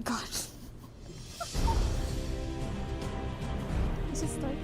God. Let's just start.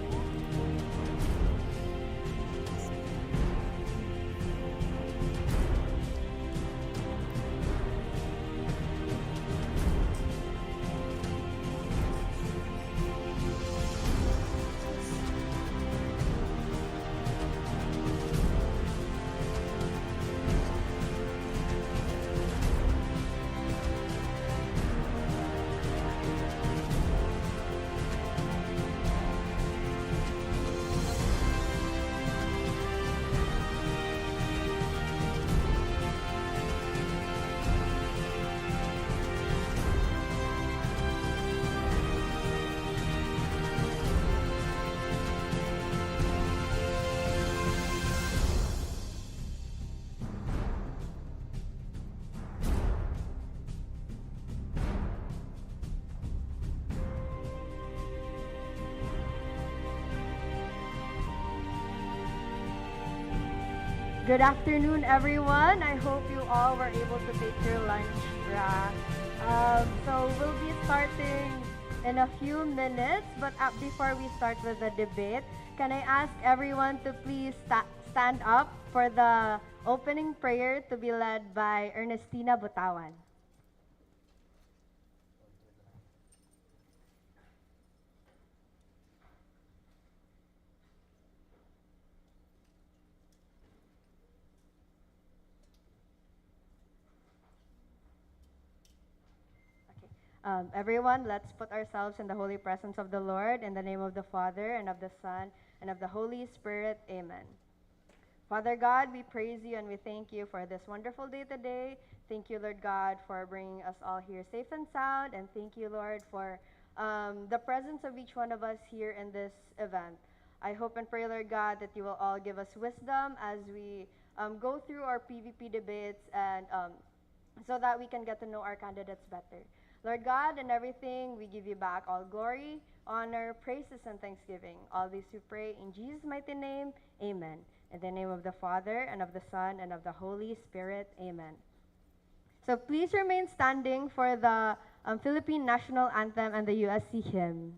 Good afternoon, everyone. I hope you all were able to take your lunch break. So we'll be starting in a few minutes, but before we start with the debate, can I ask everyone to please stand up for the opening prayer to be led by Ernestina Butawan? Everyone, let's put ourselves in the holy presence of the Lord in the name of the Father, and of the Son, and of the Holy Spirit. Amen. Father God, we praise you and we thank you for this wonderful day today. Thank you, Lord God, for bringing us all here safe and sound. And thank you, Lord, for the presence of each one of us here in this event. I hope and pray, Lord God, that you will all give us wisdom as we go through our PvP debates and so that we can get to know our candidates better. Lord God, in everything, we give you back all glory, honor, praises, and thanksgiving. All these we pray in Jesus' mighty name. Amen. In the name of the Father, and of the Son, and of the Holy Spirit. Amen. So please remain standing for the Philippine National Anthem and the USC hymn.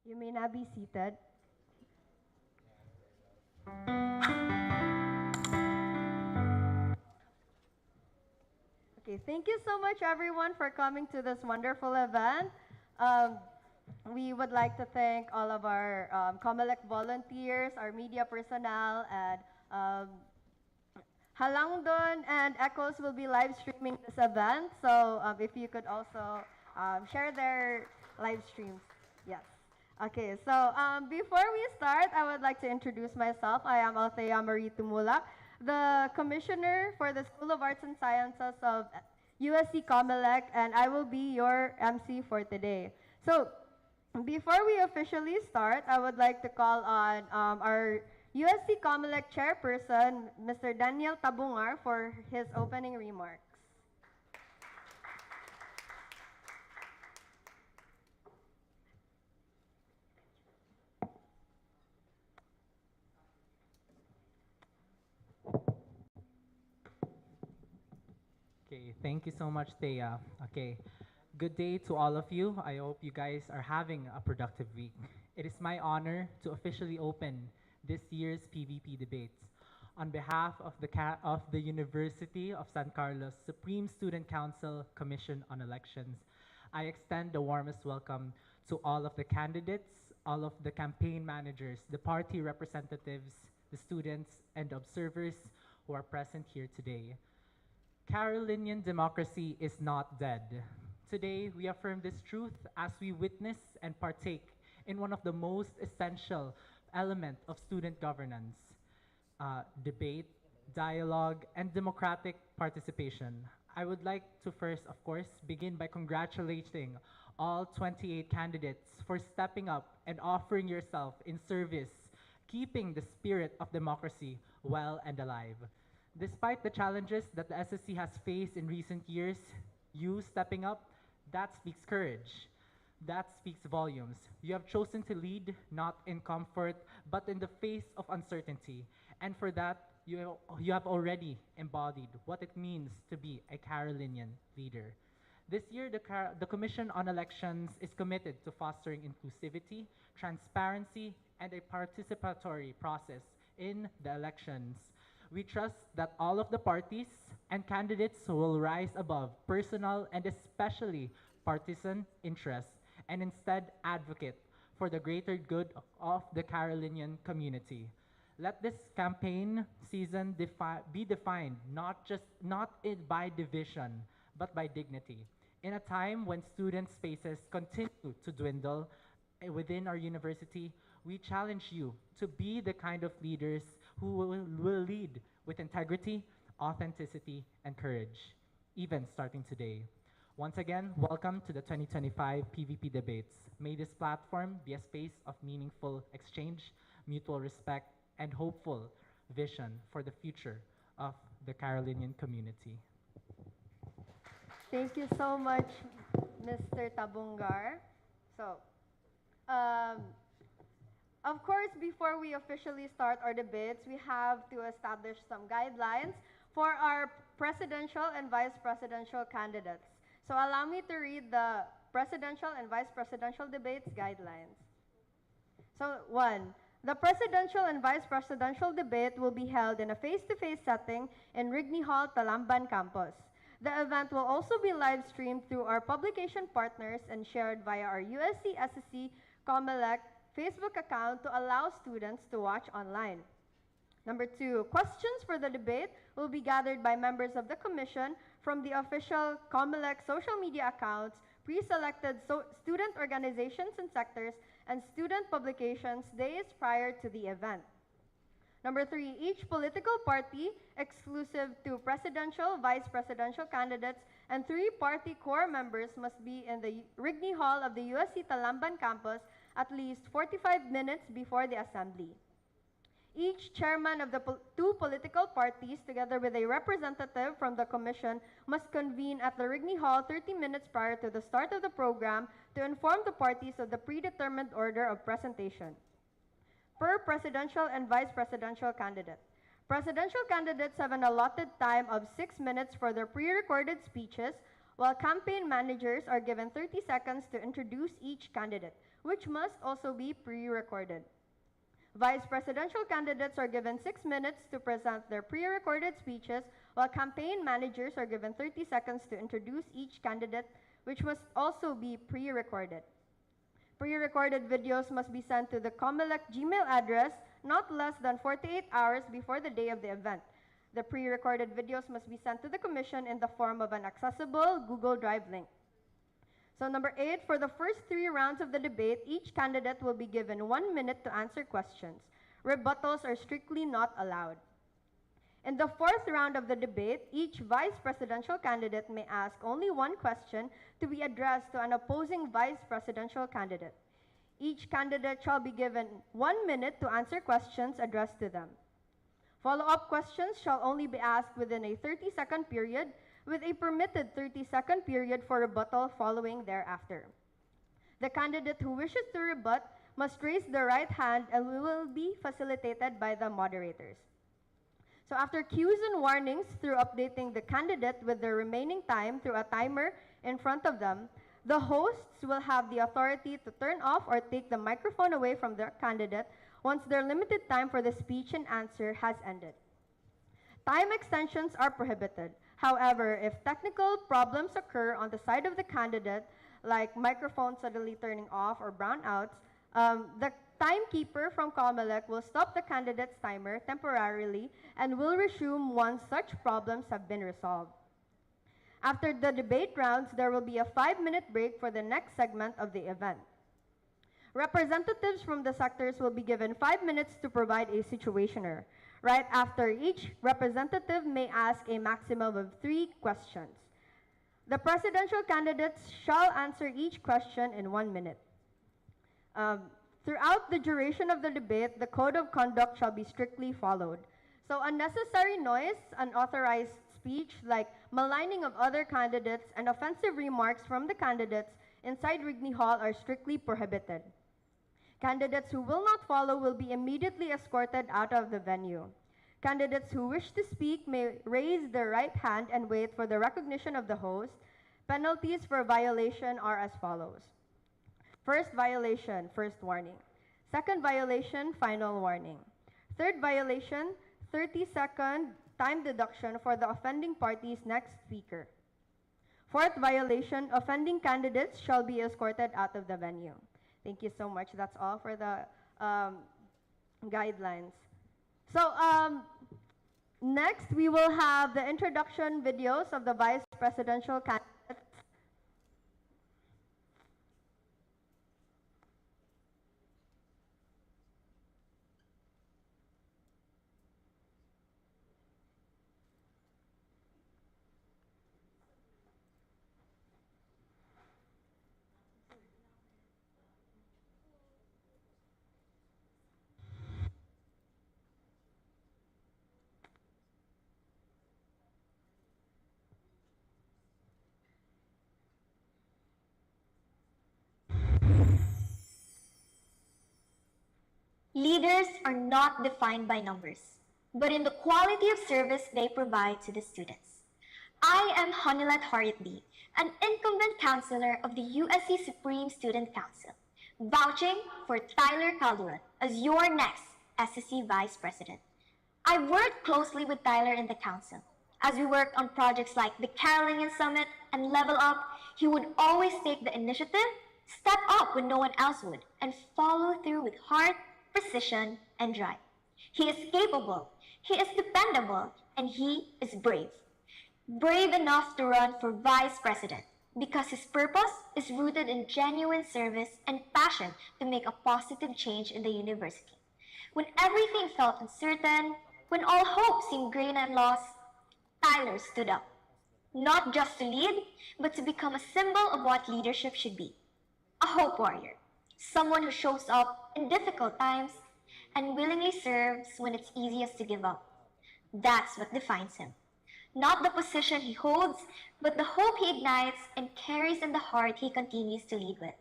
You may now be seated. Okay, thank you so much everyone for coming to this wonderful event. Um, we would like to thank all of our COMELEC volunteers, our media personnel, and um, Halangdon and Echoes will be live streaming this event. So if you could also share their live streams. Yes. Okay, so before we start, I would like to introduce myself. I am Althea Marie Tumulak, the Commissioner for the School of Arts and Sciences of USC Comelec, and I will be your MC for today. So before we officially start, I would like to call on our USC Comelec Chairperson, Mr. Daniel Tabungar, for his opening remarks. Okay, thank you so much, Thea. Okay, good day to all of you. I hope you guys are having a productive week. It is my honor to officially open this year's PVP debates. On behalf of the University of San Carlos Supreme Student Council Commission on Elections, I extend the warmest welcome to all of the candidates, all of the campaign managers, the party representatives, the students, and observers who are present here today. Carolinian democracy is not dead. Today, we affirm this truth as we witness and partake in one of the most essential element of student governance, debate, dialogue, and democratic participation. I would like to first, of course, begin by congratulating all 28 candidates for stepping up and offering yourself in service, keeping the spirit of democracy well and alive. Despite the challenges that the SSC has faced in recent years, you stepping up, that speaks courage. That speaks volumes. You have chosen to lead not in comfort, but in the face of uncertainty. And for that, you have already embodied what it means to be a Carolinian leader. This year, the Commission on Elections is committed to fostering inclusivity, transparency, and a participatory process in the elections. We trust that all of the parties and candidates will rise above personal and especially partisan interests and instead advocate for the greater good of the Carolinian community. Let this campaign season be defined not by division, but by dignity. In a time when student spaces continue to dwindle within our university, we challenge you to be the kind of leaders who will lead with integrity, authenticity, and courage, even starting today. Once again, welcome to the 2025 PVP debates. May this platform be a space of meaningful exchange, mutual respect, and hopeful vision for the future of the Carolinian community. Thank you so much, Mr. Tabungar. So, um, of course, before we officially start our debates, we have to establish some guidelines for our presidential and vice presidential candidates. So allow me to read the presidential and vice presidential debates guidelines. So 1. The presidential and vice presidential debate will be held in a face-to-face setting in Rigney Hall, Talamban campus. The event will also be live streamed through our publication partners and shared via our USC SSC COMELEC Facebook account to allow students to watch online. Number 2, questions for the debate will be gathered by members of the Commission from the official COMELEC social media accounts, pre-selected student organizations and sectors, and student publications days prior to the event. Number 3, each political party, exclusive to presidential, vice presidential candidates, and 3 party core members must be in the Rigney Hall of the USC Talamban campus at least 45 minutes before the assembly. Each chairman of the 2 political parties, together with a representative from the commission, must convene at the Rigney Hall 30 minutes prior to the start of the program to inform the parties of the predetermined order of presentation. Per presidential and vice presidential candidate. Presidential candidates have an allotted time of 6 minutes for their pre-recorded speeches, while campaign managers are given 30 seconds to introduce each candidate. which must also be pre-recorded. Vice presidential candidates are given 6 minutes to present their pre-recorded speeches, while campaign managers are given 30 seconds to introduce each candidate, which must also be pre-recorded. Pre-recorded videos must be sent to the COMELEC Gmail address not less than 48 hours before the day of the event. The pre-recorded videos must be sent to the Commission in the form of an accessible Google Drive link. So number 8, for the first 3 rounds of the debate, each candidate will be given 1 minute to answer questions. Rebuttals are strictly not allowed. In the 4th round of the debate, each vice presidential candidate may ask only 1 question to be addressed to an opposing vice presidential candidate. Each candidate shall be given 1 minute to answer questions addressed to them. Follow-up questions shall only be asked within a 30-second period, with a permitted 30-second period for rebuttal following thereafter. The candidate who wishes to rebut must raise their right hand and will be facilitated by the moderators. So after cues and warnings through updating the candidate with their remaining time through a timer in front of them, the hosts will have the authority to turn off or take the microphone away from their candidate once their limited time for the speech and answer has ended. Time extensions are prohibited. However, if technical problems occur on the side of the candidate, like microphones suddenly turning off or brownouts, the timekeeper from COMELEC will stop the candidate's timer temporarily and will resume once such problems have been resolved. After the debate rounds, there will be a 5-minute break for the next segment of the event. Representatives from the sectors will be given 5 minutes to provide a situationer. Right after each representative may ask a maximum of 3 questions. The presidential candidates shall answer each question in 1 minute. Throughout the duration of the debate, the code of conduct shall be strictly followed. So unnecessary noise, unauthorized speech like maligning of other candidates, and offensive remarks from the candidates inside Rigney Hall are strictly prohibited. Candidates who will not follow will be immediately escorted out of the venue. Candidates who wish to speak may raise their right hand and wait for the recognition of the host. Penalties for violation are as follows. First violation, first warning. Second violation, final warning. Third violation, 30-second time deduction for the offending party's next speaker. Fourth violation, offending candidates shall be escorted out of the venue. Thank you so much. That's all for the guidelines. So next, we will have the introduction videos of the vice presidential candidates. Leaders are not defined by numbers, but in the quality of service they provide to the students. I am Honilet Haritbi, an incumbent counselor of the USC Supreme Student Council, vouching for Tyler Calderon as your next SSC Vice President. I worked closely with Tyler in the council. As we worked on projects like the Carolinian Summit and Level Up, he would always take the initiative, step up when no one else would, and follow through with heart, precision, and drive. He is capable, he is dependable, and he is brave. Brave enough to run for Vice President because his purpose is rooted in genuine service and passion to make a positive change in the university. When everything felt uncertain, when all hope seemed gray and lost, Tyler stood up. Not just to lead, but to become a symbol of what leadership should be. A hope warrior. Someone who shows up in difficult times and willingly serves when it's easiest to give up. That's what defines him. Not the position he holds, but the hope he ignites and carries in the heart he continues to lead with.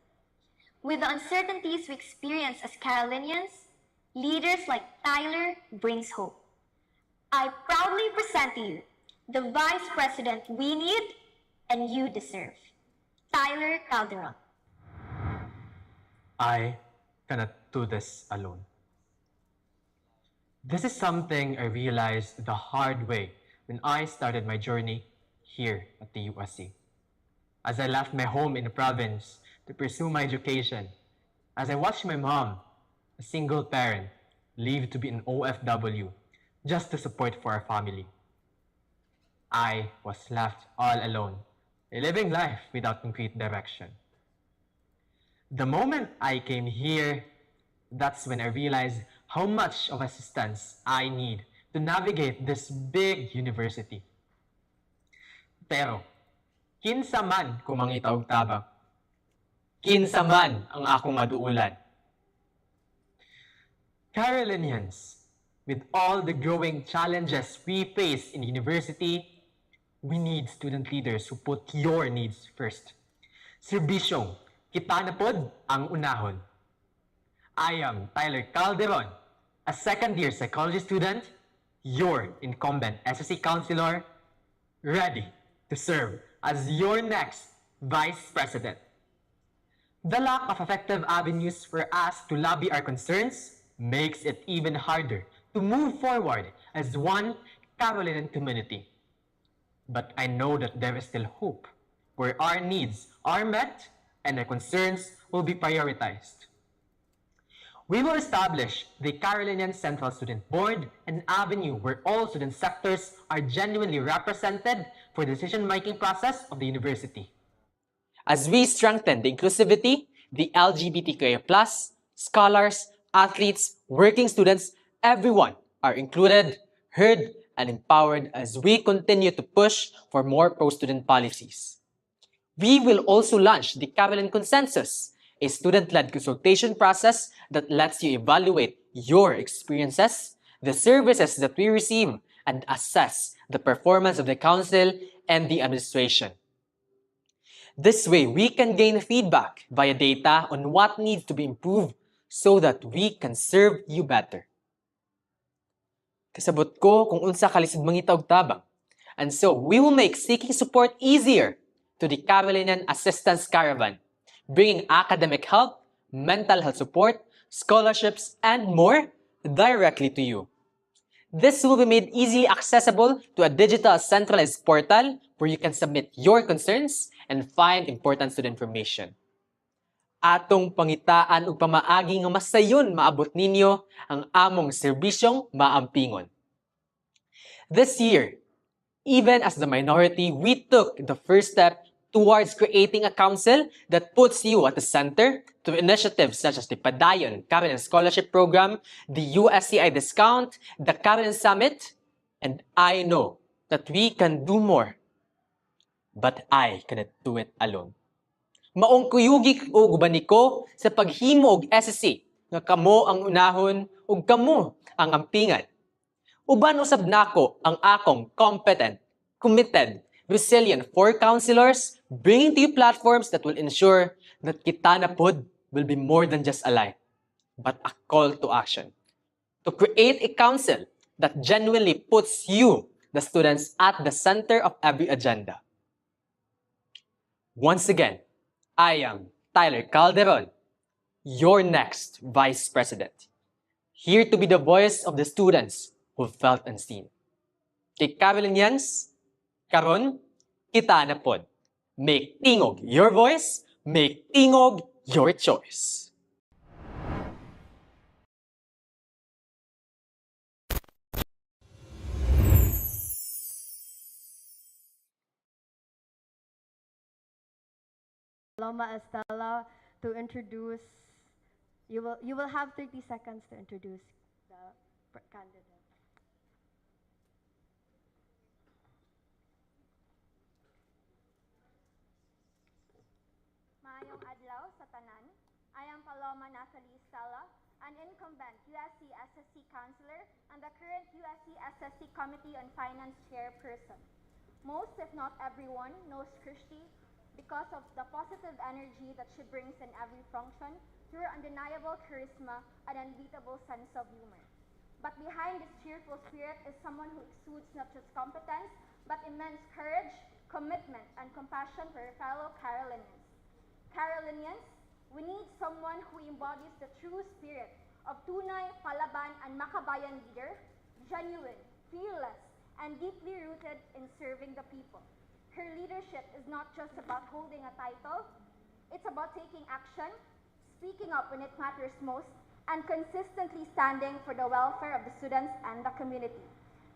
With the uncertainties we experience as Carolinians, leaders like Tyler brings hope. I proudly present to you the Vice President we need and you deserve, Tyler Calderon. I cannot do this alone. This is something I realized the hard way when I started my journey here at the USC. As I left my home in the province to pursue my education, as I watched my mom, a single parent, leave to be an OFW just to support for our family. I was left all alone, living life without concrete direction. The moment I came here, that's when I realized how much of assistance I need to navigate this big university. Pero, kinsa man kumangitaog tabang, kinsa man ang akong maduulan. Carolinians, with all the growing challenges we face in university, we need student leaders who put your needs first. Serbisyong, kita na pod ang unahon. I am Tyler Calderon, a second-year psychology student, your incumbent SSC counselor, ready to serve as your next Vice President. The lack of effective avenues for us to lobby our concerns makes it even harder to move forward as one Carolinian community. But I know that there is still hope, where our needs are met and our concerns will be prioritized. We will establish the Carolinian Central Student Board, an avenue where all student sectors are genuinely represented for the decision-making process of the university. As we strengthen the inclusivity, the LGBTQIA+, scholars, athletes, working students, everyone are included, heard, and empowered as we continue to push for more pro-student policies. We will also launch the Carolinian Consensus, a student-led consultation process that lets you evaluate your experiences, the services that we receive, and assess the performance of the council and the administration. This way, we can gain feedback via data on what needs to be improved so that we can serve you better. Kasabot ko kung unsa kalisod mangita og tabang. And so, we will make seeking support easier to the Carolinian Assistance Caravan, bringing academic help, mental health support, scholarships, and more directly to you. This will be made easily accessible to a digital centralized portal where you can submit your concerns and find important student information. Atong pangitaan ug pamaagi nga masayon maabot ninyo ang among serbisyong maampingon. This year, even as the minority, we took the first step towards creating a council that puts you at the center to initiatives such as the Padayon Carolinian Scholarship Program, the USCI Discount, the Carolinian Summit, and I know that we can do more. But I cannot do it alone. Maong kuyugi o gubani ko sa paghimo og SSC nga kamo ang unahon ug kamo ang ampingan. Uban usab nako ang akong competent, committed, resilient 4 counselors bringing to you platforms that will ensure that kita na pod will be more than just a line, but a call to action. To create a council that genuinely puts you, the students, at the center of every agenda. Once again, I am Tyler Calderon, your next Vice President, here to be the voice of the students who felt unseen. Kay Carolinians, karon, kita na pod. Make tingog your voice, make tingog your choice. Paloma Estela to introduce. You will have 30 seconds to introduce the candidate. Maayong adlaw sa tanan. I am Paloma Nathalie Estela, an incumbent USC SSC counselor and the current USC SSC Committee on Finance chairperson. Most, if not everyone, knows Christy because of the positive energy that she brings in every function through her undeniable charisma and unbeatable sense of humor. But behind this cheerful spirit is someone who exudes not just competence, but immense courage, commitment, and compassion for her fellow Carolinians. Carolinians, We need someone who embodies the true spirit of tunay, palaban, and makabayan leader, genuine, fearless, and deeply rooted in serving the people. Her leadership is not just about holding a title, it's about taking action, speaking up when it matters most, and consistently standing for the welfare of the students and the community.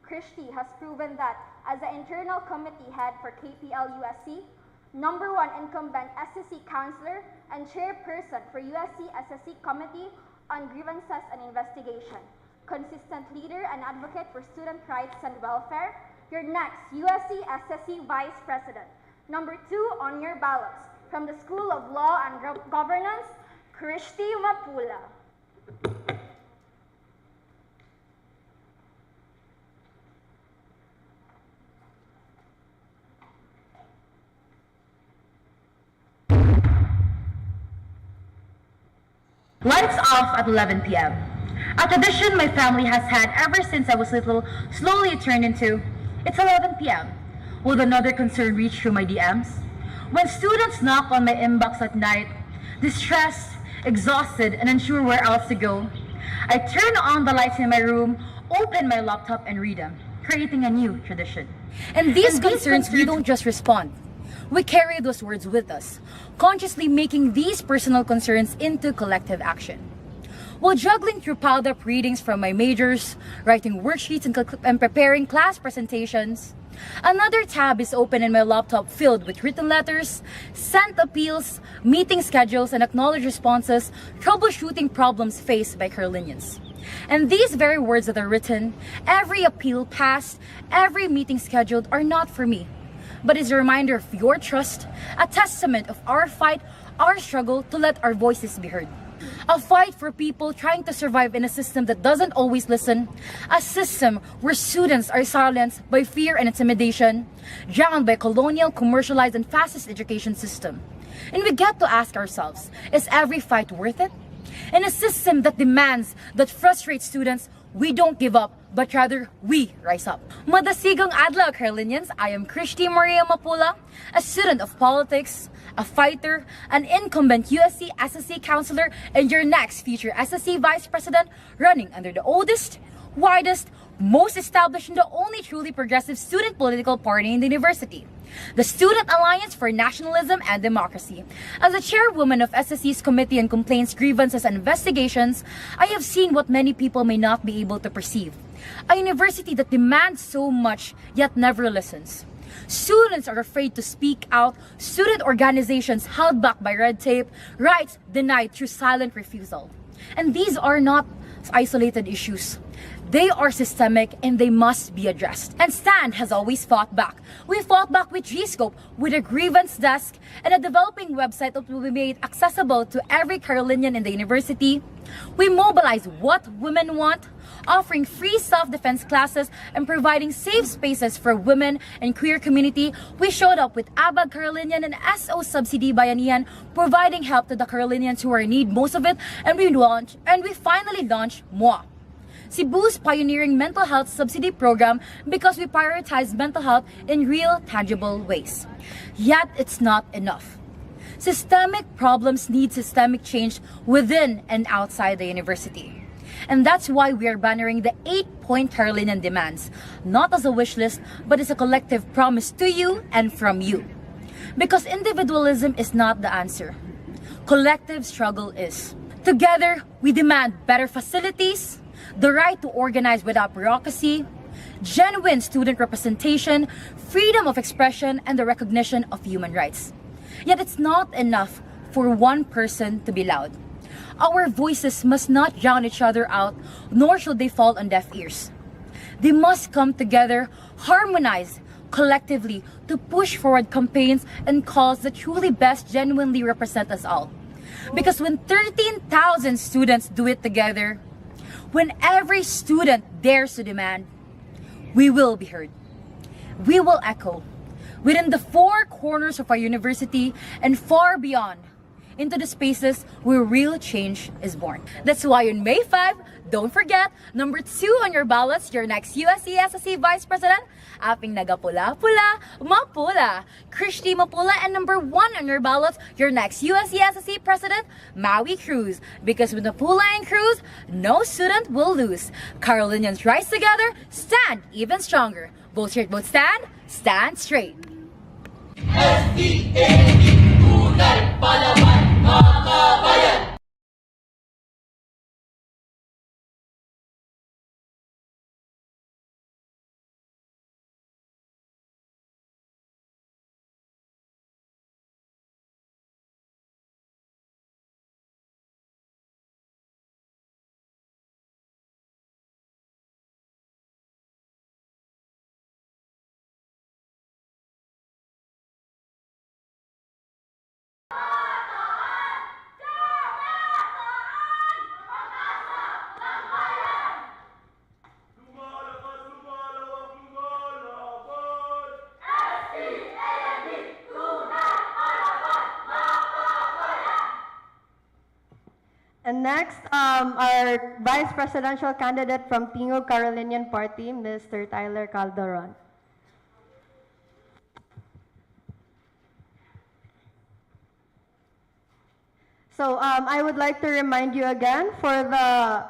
Christy has proven that as the internal committee head for KPL USC, #1 incumbent SSC counselor, and chairperson for USC SSC Committee on Grievances and Investigation, consistent leader and advocate for student rights and welfare, your next USC SSC Vice President. #2 on your ballots, from the School of Law and Governance, Christy Mapula. Lights off at 11 p.m. A tradition my family has had ever since I was little slowly turned into, it's 11 p.m. Will another concern reach through my DMs? When students knock on my inbox at night, distressed, exhausted, and unsure where else to go, I turn on the lights in my room, open my laptop, and read them, creating a new tradition. And these concerns, we don't just respond. We carry those words with us, consciously making these personal concerns into collective action. While juggling through piled-up readings from my majors, writing worksheets, and preparing class presentations, another tab is open in my laptop filled with written letters, sent appeals, meeting schedules, and acknowledged responses, troubleshooting problems faced by Carolinians. And these very words that are written, every appeal passed, every meeting scheduled, are not for me, but is a reminder of your trust, a testament of our fight, our struggle to let our voices be heard. A fight for people trying to survive in a system that doesn't always listen, a system where students are silenced by fear and intimidation, drowned by a colonial, commercialized, and fascist education system. And we get to ask ourselves, is every fight worth it? In a system that demands, that frustrates students, we don't give up, but rather we rise up. Madasigong adlaw, Carolinians. I am Christy Maria Mapula, a student of politics, a fighter, an incumbent USC SSC counselor, and your next future SSC Vice President, running under the oldest, widest, most established, and the only truly progressive student political party in the university, the Student Alliance for Nationalism and Democracy. As a chairwoman of SSC's Committee on Complaints, Grievances, and Investigations, I have seen what many people may not be able to perceive. A university that demands so much, yet never listens. Students are afraid to speak out, student organizations held back by red tape, rights denied through silent refusal. And these are not isolated issues. They are systemic and they must be addressed. And STAND has always fought back. We fought back with G-Scope, with a grievance desk, and a developing website that will be made accessible to every Carolinian in the university. We mobilize what women want, offering free self-defense classes and providing safe spaces for women and queer community. We showed up with ABAG Carolinian and SO Subsidy Bayanihan, providing help to the Carolinians who are in need, most of it, and we finally launched MOA, Cebu's pioneering mental health subsidy program, because we prioritize mental health in real, tangible ways. Yet, it's not enough. Systemic problems need systemic change within and outside the university. And that's why we are bannering the 8-point Carolinian demands, not as a wish list, but as a collective promise to you and from you. Because individualism is not the answer. Collective struggle is. Together, we demand better facilities, the right to organize without bureaucracy, genuine student representation, freedom of expression, and the recognition of human rights. Yet it's not enough for one person to be loud. Our voices must not drown each other out, nor should they fall on deaf ears. They must come together, harmonize collectively to push forward campaigns and calls that truly best genuinely represent us all. Because when 13,000 students do it together, when every student dares to demand, we will be heard. We will echo within the four corners of our university and far beyond, into the spaces where real change is born. That's why on May 5, don't forget, number 2 on your ballots, your next USC SSC Vice President, Aping Nagapula-Pula, Mapula, Christy Mapula, and number 1 on your ballots, your next USC SSC President, Maui Cruz. Because with Mapula and Cruz, no student will lose. Carolinians rise together, stand even stronger. Vote straight, vote stand, stand straight. And next, our Vice Presidential candidate from Tingog Carolinian Party, Mr. Tyler Calderon. So I would like to remind you again, for the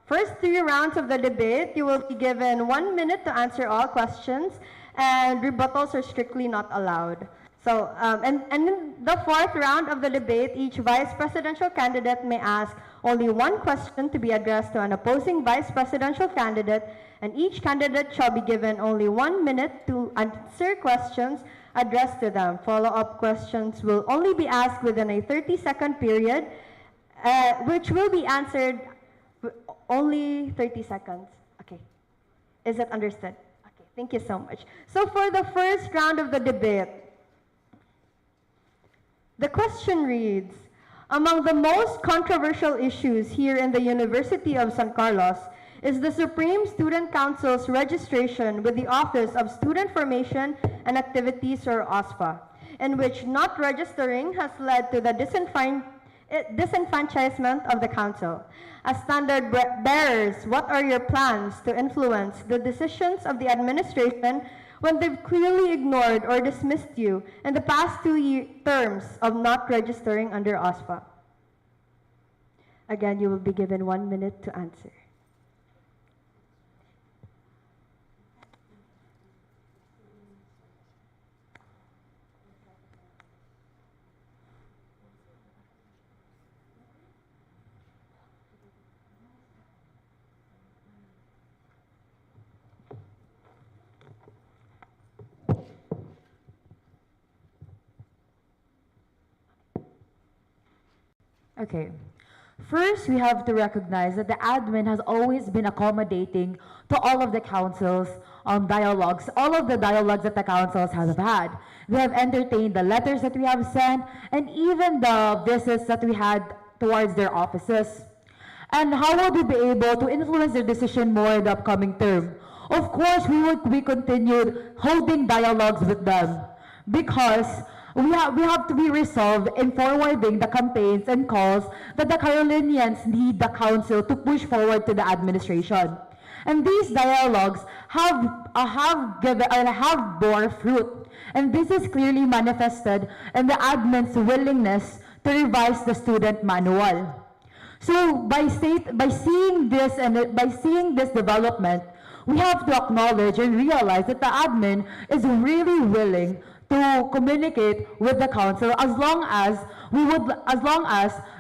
first 3 rounds of the debate, you will be given 1 minute to answer all questions, and rebuttals are strictly not allowed. So, and in the 4th round of the debate, each vice presidential candidate may ask only 1 question to be addressed to an opposing vice presidential candidate, and each candidate shall be given only 1 minute to answer questions addressed to them. Follow-up questions will only be asked within a 30-second period, which will be answered only 30 seconds. Okay. Is it understood? Okay, thank you so much. So for the first round of the debate, the question reads, among the most controversial issues here in the University of San Carlos is the Supreme Student Council's registration with the Office of Student Formation and Activities, or OSFA, in which not registering has led to the disenfranchisement of the council. As standard bearers, what are your plans to influence the decisions of the administration when they've clearly ignored or dismissed you in the past 2 terms of not registering under OSFA? Again, you will be given 1 minute to answer. Okay. First, we have to recognize that the admin has always been accommodating to all of the council's dialogues, all of the dialogues that the councils have had. They have entertained the letters that we have sent, and even the visits that we had towards their offices. And how will we be able to influence their decision more in the upcoming term? Of course, we continued holding dialogues with them, because we have to be resolved in forwarding the campaigns and calls that the Carolinians need the council to push forward to the administration. And these dialogues have bore fruit. And this is clearly manifested in the admin's willingness to revise the student manual. So by seeing this development, we have to acknowledge and realize that the admin is really willing to communicate with the council, as long as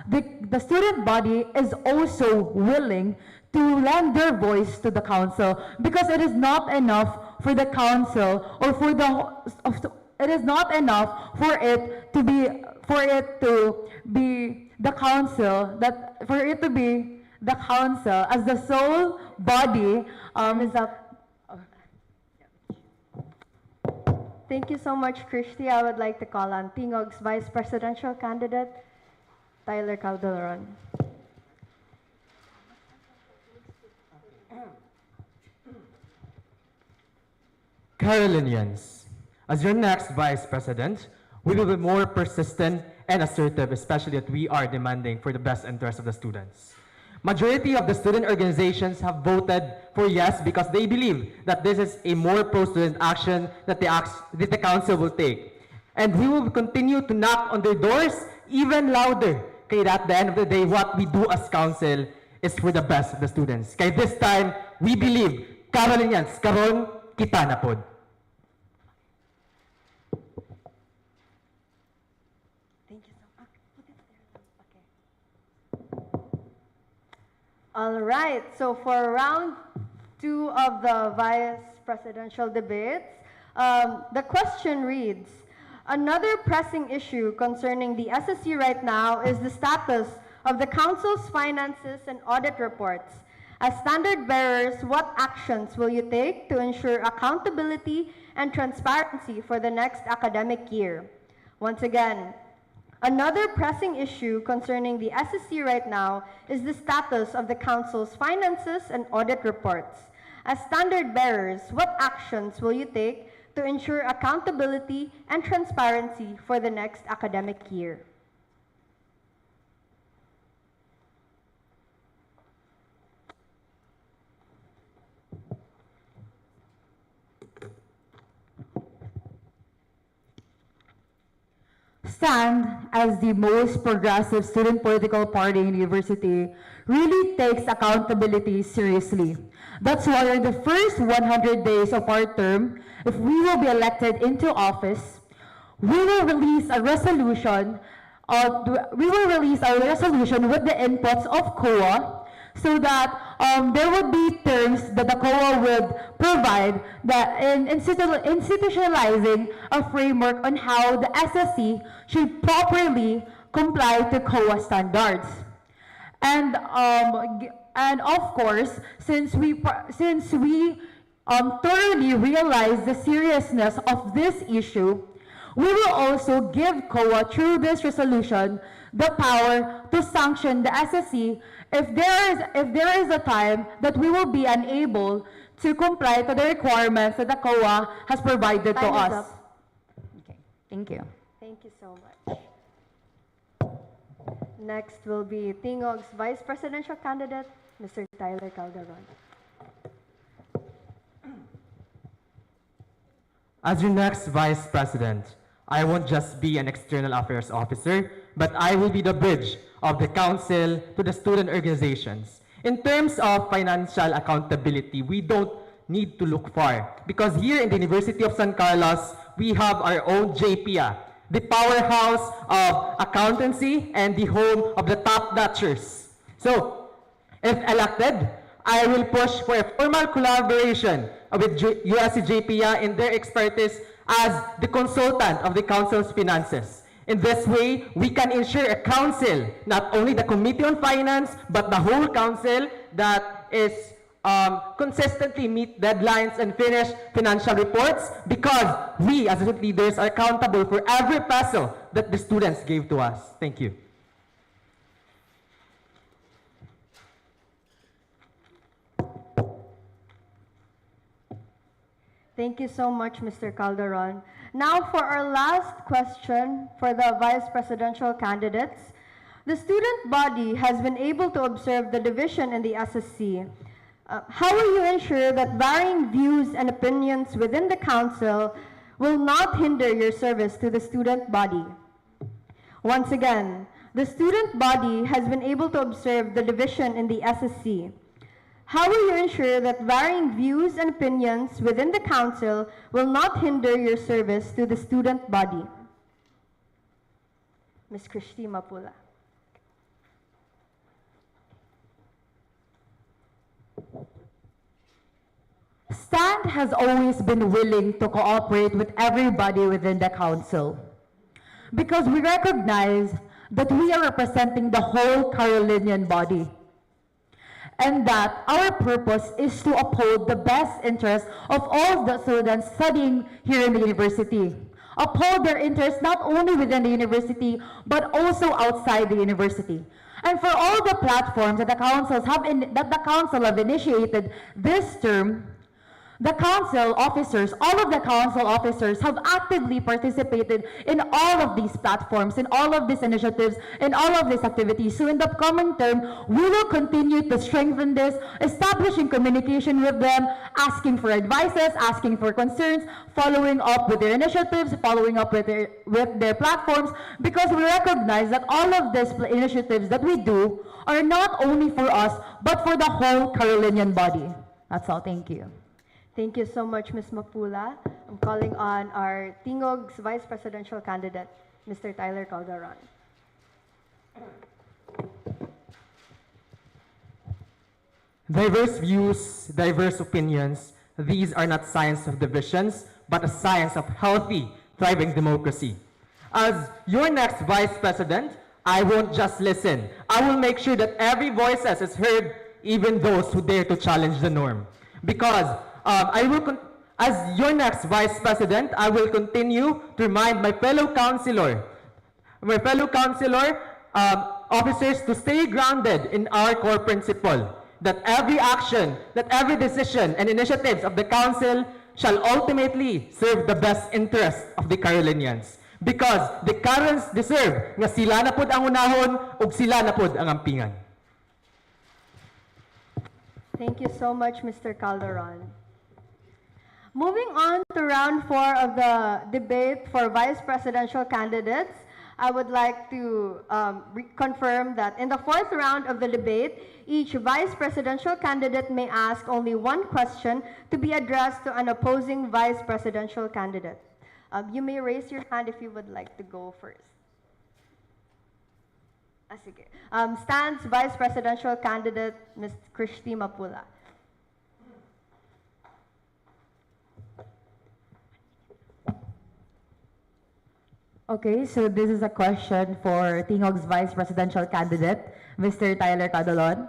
the student body is also willing to lend their voice to the council, because it is not enough for the council or for it is not enough for it to be the council as the sole body is up. Thank you so much, Christy. I would like to call on Tingog's vice presidential candidate, Tyler Calderon. Carolinians, as your next vice president, we will be more persistent and assertive, especially that we are demanding for the best interest of the students. Majority of the student organizations have voted for yes because they believe that this is a more pro-student action that the council will take. And we will continue to knock on their doors even louder. Kaya at the end of the day, what we do as council is for the best of the students. Kaya this time, we believe, Carolinians, karon kita na pod. Thank you so much. Put it there. Okay. All right, so for round 2 of the vice presidential debates, the question reads, another pressing issue concerning the SSC right now is the status of the council's finances and audit reports. As standard bearers, what actions will you take to ensure accountability and transparency for the next academic year? Once again, another pressing issue concerning the SSC right now is the status of the council's finances and audit reports. As standard bearers, what actions will you take to ensure accountability and transparency for the next academic year? STAND, as the most progressive student political party in the university, really takes accountability seriously. That's why in the first 100 days of our term, if we will be elected into office, we will release a resolution. With the inputs of COA, so that there would be terms that the COA would provide that in institutionalizing a framework on how the SSC should properly comply to COA standards. And of course, since we thoroughly realize the seriousness of this issue, we will also give COA, through this resolution, the power to sanction the SSC if there is a time that we will be unable to comply to the requirements that the COA has provided to Time is us. up. Okay, thank you. Thank you so much. Next will be Tingog's vice presidential candidate, Mr. Tyler Calderon. As your next vice president, I won't just be an external affairs officer, but I will be the bridge of the council to the student organizations. In terms of financial accountability, we don't need to look far because here in the University of San Carlos, we have our own JPIA, the powerhouse of accountancy and the home of the top notchers. So, if elected, I will push for a formal collaboration with USC JPIA in their expertise as the consultant of the council's finances. In this way, we can ensure a council, not only the Committee on Finance, but the whole council that is consistently meet deadlines and finish financial reports because we as student leaders are accountable for every peso that the students gave to us. Thank you. Thank you so much, Mr. Calderon. Now for our last question for the vice presidential candidates. The student body has been able to observe the division in the SSC. How will you ensure that varying views and opinions within the council will not hinder your service to the student body? Once again, the student body has been able to observe the division in the SSC. How will you ensure that varying views and opinions within the council will not hinder your service to the student body? Ms. Christy Mapula. STAND has always been willing to cooperate with everybody within the council because we recognize that we are representing the whole Carolinian body and that our purpose is to uphold the best interests of all the students studying here in the university. Uphold their interests not only within the university but also outside the university. And for all the platforms that the council have initiated this term, The council officers, all of the council officers have actively participated in all of these platforms, in all of these initiatives, in all of these activities. So in the upcoming term, we will continue to strengthen this, establishing communication with them, asking for advices, asking for concerns, following up with their initiatives, following up with their platforms, because we recognize that all of these initiatives that we do are not only for us, but for the whole Carolinian body. That's all. Thank you. Thank you so much, Ms. Mapula. I'm calling on our Tingog's Vice Presidential candidate, Mr. Tyler Calderon. Diverse views, diverse opinions, these are not signs of divisions, but a science of healthy, thriving democracy. As your next Vice President, I won't just listen. I will make sure that every voice is heard, even those who dare to challenge the norm. Because as your next Vice President, I will continue to remind my fellow councilor, officers to stay grounded in our core principle, that every action, that every decision and initiatives of the council shall ultimately serve the best interest of the Carolinians. Because the Karons deserve nga sila na pud ang unahon ug sila na pud ang ampingan. Thank you so much, Mr. Calderon. Moving on to round 4 of the debate for vice presidential candidates, I would like to confirm that in the 4th round of the debate, each vice presidential candidate may ask only one question to be addressed to an opposing vice presidential candidate. You may raise your hand if you would like to go first. Sige. Stands vice presidential candidate, Ms. Christy Mapula. Okay, so this is a question for Tingog's Vice Presidential candidate, Mr. Tyler Calderon.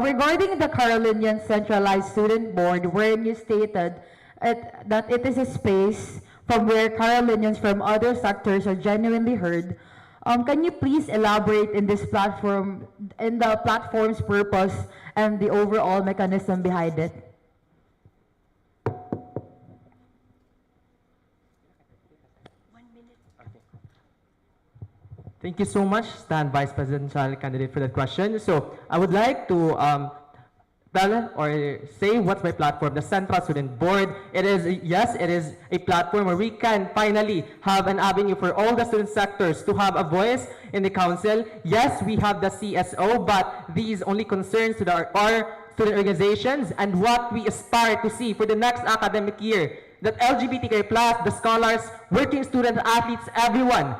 Regarding the Carolinian Centralized Student Board, wherein you stated that it is a space from where Carolinians from other sectors are genuinely heard, can you please elaborate in this platform, in the platform's purpose and the overall mechanism behind it? Thank you so much, Stan Vice Presidential candidate, for that question. So I would like to tell or say what's my platform, the Central Student Board. It is a platform where we can finally have an avenue for all the student sectors to have a voice in the council. Yes, we have the CSO, but these only concerns to our student organizations and what we aspire to see for the next academic year. That LGBTQ+, the scholars, working students, athletes, everyone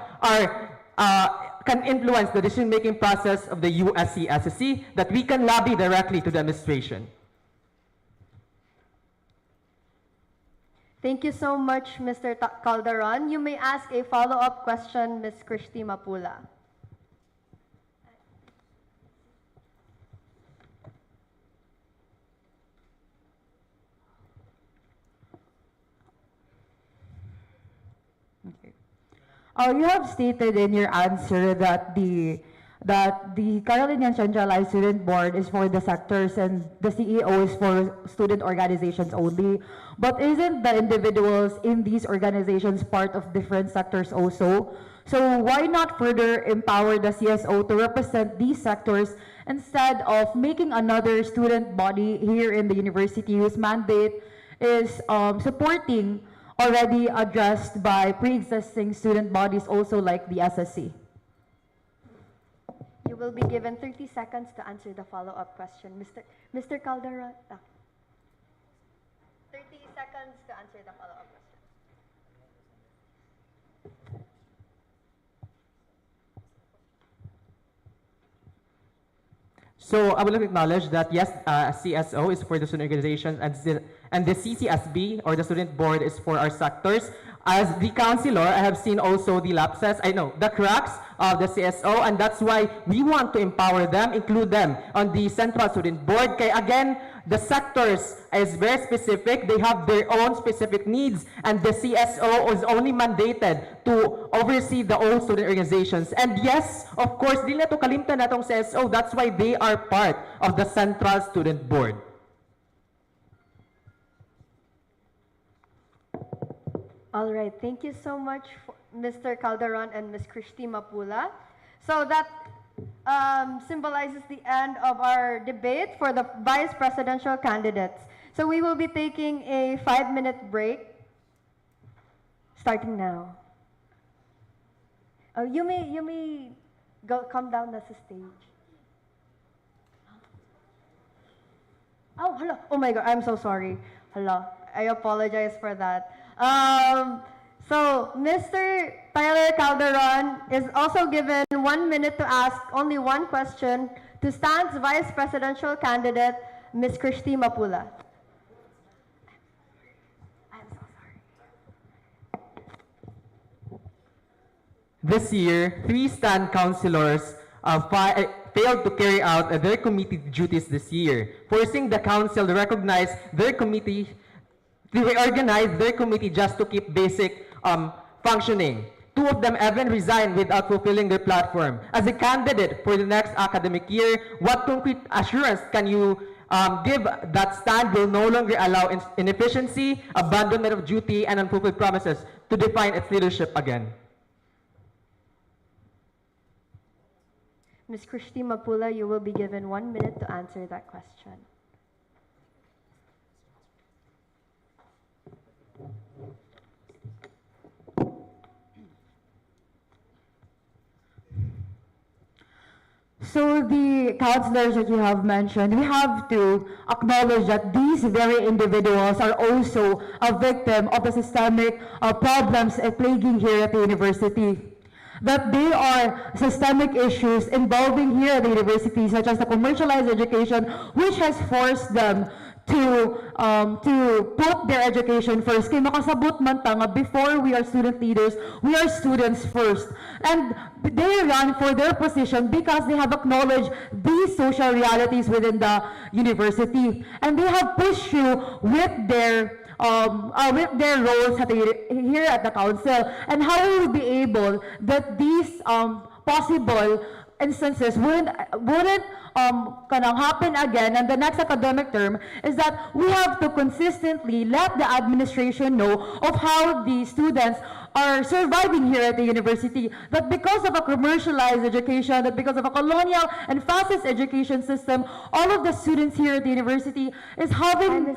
can influence the decision-making process of the USC SSC, that we can lobby directly to the administration. Thank you so much, Mr. Calderon. You may ask a follow-up question, Ms. Christy Mapula. You have stated in your answer that the Carolinian Centralized Student Board is for the sectors and the CEO is for student organizations only. But isn't the individuals in these organizations part of different sectors also? So why not further empower the CSO to represent these sectors instead of making another student body here in the university whose mandate is supporting already addressed by pre-existing student bodies also like the SSC? You will be given 30 seconds to answer the follow-up question. Mr. Calderon, 30 seconds to answer the follow-up question. So I would like to acknowledge that yes, CSO is for the student organizations and the CCSB or the student board is for our sectors. As the counselor, I have seen also the lapses, the cracks of the CSO, and that's why we want to empower them, include them on the Central Student Board. Kaya again, the sectors is very specific. They have their own specific needs, and the CSO is only mandated to oversee the all student organizations. And yes, of course, di na to kalimtan natong CSO. That's why they are part of the Central Student Board. All right, thank you so much, Mr. Calderon and Ms. Christy Mapula. So that symbolizes the end of our debate for the vice presidential candidates. So we will be taking a 5-minute break, starting now. You may come down the stage. Oh, hello. Oh my God, I'm so sorry. Hello. I apologize for that. So, Mr. Tyler Calderon is also given 1 minute to ask only one question to stands vice presidential candidate, Ms. Christy Mapula. I'm so sorry. This year, 3 stand councilors failed to carry out their committee duties this year, forcing the council to recognize their committee, to reorganize their committee just to keep basic functioning. 2 of them even resigned without fulfilling their platform. As a candidate for the next academic year, what concrete assurance can you give that stand will no longer allow inefficiency, abandonment of duty, and unfulfilled promises to define its leadership again? Ms. Christy Mapula, you will be given 1 minute to answer that question. So the counselors that you have mentioned, we have to acknowledge that these very individuals are also a victim of the systemic problems plaguing here at the university. That they are systemic issues involving here at the university, such as the commercialized education, which has forced them to put their education first. Kaya makasabot man tanga, before we are student leaders, we are students first. And they run for their position because they have acknowledged these social realities within the university. And they have pushed you with their roles here at the council, and how we will be able that these possible instances wouldn't happen again in the next academic term, is that we have to consistently let the administration know of how the students are surviving here at the university, that because of a commercialized education, that because of a colonial and fascist education system, all of the students here at the university is having...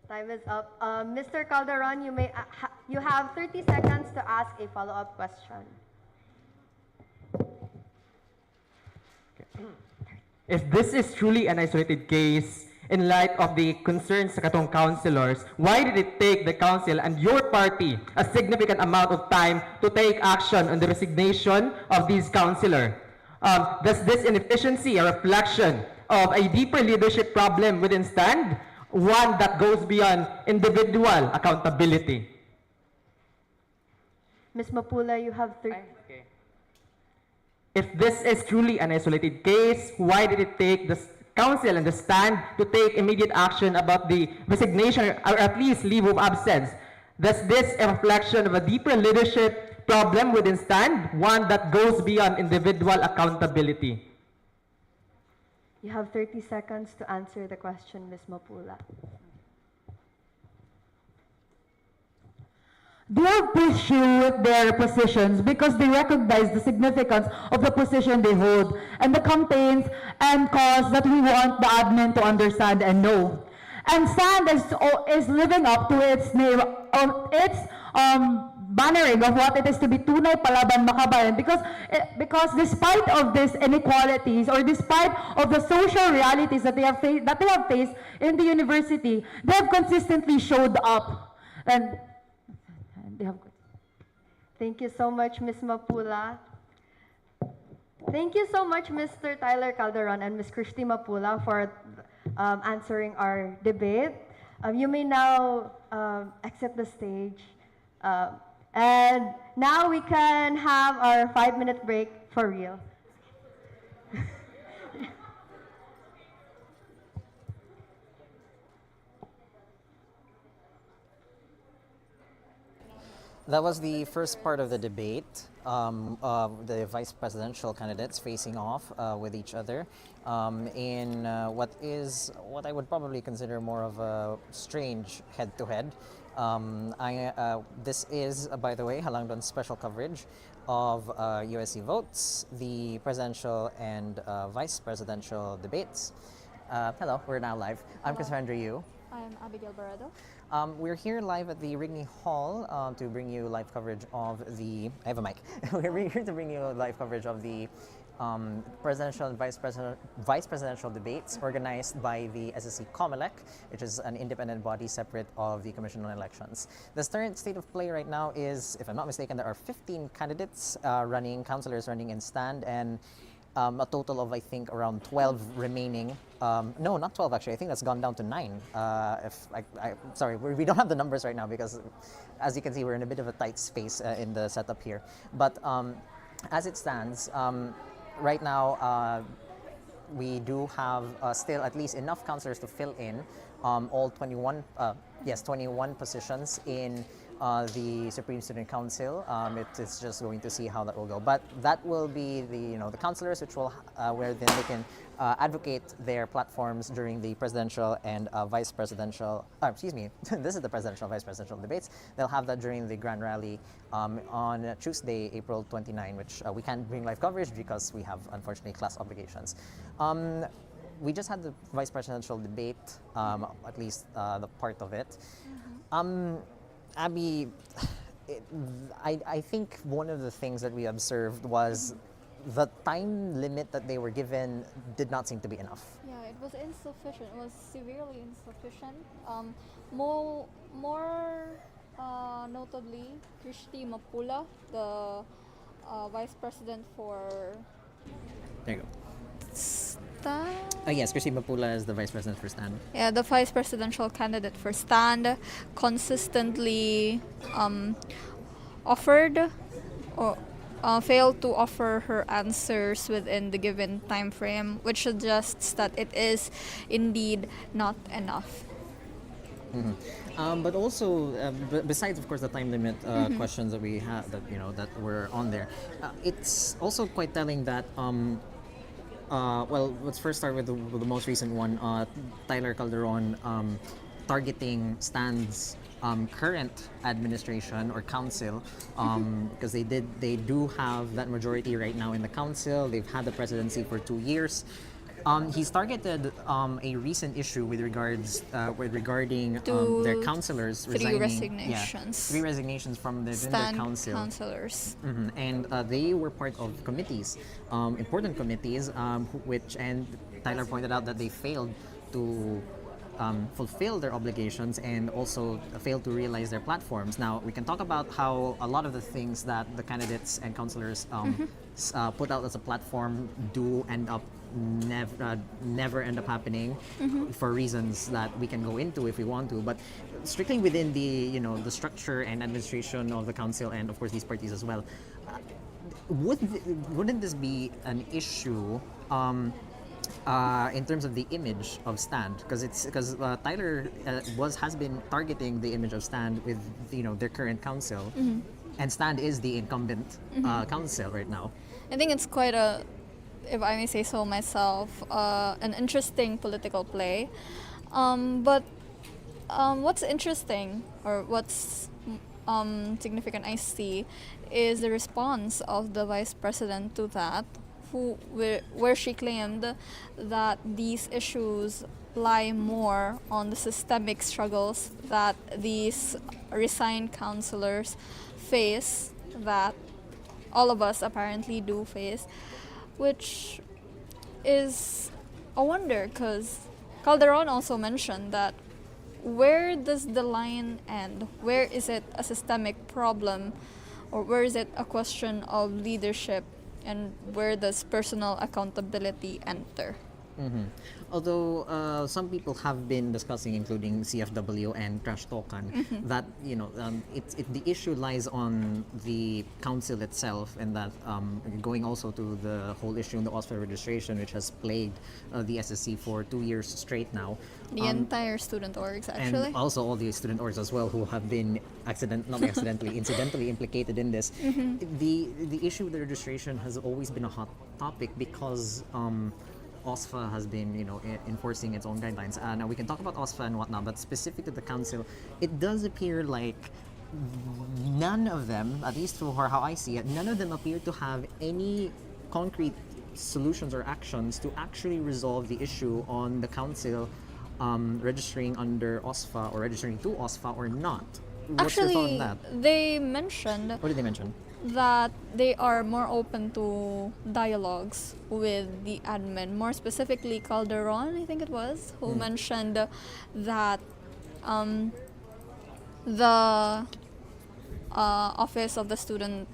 Time is up. Mr. Calderon, you have 30 seconds to ask a follow-up question. If this is truly an isolated case, in light of the concerns sa katong councilors, why did it take the council and your party a significant amount of time to take action on the resignation of these councilors? Does this inefficiency a reflection of a deeper leadership problem within STAND, one that goes beyond individual accountability? Ms. Mapula, you have 30... If this is truly an isolated case, why did it take the council and the STAND to take immediate action about the resignation or at least leave of absence? Does this a reflection of a deeper leadership problem within STAND, one that goes beyond individual accountability? You have 30 seconds to answer the question, Ms. Mapula. They have pushed you with their positions because they recognize the significance of the position they hold and the campaigns and cause that we want the admin to understand and know. And STAND is living up to its name, bannering of what it is to be tunay palaban makabayan, because despite of these inequalities or despite of the social realities that they have faced in the university, they have consistently showed up. And they have... Thank you so much, Ms. Mapula. Thank you so much, Mr. Tyler Calderon and Ms. Christy Mapula, for answering our debate. You may now exit the stage. And now we can have our 5-minute break for real. That was the first part of the debate. the vice presidential candidates facing off with each other in what I would probably consider more of a strange head-to-head. This is, by the way, Halangdon's special coverage of USC votes, the presidential and vice presidential debates. Hello, we're now live. I'm Cassandra Yu. I'm Abigail Barredo. We're here live at the Rigney Hall to bring you live coverage of the. I have a mic. We're here to bring you live coverage of the presidential and vice presidential debates organized by the SSC COMELEC, which is an independent body separate of the Commission on Elections. The current state of play right now is, if I'm not mistaken, there are 15 candidates councillors running in stand, and a total of, I think, around 12 remaining. No, not 12 actually. I think that's gone down to 9. Sorry, we don't have the numbers right now because, as you can see, we're in a bit of a tight space in the setup here. But as it stands, right now, we do have still at least enough councillors to fill in all 21 positions in the Supreme Student Council. It is just going to see how that will go, but that will be the councillors, which will where then they can advocate their platforms during the presidential and vice presidential. This is the presidential vice presidential debates. They'll have that during the grand rally on Tuesday, April 29, which we can't bring live coverage because we have unfortunately class obligations. We just had the vice presidential debate, at least the part of it. Abby, I think one of the things that we observed was the time limit that they were given did not seem to be enough. Yeah, it was insufficient. It was severely insufficient. More notably, Christy Mapula, the vice president for There you go. Stand. Yes, Christy Mapula is the vice president for stand. Yeah, the vice presidential candidate for Stand consistently offered or failed to offer her answers within the given time frame, which suggests that it is indeed not enough. But also, besides of course the time limit questions that we have that were on there, it's also quite telling that. Well, let's first start with the most recent one. Tyler Calderon targeting Stand's current administration or council because they do have that majority right now in the council. They've had the presidency for 2 years. He's targeted a recent issue regarding their councillors resigning. 3 resignations. 3 resignations from their Stand council. councillors. And they were part of committees, important committees, and Tyler pointed out that they failed to fulfill their obligations and also failed to realize their platforms. Now, we can talk about how a lot of the things that the candidates and councillors put out as a platform do end up never end up happening for reasons that we can go into if we want to, but strictly within the the structure and administration of the council and of course these parties as well, wouldn't this be an issue in terms of the image of Stand? Because Tyler has been targeting the image of Stand with their current council, and Stand is the incumbent council right now. I think it's quite a, if I may say so myself, an interesting political play. But what's interesting or what's significant I see is the response of the vice president to that, where she claimed that these issues lie more on the systemic struggles that these resigned councillors face, that all of us apparently do face, which is a wonder because Calderon also mentioned that where does the line end? Where is it a systemic problem, or where is it a question of leadership, and where does personal accountability enter? Although some people have been discussing, including CFW and Trash Talkan, that the issue lies on the council itself, and that going also to the whole issue in the OSFA registration, which has plagued the SSC for 2 years straight now. The entire student orgs, actually. And also all the student orgs as well, who have been incidentally implicated in this. The issue with the registration has always been a hot topic because OSFA has been, enforcing its own guidelines. Now we can talk about OSFA and whatnot, but specific to the council, it does appear like none of them, at least for how I see it, none of them appear to have any concrete solutions or actions to actually resolve the issue on the council registering under OSFA or registering to OSFA or not. What's your thought on Actually, that? they mentioned What did they mention? that they are more open to dialogues with the admin. More specifically, Calderon, I think it was, who mentioned that the Office of the Student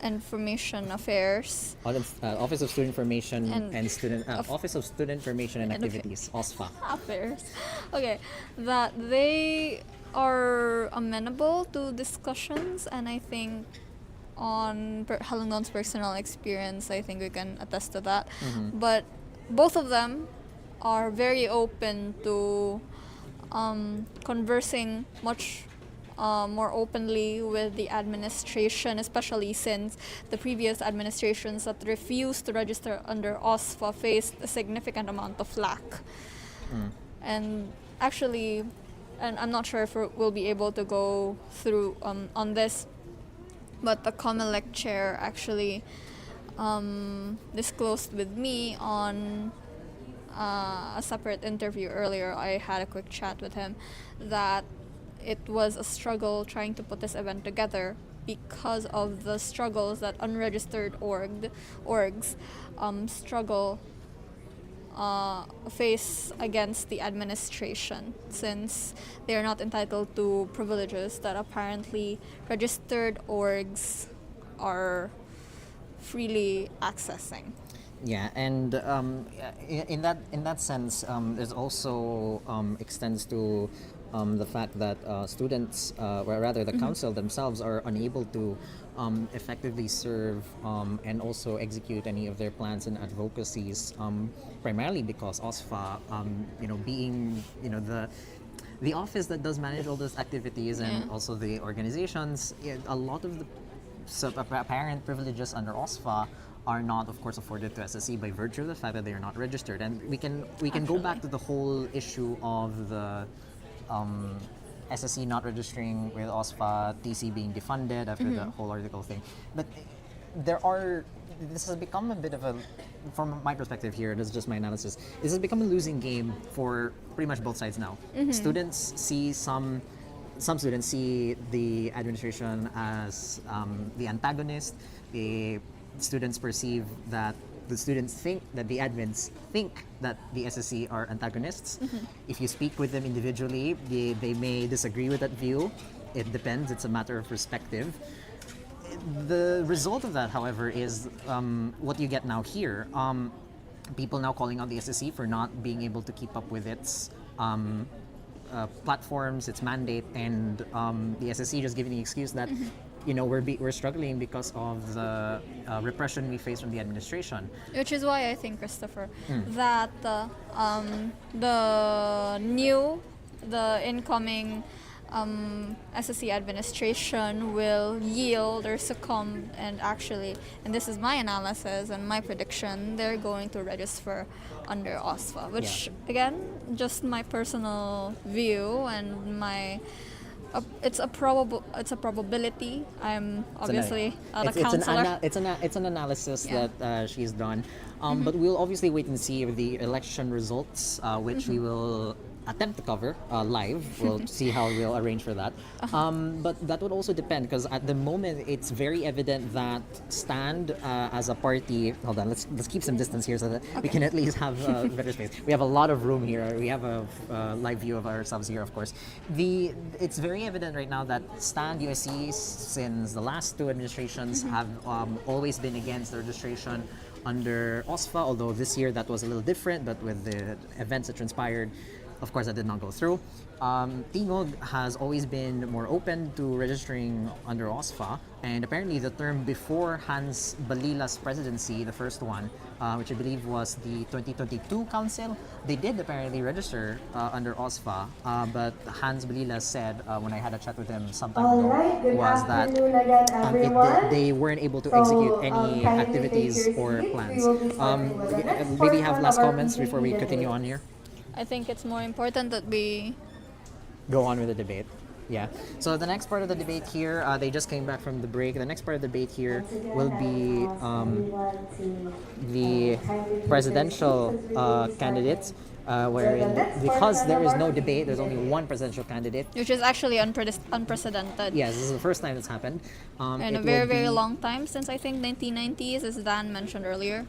Information Affairs Office of Student Information And- and Student Office of Student Information and And Activities, OSFA. affairs, okay, that they are amenable to discussions, and I think on Halongdon's personal experience, I think we can attest to that. But both of them are very open to conversing much more openly with the administration, especially since the previous administrations that refused to register under OSFA faced a significant amount of flack. And actually, and I'm not sure if we'll be able to go through on this, but the COMELEC chair actually disclosed with me on a separate interview earlier. I had a quick chat with him that it was a struggle trying to put this event together because of the struggles that unregistered orgs struggle face against the administration, since they are not entitled to privileges that apparently registered orgs are freely accessing. Yeah, and in that sense, there's also extends to the fact that students, or rather the council themselves, are unable to effectively serve and also execute any of their plans and advocacies, primarily because OSFA, being the office that does manage all those activities and also the organizations, a lot of the apparent privileges under OSFA are not, of course, afforded to SSC by virtue of the fact that they are not registered. And we can go back to the whole issue of the SSC not registering with OSFA, TC being defunded after the whole article thing. But this has become a bit of a, from my perspective here, this is just my analysis, this has become a losing game for pretty much both sides now. Students see some students see the administration as the antagonist. The students perceive that the students think that the admins think that the SSC are antagonists. If you speak with them individually, they may disagree with that view. It depends, it's a matter of perspective. The result of that, however, is what you get now here. People now calling out the SSC for not being able to keep up with its platforms, its mandate, and the SSC just giving the excuse that we're struggling because of the repression we face from the administration. Which is why I think, Christopher, that the incoming SSC administration will yield or succumb, and actually, and this is my analysis and my prediction, they're going to register under OSFA, which again, just my personal view and my. It's a probability. I'm obviously not a counselor. It's an analysis that she's done. But we'll obviously wait and see the election results, which we will attempt to cover live. We'll see how we'll arrange for that. But that would also depend, because at the moment it's very evident that Stand as a party. Hold on, let's keep some distance here so that we can at least have better space. We have a lot of room here. We have a live view of ourselves here, of course. It's very evident right now that Stand USC, since the last two administrations, have always been against the registration under OSFA, although this year that was a little different, but with the events that transpired, of course, that did not go through. Tingog has always been more open to registering under OSFA, and apparently the term before Hans Balila's presidency, the first one, which I believe was the 2022 council, they did apparently register under OSFA, but Hans Balila said, when I had a chat with him some time ago, was that they weren't able to execute any activities or plans. Maybe have last comments before we continue on here? I think it's more important that we Go on with the debate. Yeah. So the next part of the debate here, they just came back from the break. The next part of the debate here will be the presidential candidates, wherein because there is no debate, there's only one presidential candidate. which is actually unprecedented. Yes, this is the first time that's happened. And It a very, will be- very long time since I think 1990s, as Dan mentioned earlier.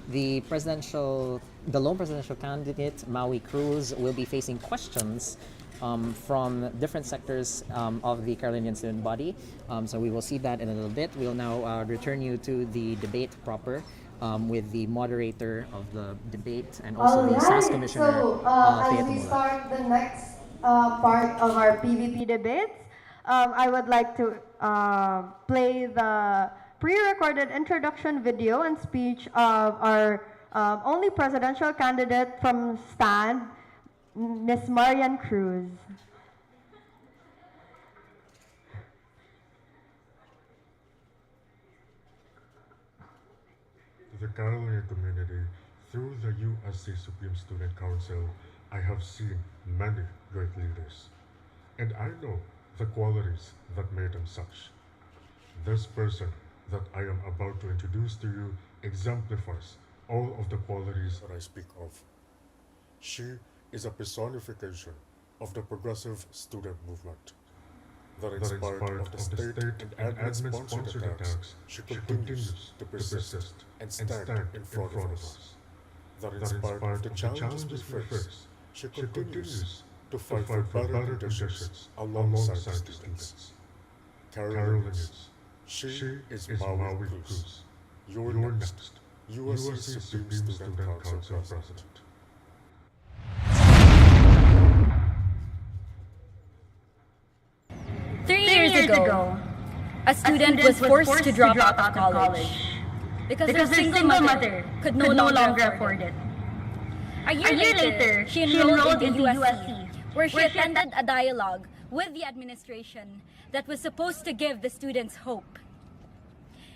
The lone presidential candidate, Maui Cruz, will be facing questions from different sectors of the Carolinian student body. So we will see that in a little bit. We'll now return you to the debate proper with the moderator of the debate and also the SAS Commissioner, So, Thea as we Tumula. start the next part of our PVP debates, I would like to play the pre-recorded introduction video and speech of our only presidential candidate from STAND, Ms. Marian Cruz. The Carolina community, through the USC Supreme Student Council, I have seen many great leaders, and I know the qualities that made them such. This person that I am about to introduce to you exemplifies all of the qualities that I speak of. She is a personification of the progressive student movement. That in spite of the state and admin-sponsored attacks, she continues to persist and stand in front of us. That in spite of the challenges we face, she continues to fight for better conditions alongside the students. Carolinians, she is Maui Cruz, your next USC Supreme Student Council President. 3 years ago, a student was forced to drop out of college because their single mother could no longer afford it. A year later, she enrolled in USC, where she attended a dialogue with the administration that was supposed to give the students hope.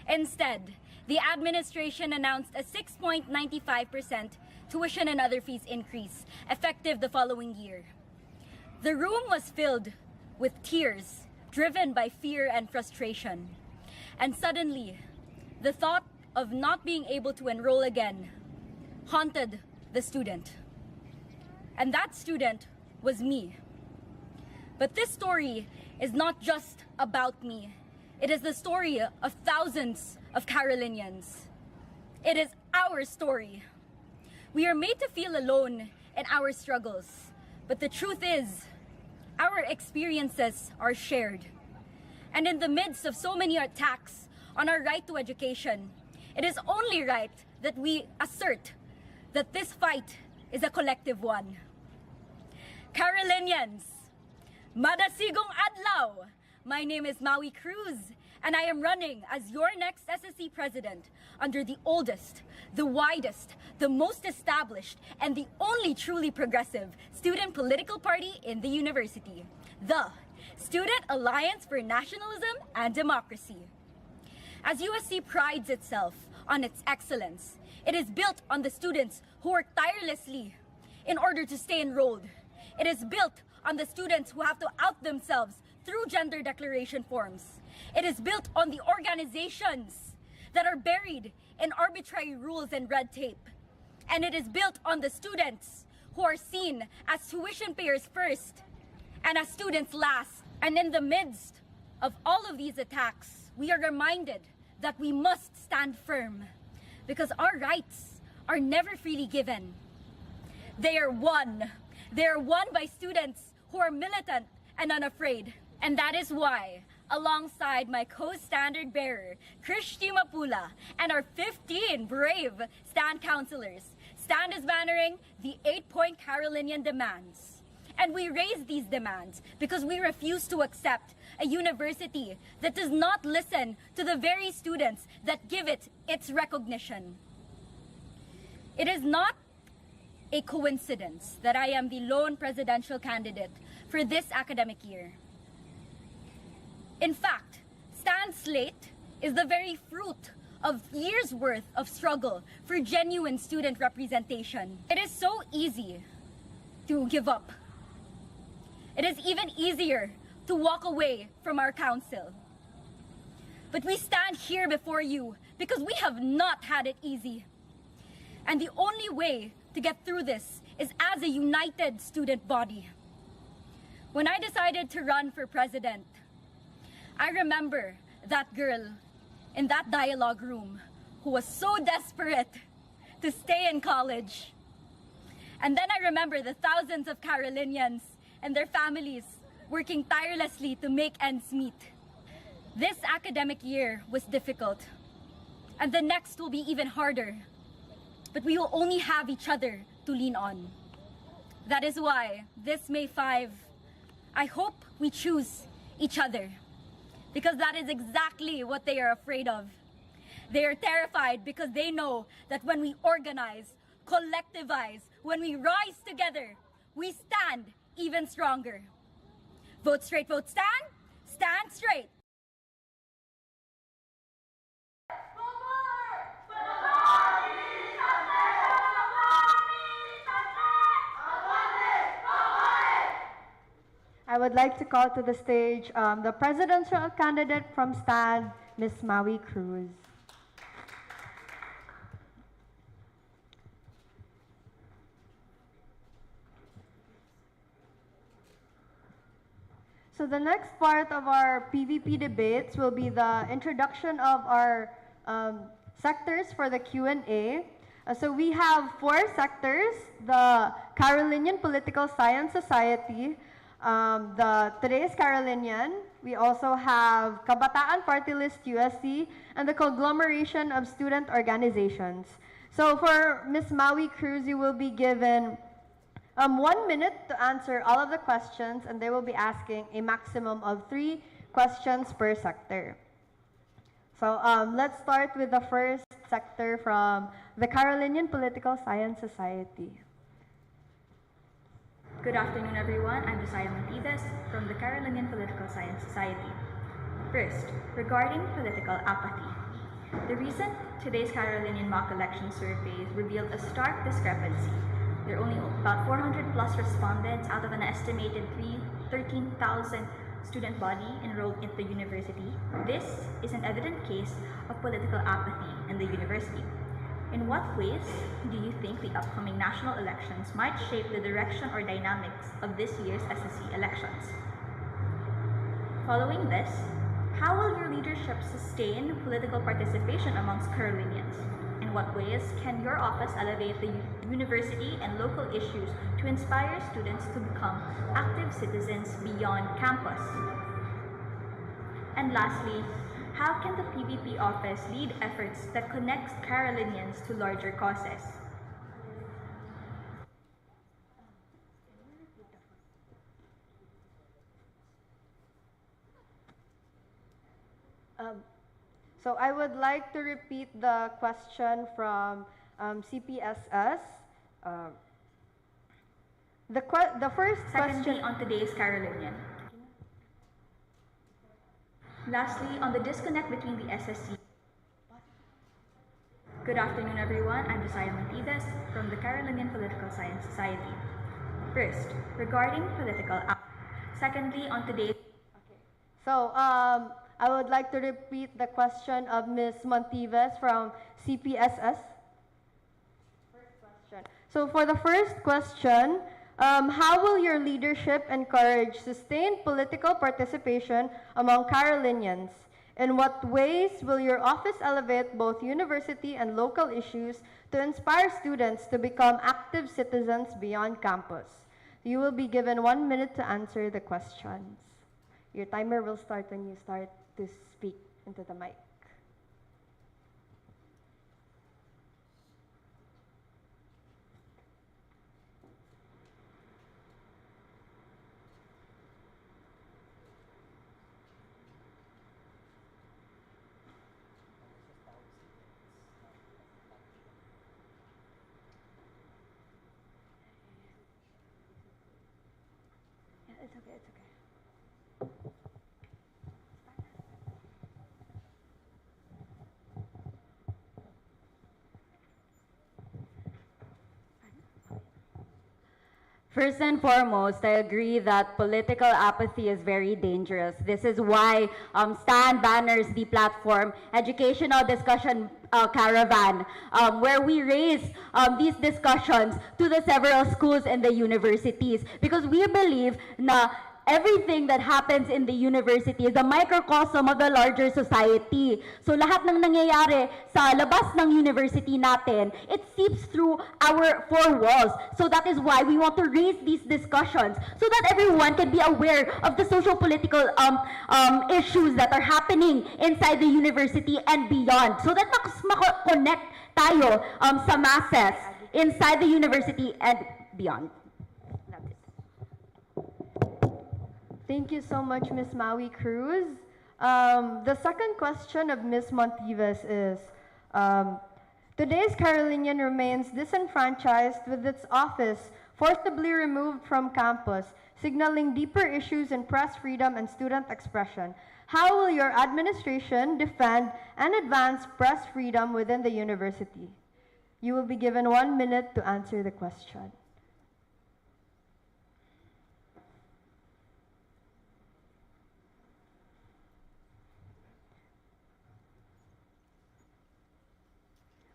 Instead, the administration announced a 6.95% tuition and other fees increase, effective the following year. The room was filled with tears, driven by fear and frustration. And suddenly, the thought of not being able to enroll again haunted the student. And that student was me. But this story is not just about me. It is the story of thousands of Carolinians. It is our story. We are made to feel alone in our struggles, but the truth is, our experiences are shared. And in the midst of so many attacks on our right to education, it is only right that we assert that this fight is a collective one. Carolinians, Madasigong Adlaw! My name is Maui Cruz, and I am running as your next SSC president under the oldest, the widest, the most established, and the only truly progressive student political party in the university, the Student Alliance for Nationalism and Democracy. As USC prides itself on its excellence, it is built on the students who work tirelessly in order to stay enrolled. It is built on the students who have to out themselves through gender declaration forms. It is built on the organizations that are buried in arbitrary rules and red tape. And it is built on the students who are seen as tuition payers first and as students last. And in the midst of all of these attacks, we are reminded that we must stand firm because our rights are never freely given. They are won. They are won by students who are militant and unafraid. And that is why alongside my co-standard bearer, Christy Mapula, and our 15 brave stand counselors, stand is bannering the 8-point Carolinian demands. And we raise these demands because we refuse to accept a university that does not listen to the very students that give it its recognition. It is not a coincidence that I am the lone presidential candidate for this academic year. In fact, Stand Slate is the very fruit of years' worth of struggle for genuine student representation. It is so easy to give up. It is even easier to walk away from our council. But we stand here before you because we have not had it easy. And the only way to get through this is as a united student body. When I decided to run for president, I remember that girl in that dialogue room who was so desperate to stay in college. And then I remember the thousands of Carolinians and their families working tirelessly to make ends meet. This academic year was difficult, and the next will be even harder. But we will only have each other to lean on. That is why this May 5, I hope we choose each other, because that is exactly what they are afraid of. They are terrified because they know that when we organize, collectivize, when we rise together, we stand even stronger. Vote straight, vote stand, stand straight. I would like to call to the stage the presidential candidate from STAND, Ms. Maui Cruz. So the next part of our PVP debates will be the introduction of our sectors for the Q&A. So we have 4 sectors: the Carolinian Political Science Society, the Today's Carolinian. We also have Kabataan Party List USC, and the conglomeration of student organizations. So for Ms. Maui Cruz, you will be given 1 minute to answer all of the questions, and they will be asking a maximum of 3 questions per sector. So let's start with the first sector from the Carolinian Political Science Society. Good afternoon, everyone. I'm Josiah Montives from the Carolinian Political Science Society. First, regarding political apathy. The recent Today's Carolinian mock election surveys revealed a stark discrepancy. There are only about 400 plus respondents out of an estimated 13,000 student body enrolled in the university. This is an evident case of political apathy in the university. In what ways do you think the upcoming national elections might shape the direction or dynamics of this year's SSC elections? Following this, how will your leadership sustain political participation amongst Carolinians? In what ways can your office elevate the university and local issues to inspire students to become active citizens beyond campus? And lastly, how can the PVP office lead efforts that connects Carolinians to larger causes? So I would like to repeat the question from CPSS. The first Secondly, question on today's Carolinian. Lastly, on the disconnect between the SSC. Good afternoon, everyone. I'm Josiah Montives from the Carolinian Political Science Society. First, regarding political. Secondly, on today's. So I would like to repeat the question of Ms. Montives from CPSS. First question. So for the first question, how will your leadership encourage sustained political participation among Carolinians? In what ways will your office elevate both university and local issues to inspire students to become active citizens beyond campus? You will be given 1 minute to answer the questions. Your timer will start when you start to speak into the mic. Yeah, it's okay, it's okay. First and foremost, I agree that political apathy is very dangerous. This is why Stand banners the platform Educational Discussion Caravan, where we raise these discussions to the several schools and the universities, because we believe na everything that happens in the university is a microcosm of the larger society. So lahat ng nangyayari sa labas ng university natin, it seeps through our four walls. So that is why we want to raise these discussions so that everyone can be aware of the social-political issues that are happening inside the university and beyond. So that connect tayo sa masses inside the university and beyond. Thank you so much, Ms. Maui Cruz. The second question of Ms. Montives is, today's Carolinian remains disenfranchised with its office forcibly removed from campus, signaling deeper issues in press freedom and student expression. How will your administration defend and advance press freedom within the university? You will be given 1 minute to answer the question.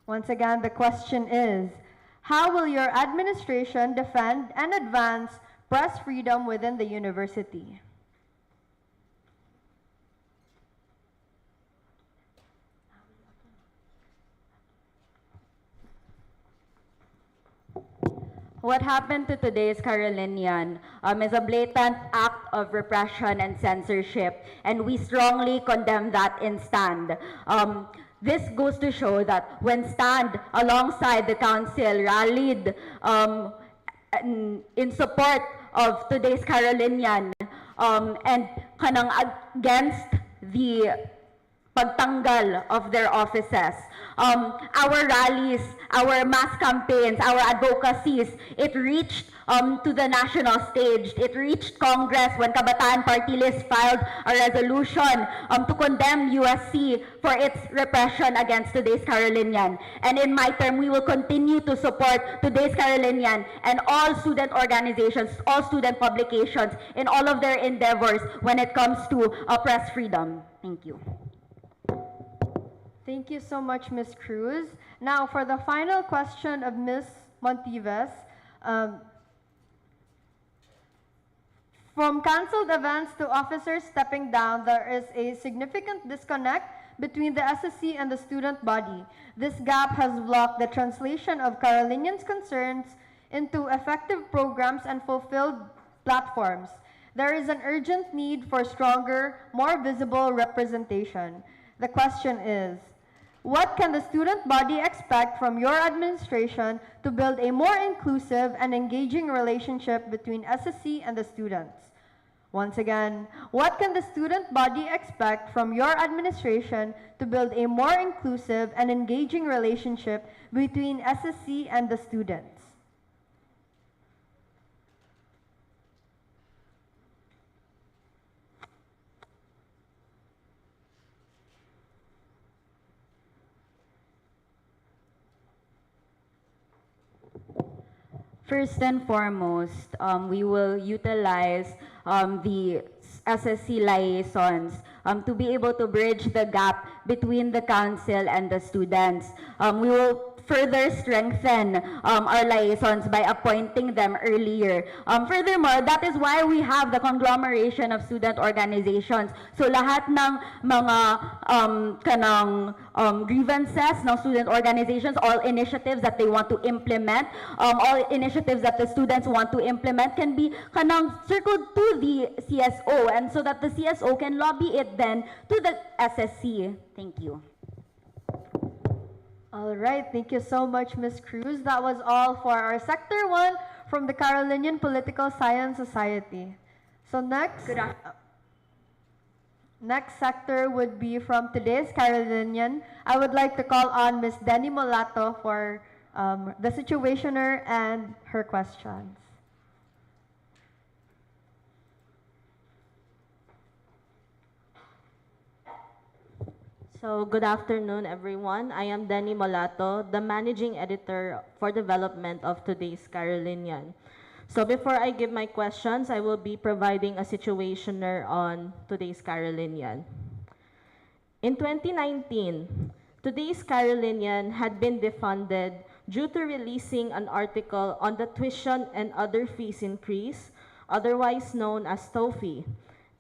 Once again, the question is, how will your administration defend and advance press freedom within the university? What happened to today's Carolinian is a blatant act of repression and censorship, and we strongly condemn that in Stand. This goes to show that when Stand, alongside the council, rallied in support of today's Carolinian and kanang against the pagtanggal of their offices. Our rallies, our mass campaigns, our advocacies, it reached to the national stage. It reached Congress when Kabataan Party List filed a resolution to condemn USC for its repression against today's Carolinian. And in my term, we will continue to support today's Carolinian and all student organizations, all student publications in all of their endeavors when it comes to press freedom. Thank you. Thank you so much, Ms. Cruz. Now, for the final question of Ms. Montives, from canceled events to officers stepping down, there is a significant disconnect between the SSC and the student body. This gap has blocked the translation of Carolinians' concerns into effective programs and fulfilled platforms. There is an urgent need for stronger, more visible representation. The question is, what can the student body expect from your administration to build a more inclusive and engaging relationship between SSC and the students? Once again, what can the student body expect from your administration to build a more inclusive and engaging relationship between SSC and the students? First and foremost, we will utilize the SSC liaisons to be able to bridge the gap between the council and the students. We will further strengthen our liaisons by appointing them earlier. Furthermore, that is why we have the conglomeration of student organizations. So lahat ng mga grievances ng student organizations, all initiatives that they want to implement, all initiatives that the students want to implement can be circled to the CSO, and so that the CSO can lobby it then to the SSC. Thank you. All right, thank you so much, Ms. Cruz. That was all for our Sector 1 from the Carolinian Political Science Society. So next sector would be from today's Carolinian. I would like to call on Ms. Denny Molato for the situationer and her questions. So, good afternoon, everyone. I am Denny Molato, the Managing Editor for Development of today's Carolinian. So, before I give my questions, I will be providing a situationer on today's Carolinian. In 2019, today's Carolinian had been defunded due to releasing an article on the tuition and other fees increase, otherwise known as TOEFI.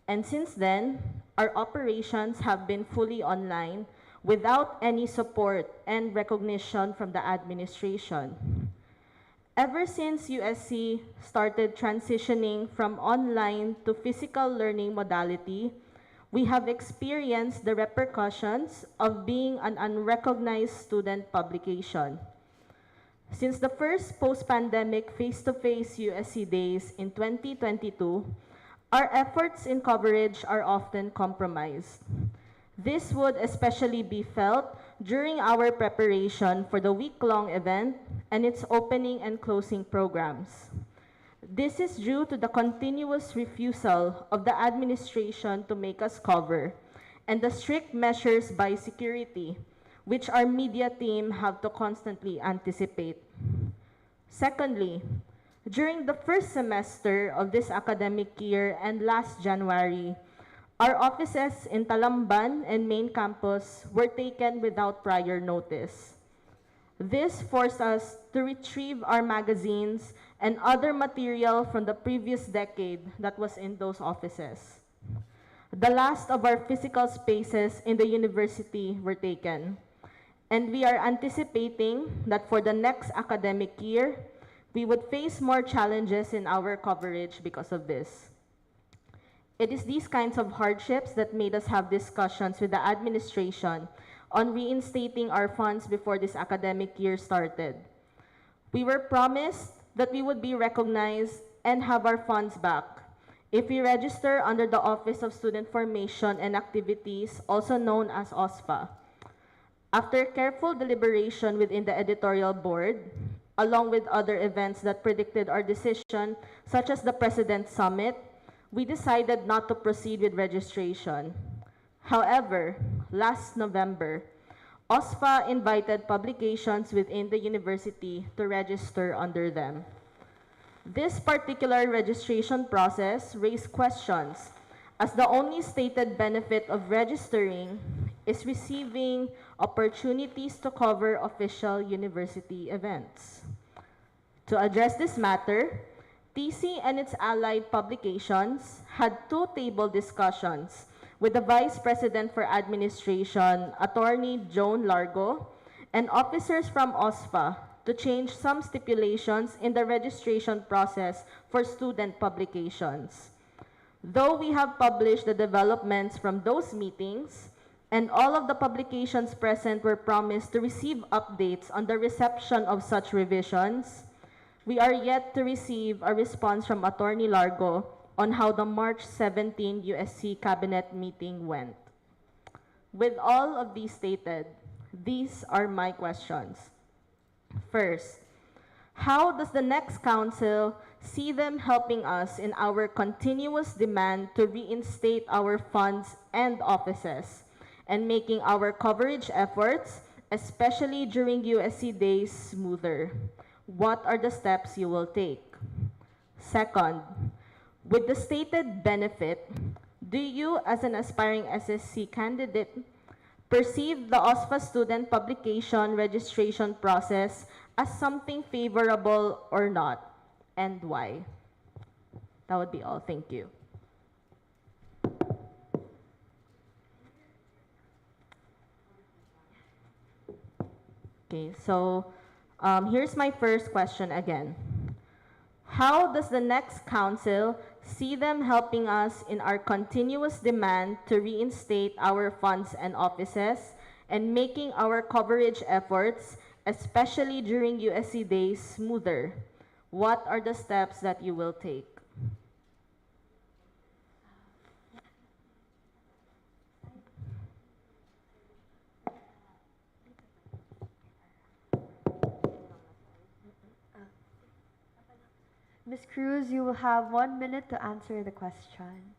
And since then, our operations have been fully online without any support and recognition from the administration. Ever since USC started transitioning from online to physical learning modality, we have experienced the repercussions of being an unrecognized student publication. Since the first post-pandemic face-to-face USC days in 2022, our efforts in coverage are often compromised. This would especially be felt during our preparation for the week-long event and its opening and closing programs. This is due to the continuous refusal of the administration to make us cover and the strict measures by security, which our media team have to constantly anticipate. Secondly, during the first semester of this academic year and last January, our offices in Talamban and main campus were taken without prior notice. This forced us to retrieve our magazines and other material from the previous decade that was in those offices. The last of our physical spaces in the university were taken, and we are anticipating that for the next academic year, we would face more challenges in our coverage because of this. It is these kinds of hardships that made us have discussions with the administration on reinstating our funds before this academic year started. We were promised that we would be recognized and have our funds back if we register under the Office of Student Formation and Activities, also known as OSFA. After careful deliberation within the editorial board, along with other events that predicted our decision, such as the President's Summit, we decided not to proceed with registration. However, last November, OSFA invited publications within the university to register under them. This particular registration process raised questions, as the only stated benefit of registering is receiving opportunities to cover official university events. To address this matter, TC and its allied publications had two table discussions with the Vice President for Administration, Attorney Joan Largo, and officers from OSFA to change some stipulations in the registration process for student publications. Though we have published the developments from those meetings, and all of the publications present were promised to receive updates on the reception of such revisions, we are yet to receive a response from Attorney Largo on how the March 17 USC Cabinet meeting went. With all of these stated, these are my questions. First, how does the next council see them helping us in our continuous demand to reinstate our funds and offices and making our coverage efforts, especially during USC days, smoother? What are the steps you will take? Second, with the stated benefit, do you as an aspiring SSC candidate perceive the OSPA student publication registration process as something favorable or not, and why? That would be all. Thank you. Okay, so here's my first question again. How does the next council see them helping us in our continuous demand to reinstate our funds and offices and making our coverage efforts, especially during USC days, smoother? What are the steps that you will take? Ms. Cruz, you will have 1 minute to answer the question.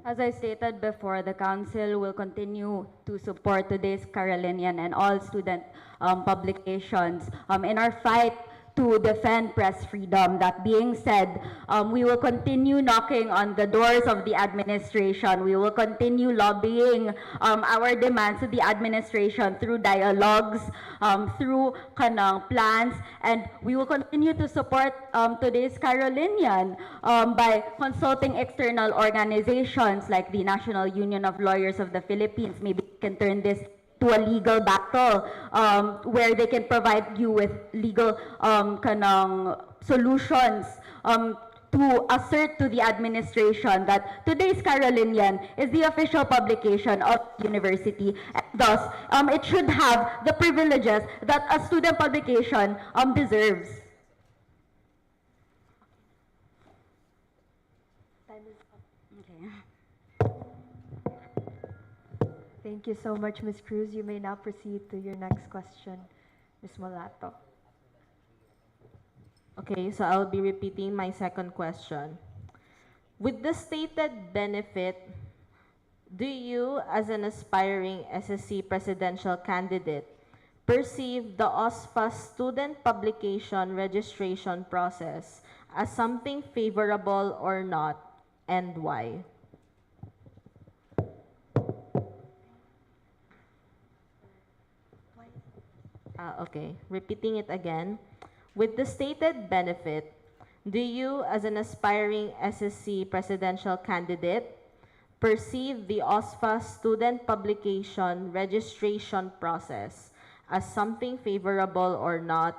As I stated before, the Council will continue to support today's Carolinian and all student publications in our fight to defend press freedom. That being said, we will continue knocking on the doors of the administration. We will continue lobbying our demands to the administration through dialogues, through plans, and we will continue to support today's Carolinian by consulting external organizations like the National Union of Lawyers of the Philippines. Maybe we can turn this to a legal battle where they can provide you with legal solutions to assert to the administration that today's Carolinian is the official publication of the university, and thus it should have the privileges that a student publication deserves. Thank you so much, Ms. Cruz. You may now proceed to your next question, Ms. Molato. Okay, so I'll be repeating my second question. With the stated benefit, do you, as an aspiring SSC presidential candidate, perceive the OSPA student publication registration process as something favorable or not, and why? Okay, repeating it again. With the stated benefit, do you, as an aspiring SSC presidential candidate, perceive the OSPA student publication registration process as something favorable or not,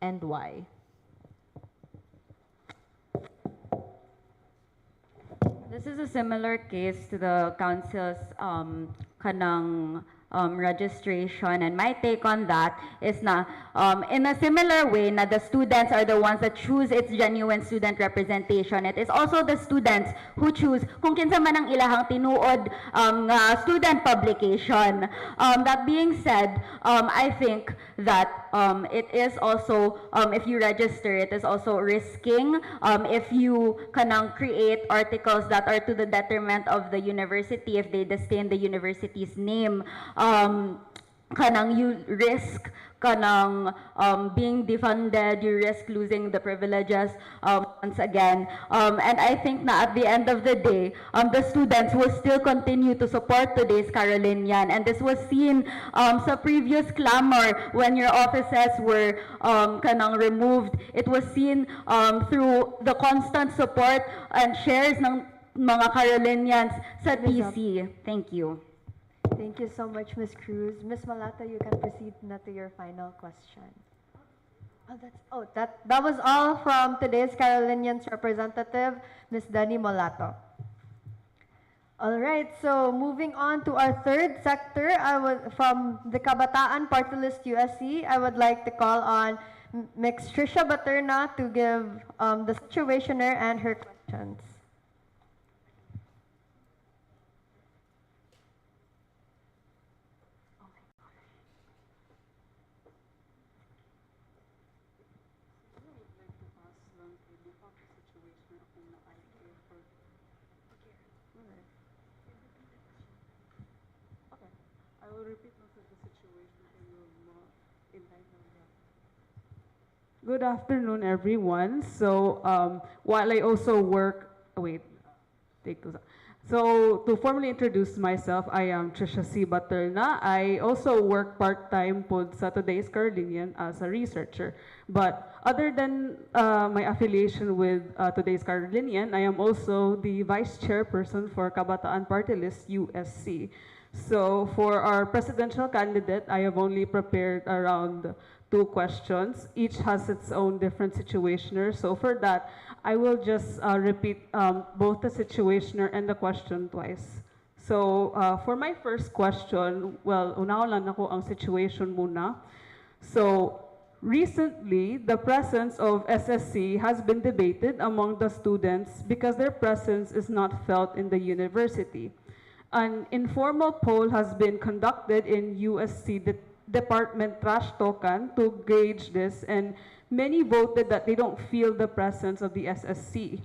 and why? This is a similar case to the council's registration, and my take on that is na in a similar way na the students are the ones that choose its genuine student representation. It is also the students who choose kung kinsa man ang ilahang tinuod student publication. That being said, I think that it is also if you register, it is also risking if you create articles that are to the detriment of the university, if they disdain the university's name. You risk being defunded, you risk losing the privileges once again. And I think na at the end of the day, the students will still continue to support today's Carolinian. And this was seen sa previous clamor when your offices were removed. It was seen through the constant support and shares ng mga Carolinians sa TC. Thank you. Thank you so much, Ms. Cruz. Ms. Malata, you can proceed na to your final question. That was all from today's Carolinians representative, Ms. Dani Molato. All right, so moving on to our third sector, from the Kabataan Party List USC, I would like to call on Ms. Trisha Baterna to give the situationer and her questions. I will repeat most of the situation and you'll enlighten them. Good afternoon, everyone. So while I also work, Take those. So to formally introduce myself, I am Trisha C. Baterna. I also work part-time po sa Today's Carolinian as a researcher. But other than my affiliation with Today's Carolinian, I am also the vice chairperson for Kabataan Party List USC. So for our presidential candidate, I have only prepared around 2 questions. Each has its own different situationer. So for that, I will just repeat both the situationer and the question twice. So for my first question, well, unaon lang ako ang situation muna. So recently, the presence of SSC has been debated among the students because their presence is not felt in the university. An informal poll has been conducted in USC Department Trash Token to gauge this, and many voted that they don't feel the presence of the SSC.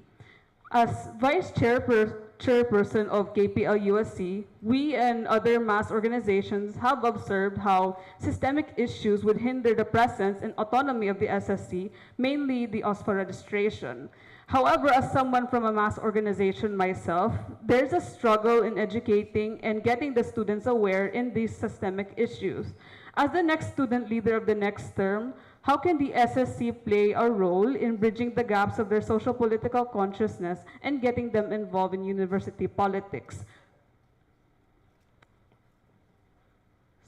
As vice chairperson of KPL USC, we and other mass organizations have observed how systemic issues would hinder the presence and autonomy of the SSC, mainly the OSPA registration. However, as someone from a mass organization myself, there's a struggle in educating and getting the students aware in these systemic issues. As the next student leader of the next term, how can the SSC play a role in bridging the gaps of their social political consciousness and getting them involved in university politics?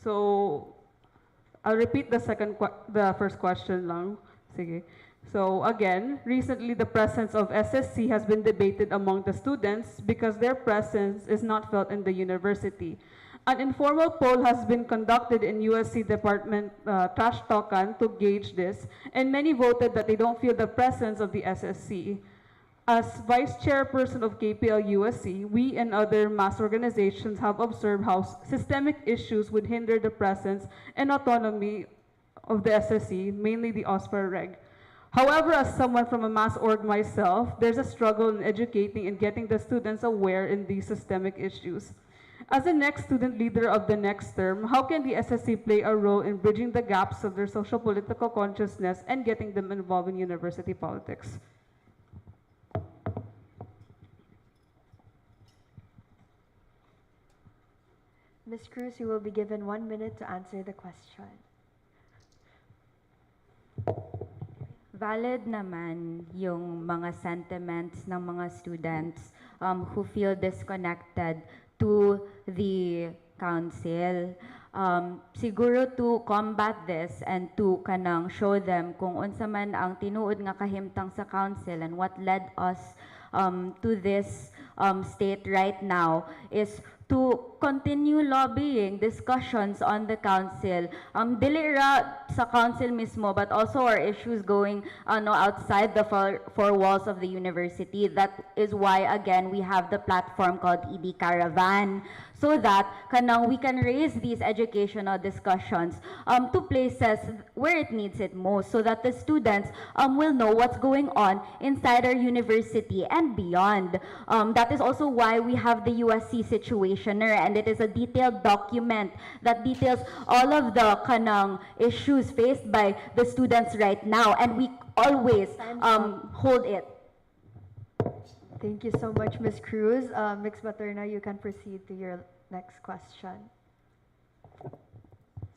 So, I'll repeat the first question lang. Sige. So again, recently the presence of SSC has been debated among the students because their presence is not felt in the university. An informal poll has been conducted in USC Department Trash Token to gauge this, and many voted that they don't feel the presence of the SSC. As vice chairperson of KPL USC, we and other mass organizations have observed how systemic issues would hinder the presence and autonomy of the SSC, mainly the OSPA reg. However, as someone from a mass org myself, there's a struggle in educating and getting the students aware in these systemic issues. As the next student leader of the next term, how can the SSC play a role in bridging the gaps of their social political consciousness and getting them involved in university politics? Ms. Cruz, you will be given 1 minute to answer the question. Valid naman yung mga sentiments ng mga students who feel disconnected to the council. Siguro to combat this and to kanang show them kung unsa man ang tinuod nga kahimtang sa council and what led us to this state right now is to continue lobbying discussions on the council. Dili ra sa council mismo, but also our issues going outside the four walls of the university. That is why, again, we have the platform called ED Caravan, so that we can raise these educational discussions to places where it needs it most, so that the students will know what's going on inside our university and beyond. That is also why we have the USC situationer, and it is a detailed document that details all of the issues faced by the students right now, and we always hold it. Thank you so much, Ms. Cruz. Ms. Baterna, you can proceed to your next question.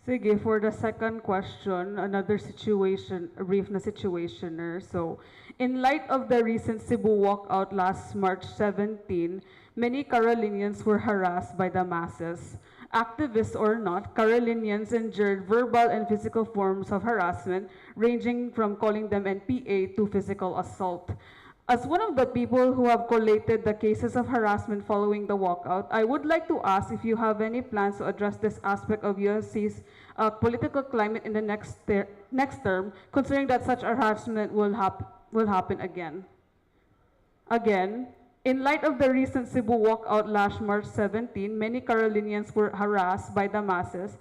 Sige, for the second question, another situation, a brief na situationer. So, in light of the recent Cebu walkout last March 17, many Carolinians were harassed by the masses. Activists or not, Carolinians endured verbal and physical forms of harassment, ranging from calling them NPA to physical assault. As one of the people who have collated the cases of harassment following the walkout, I would like to ask if you have any plans to address this aspect of USC's political climate in the next term, considering that such harassment will happen again. Again, in light of the recent Cebu walkout last March 17, many Carolinians were harassed by the masses.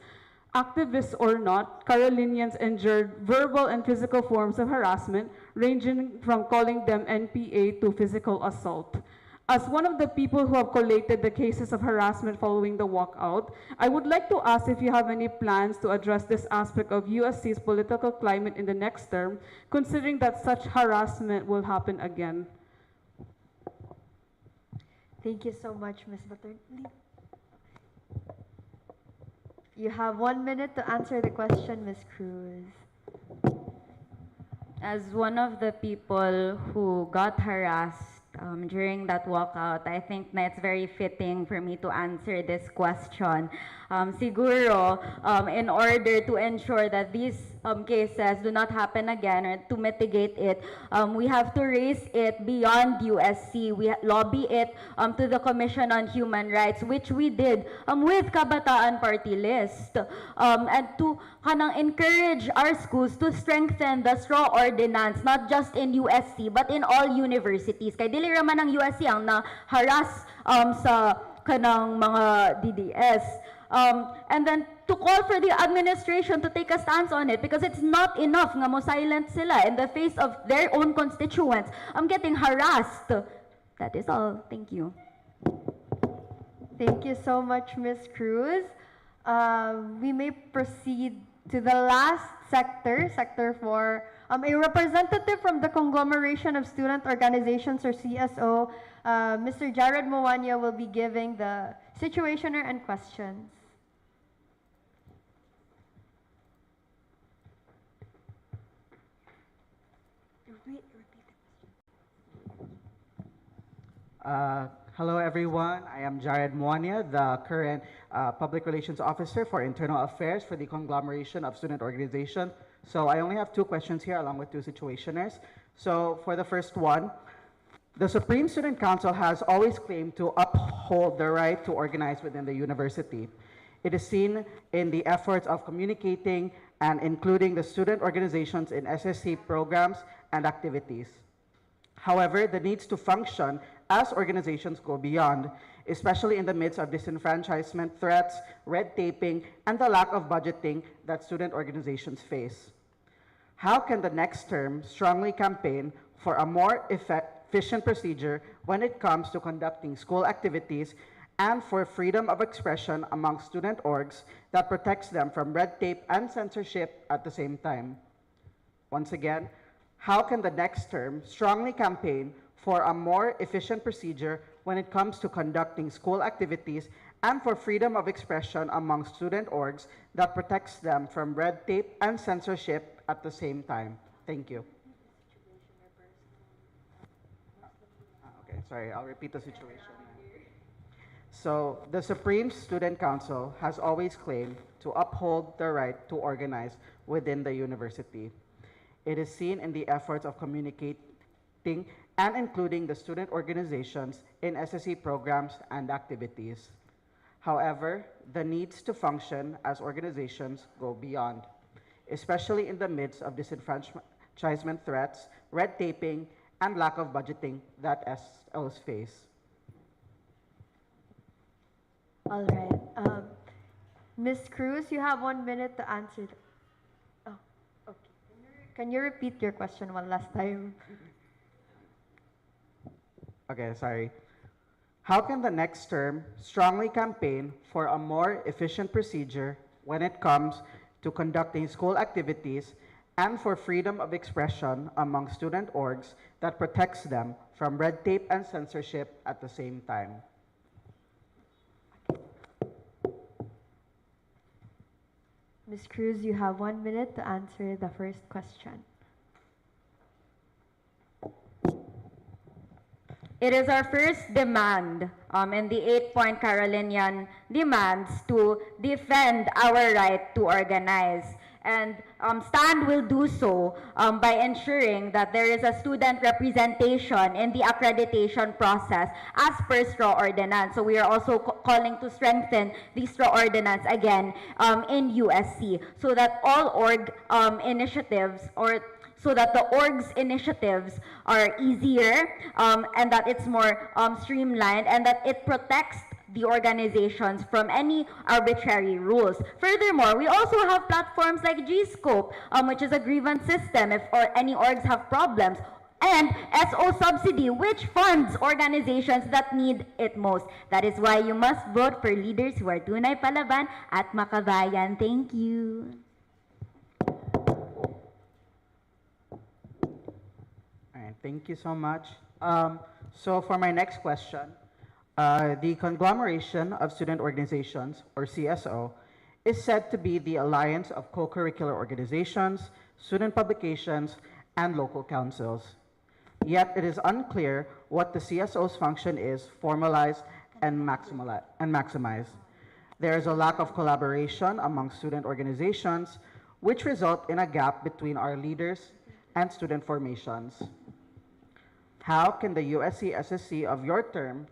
Activists or not, Carolinians endured verbal and physical forms of harassment, ranging from calling them NPA to physical assault. As one of the people who have collated the cases of harassment following the walkout, I would like to ask if you have any plans to address this aspect of USC's political climate in the next term, considering that such harassment will happen again. Thank you so much, Ms. Butterly. You have 1 minute to answer the question, Ms. Cruz. As one of the people who got harassed during that walkout, I think na it's very fitting for me to answer this question. Siguro, in order to ensure that these cases do not happen again or to mitigate it, we have to raise it beyond USC. We lobby it to the Commission on Human Rights, which we did with Kabataan Party List. And to kanang encourage our schools to strengthen the straw ordinance, not just in USC, but in all universities. Kay dili raman ang USC ang na-harass sa kanang mga DDS. And then to call for the administration to take a stance on it because it's not enough nga mo silent sila in the face of their own constituents. I'm getting harassed. That is all. Thank you. Thank you so much, Ms. Cruz. We may proceed to the last sector, Sector 4. A representative from the Conglomeration of Student Organizations, or CSO, Mr. Jared Moanya, will be giving the situationer and questions. Hello everyone, I am Jared Moanya, the current Public Relations Officer for Internal Affairs for the Conglomeration of Student Organization. So I only have 2 questions here along with 2 situationers. So for the first one, the Supreme Student Council has always claimed to uphold the right to organize within the university. It is seen in the efforts of communicating and including the student organizations in SSC programs and activities. However, the needs to function as organizations go beyond, especially in the midst of disenfranchisement threats, red taping, and the lack of budgeting that student organizations face. How can the next term strongly campaign for a more efficient procedure when it comes to conducting school activities and for freedom of expression among student orgs that protects them from red tape and censorship at the same time? Once again, how can the next term strongly campaign for a more efficient procedure when it comes to conducting school activities and for freedom of expression among student orgs that protects them from red tape and censorship at the same time? Thank you. Okay, sorry, I'll repeat the situation. So, the Supreme Student Council has always claimed to uphold the right to organize within the university. It is seen in the efforts of communicating and including the student organizations in SSC programs and activities. However, the needs to function as organizations go beyond, especially in the midst of disenfranchisement threats, red taping, and lack of budgeting that SLs face. All right. Ms. Cruz, you have 1 minute to answer. Oh, okay. Can you repeat your question one last time? Okay, sorry. How can the next term strongly campaign for a more efficient procedure when it comes to conducting school activities and for freedom of expression among student orgs that protects them from red tape and censorship at the same time? Ms. Cruz, you have 1 minute to answer the first question. It is our first demand in the 8-point Carolinian demands to defend our right to organize. And STAND will do so by ensuring that there is a student representation in the accreditation process as per straw ordinance. So we are also calling to strengthen the straw ordinance again in USC so that all org initiatives so that the org's initiatives are easier and that it's more streamlined and that it protects the organizations from any arbitrary rules. Furthermore, we also have platforms like G-Scope, which is a grievance system if any orgs have problems, and SO subsidy, which funds organizations that need it most. That is why you must vote for leaders who are tunay palaban at makabayan. Thank you. All right, thank you so much. So for my next question, The conglomeration of student organizations, or CSO, is said to be the alliance of co-curricular organizations, student publications, and local councils. Yet it is unclear what the CSO's function is formalized and maximized. There is a lack of collaboration among student organizations, which result in a gap between our leaders and student formations. How can the USC SSC of your term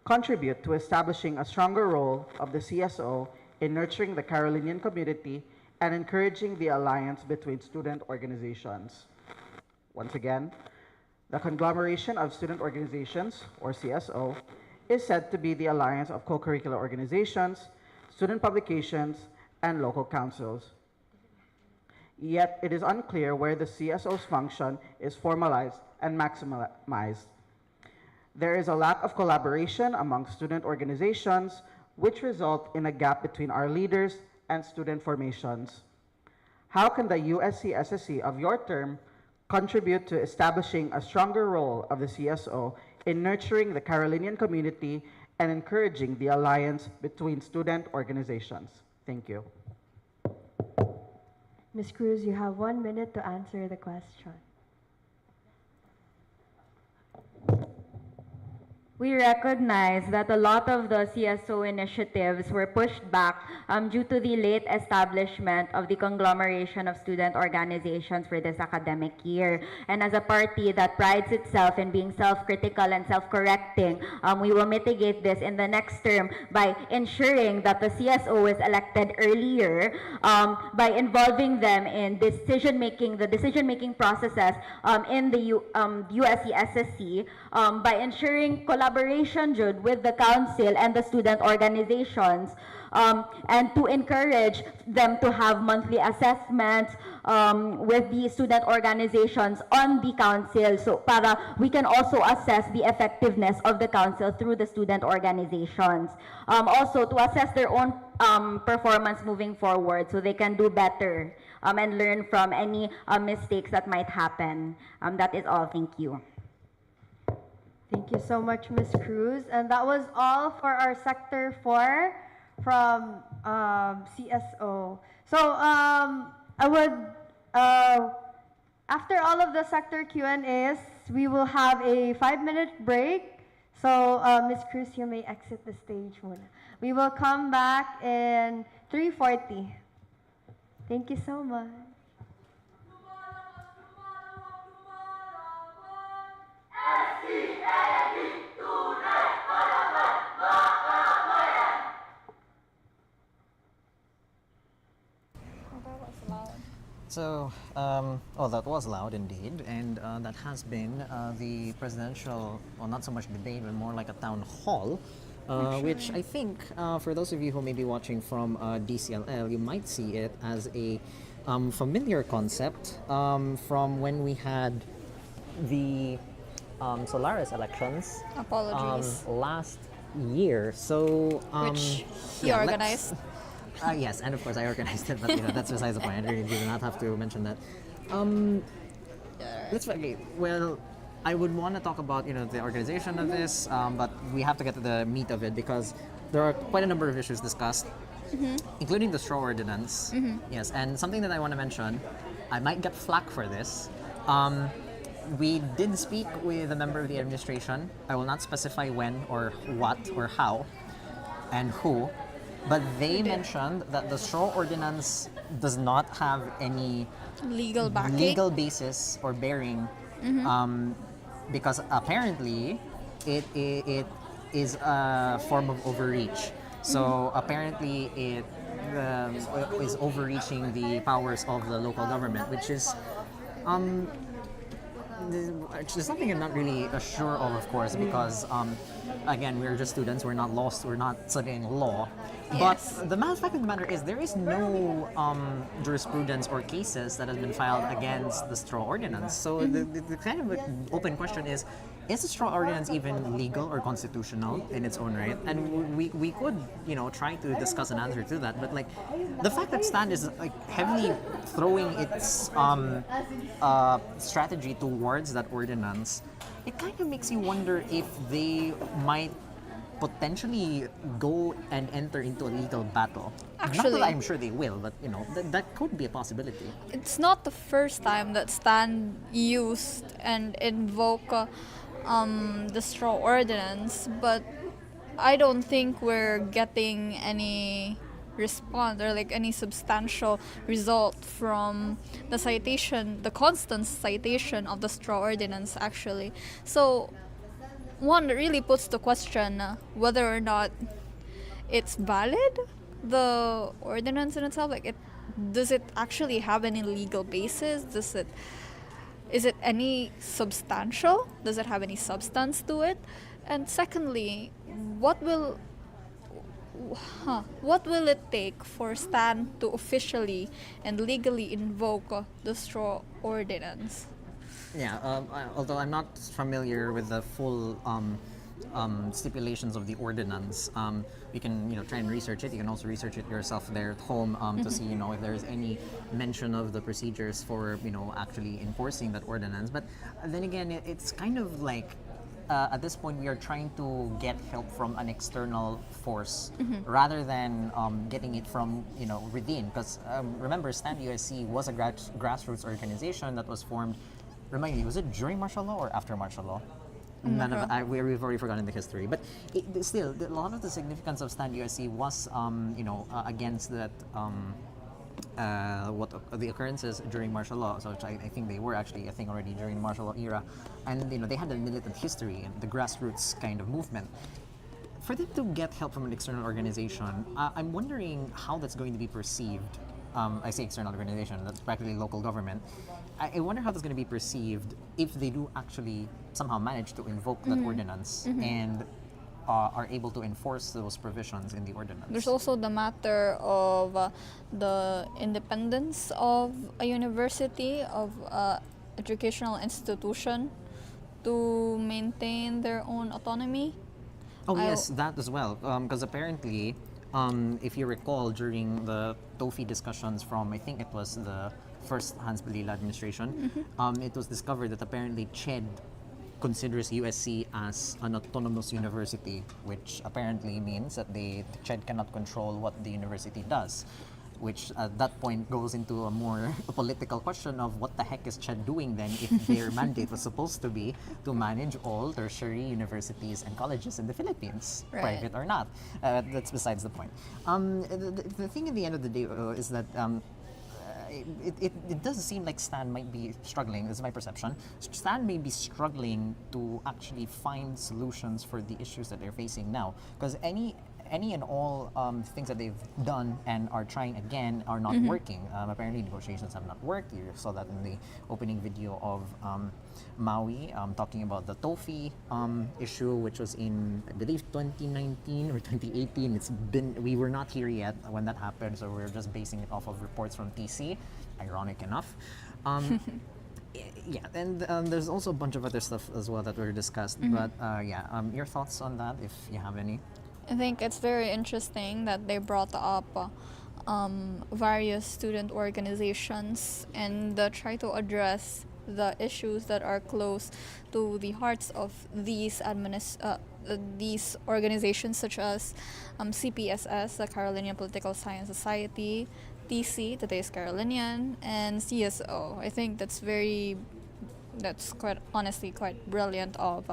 contribute to establishing a stronger role of the CSO in nurturing the Carolinian community and encouraging the alliance between student organizations? Once again, the conglomeration of student organizations, or CSO, is said to be the alliance of co-curricular organizations, student publications, and local councils. Yet it is unclear where the CSO's function is formalized and maximized. There is a lack of collaboration among student organizations, which result in a gap between our leaders and student formations. How can the USC SSC of your term contribute to establishing a stronger role of the CSO in nurturing the Carolinian community and encouraging the alliance between student organizations? Thank you. Ms. Cruz, you have 1 minute to answer the question. We recognize that a lot of the CSO initiatives were pushed back due to the late establishment of the conglomeration of student organizations for this academic year. And as a party that prides itself in being self-critical and self-correcting, we will mitigate this in the next term by ensuring that the CSO is elected earlier, by involving them in the decision-making processes in the USC SSC, by ensuring collaboration, Jude, with the council and the student organizations, and to encourage them to have monthly assessments with the student organizations on the council, so para we can also assess the effectiveness of the council through the student organizations. Also to assess their own performance moving forward so they can do better and learn from any mistakes that might happen. That is all. Thank you. Thank you so much, Ms. Cruz. And that was all for our Sector 4 from CSO. So I would, after all of the sector Q&As, we will have a 5-minute break. So Ms. Cruz, you may exit the stage muna. We will come back in 3:40. Thank you so much. So, that was loud indeed, and that has been the presidential, well, not so much debate, but more like a town hall, which I think, for those of you who may be watching from DCLL, you might see it as a familiar concept from when we had the Solaris elections Apologies. last year. So, Which he yeah, organized. Yes, and of course I organized it, but that's besides the point. I really did not have to mention that. Okay. Well, I would want to talk about the organization of this, but we have to get to the meat of it because there are quite a number of issues discussed, including the straw ordinance. Yes, and something that I want to mention, I might get flack for this. We did speak with a member of the administration. I will not specify when or what or how and who. But they mentioned that the straw ordinance does not have any Legal backing. legal basis or bearing, because apparently it is a form of overreach. So apparently it is overreaching the powers of the local government, which is it's something I'm not really sure of course, because again, we're just students, we're not lost, we're not studying law. Yes. But the fact of the matter is, there is no jurisprudence or cases that has been filed against the straw ordinance. So the kind of open question is the straw ordinance even legal or constitutional in its own right? And we could, try to discuss an answer to that. But like, the fact that STAND is like heavily throwing its strategy towards that ordinance, it kind of makes you wonder if they might potentially go and enter into a legal battle. Not Actually- that I'm sure they will, but that could be a possibility. It's not the first time that Stan used and invoke the straw ordinance, but I don't think we're getting any response or like any substantial result from the constant citation of the straw ordinance actually. So one really puts the question whether or not it's valid, the ordinance in itself. Does it actually have any legal basis? Is it any substantial? Does it have any substance to it? And secondly, what will it take for Stan to officially and legally invoke the straw ordinance? Yeah, although I'm not familiar with the full stipulations of the ordinance, you can try and research it. You can also research it yourself there at home to see if there's any mention of the procedures for actually enforcing that ordinance. But then again, it's kind of like at this point we are trying to get help from an external force rather than getting it from within. Because remember, Stand USC was a grassroots organization that was formed. Remind me, was it during martial law or after martial law? We've already forgotten the history, but still, a lot of the significance of Stand USC was, against that, what the occurrences during martial law. So I think they were actually a thing already during the martial law era, and they had a militant history and the grassroots kind of movement. For them to get help from an external organization, I'm wondering how that's going to be perceived. I say external organization, that's practically local government. I wonder how that's going to be perceived if they do actually somehow manage to invoke that ordinance and are able to enforce those provisions in the ordinance. There's also the matter of the independence of a university, of educational institution, to maintain their own autonomy. Oh yes, that as well. Because apparently, if you recall, during the TOEFI discussions from, I think it was the first Hans Belila administration, it was discovered that apparently CHED considers USC as an autonomous university, which apparently means that the CHED cannot control what the university does, which at that point goes into a more political question of what the heck is CHED doing then if their mandate was supposed to be to manage all tertiary universities and colleges in the Philippines, private or not. That's besides the point. The thing at the end of the day is that it does seem like Stan might be struggling, this is my perception. Stan may be struggling to actually find solutions for the issues that they're facing now. Because any and all things that they've done and are trying again are not working. Apparently negotiations have not worked. You saw that in the opening video of Maui talking about the TOEFI issue, which was in, I believe, 2019 or 2018. We were not here yet when that happened, so we're just basing it off of reports from TC, ironic enough. Yeah, and there's also a bunch of other stuff as well that were discussed, but your thoughts on that, if you have any? I think it's very interesting that they brought up various student organizations and try to address the issues that are close to the hearts of these organizations, such as CPSS, the Carolinian Political Science Society, TC, Today's Carolinian, and CSO. I think that's quite honestly quite brilliant of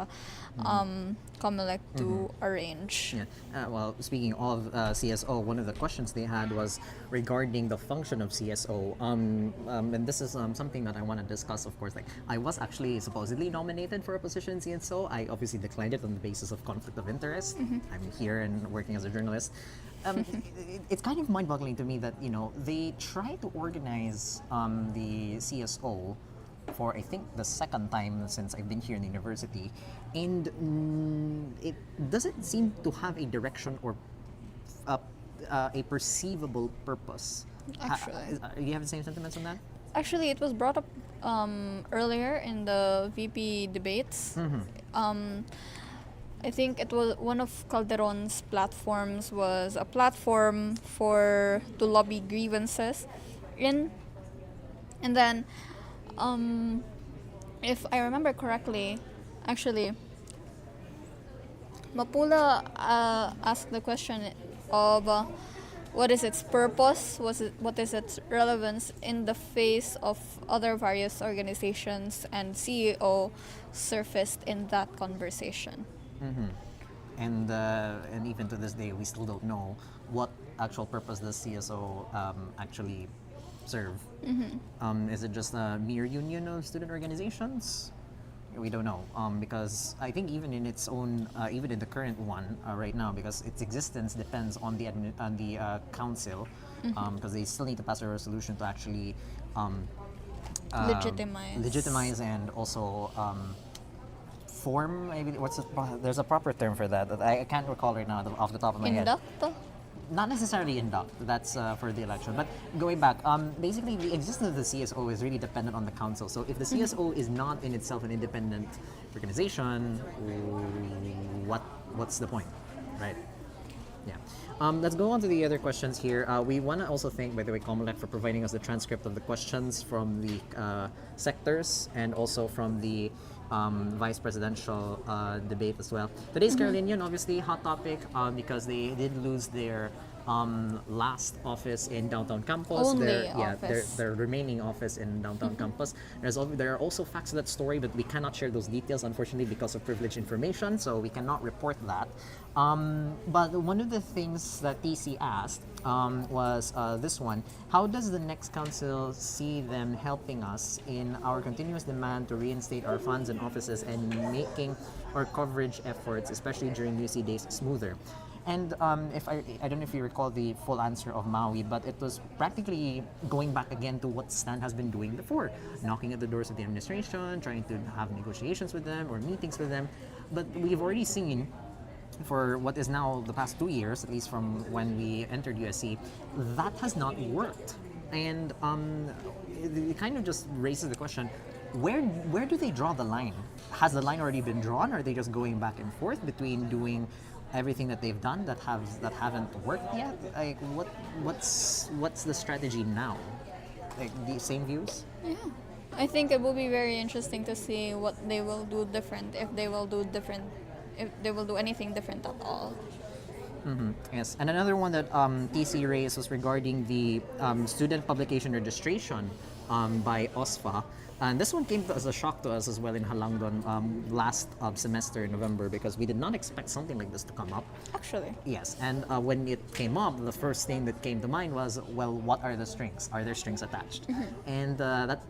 COMELEC to arrange. Yeah. Well, speaking of CSO, one of the questions they had was regarding the function of CSO. And this is something that I want to discuss, of course. Like, I was actually supposedly nominated for a position in CSO. I obviously declined it on the basis of conflict of interest. I'm here and working as a journalist. It's kind of mind-boggling to me that, they try to organize the CSO for, I think, the second time since I've been here in the university, and it doesn't seem to have a direction or a perceivable purpose. Actually, you have the same sentiments on that? Actually, it was brought up earlier in the VP debates. I think it was one of Calderon's platforms was a platform to lobby grievances in, and then if I remember correctly, actually, Mapula asked the question of what is its purpose, what is its relevance in the face of other various organizations, and CEO surfaced in that conversation. Mm-hmm. And even to this day, we still don't know what actual purpose the CSO actually serve. Is it just a mere union of student organizations? We don't know, because I think even in its own, even in the current one right now, because its existence depends on the council, because they still need to pass a resolution to actually legitimize and also form. Maybe there's a proper term for that that I can't recall right now off the top of my head. Induct? Not necessarily induct. That's for the election. But going back, basically the existence of the CSO is really dependent on the council. So if the CSO is not in itself an independent organization, what's the point, right? Yeah. Let's go on to the other questions here. We want to also thank, by the way, Comelec for providing us the transcript of the questions from the sectors and also from the vice presidential debate as well. Today's Carolinian, obviously, hot topic because they did lose their last office in downtown campus. Their remaining office in downtown campus. There are also facts to that story, but we cannot share those details, unfortunately, because of privileged information, so we cannot report that. But one of the things that TC asked was this one: how does the next council see them helping us in our continuous demand to reinstate our funds and offices and making our coverage efforts, especially during UC days, smoother? And if I don't know if you recall the full answer of Maui, but it was practically going back again to what Stan has been doing before, knocking at the doors of the administration, trying to have negotiations with them or meetings with them. But we've already seen for what is now the past 2 years, at least from when we entered USC, that has not worked. And it kind of just raises the question, where do they draw the line? Has the line already been drawn, or are they just going back and forth between doing everything that they've done that haven't worked yet? Like what's the strategy now? Like the same views? Yeah. I think it will be very interesting to see what they will do different, if they will do anything different at all. Mm-hmm. Yes, and another one that TC raised was regarding the student publication registration by OSFA. And this one came as a shock to us as well in Halangdon last semester in November, because we did not expect something like this to come up. Actually. Yes, and when it came up, the first thing that came to mind was, well, what are the strings? Are there strings attached? And that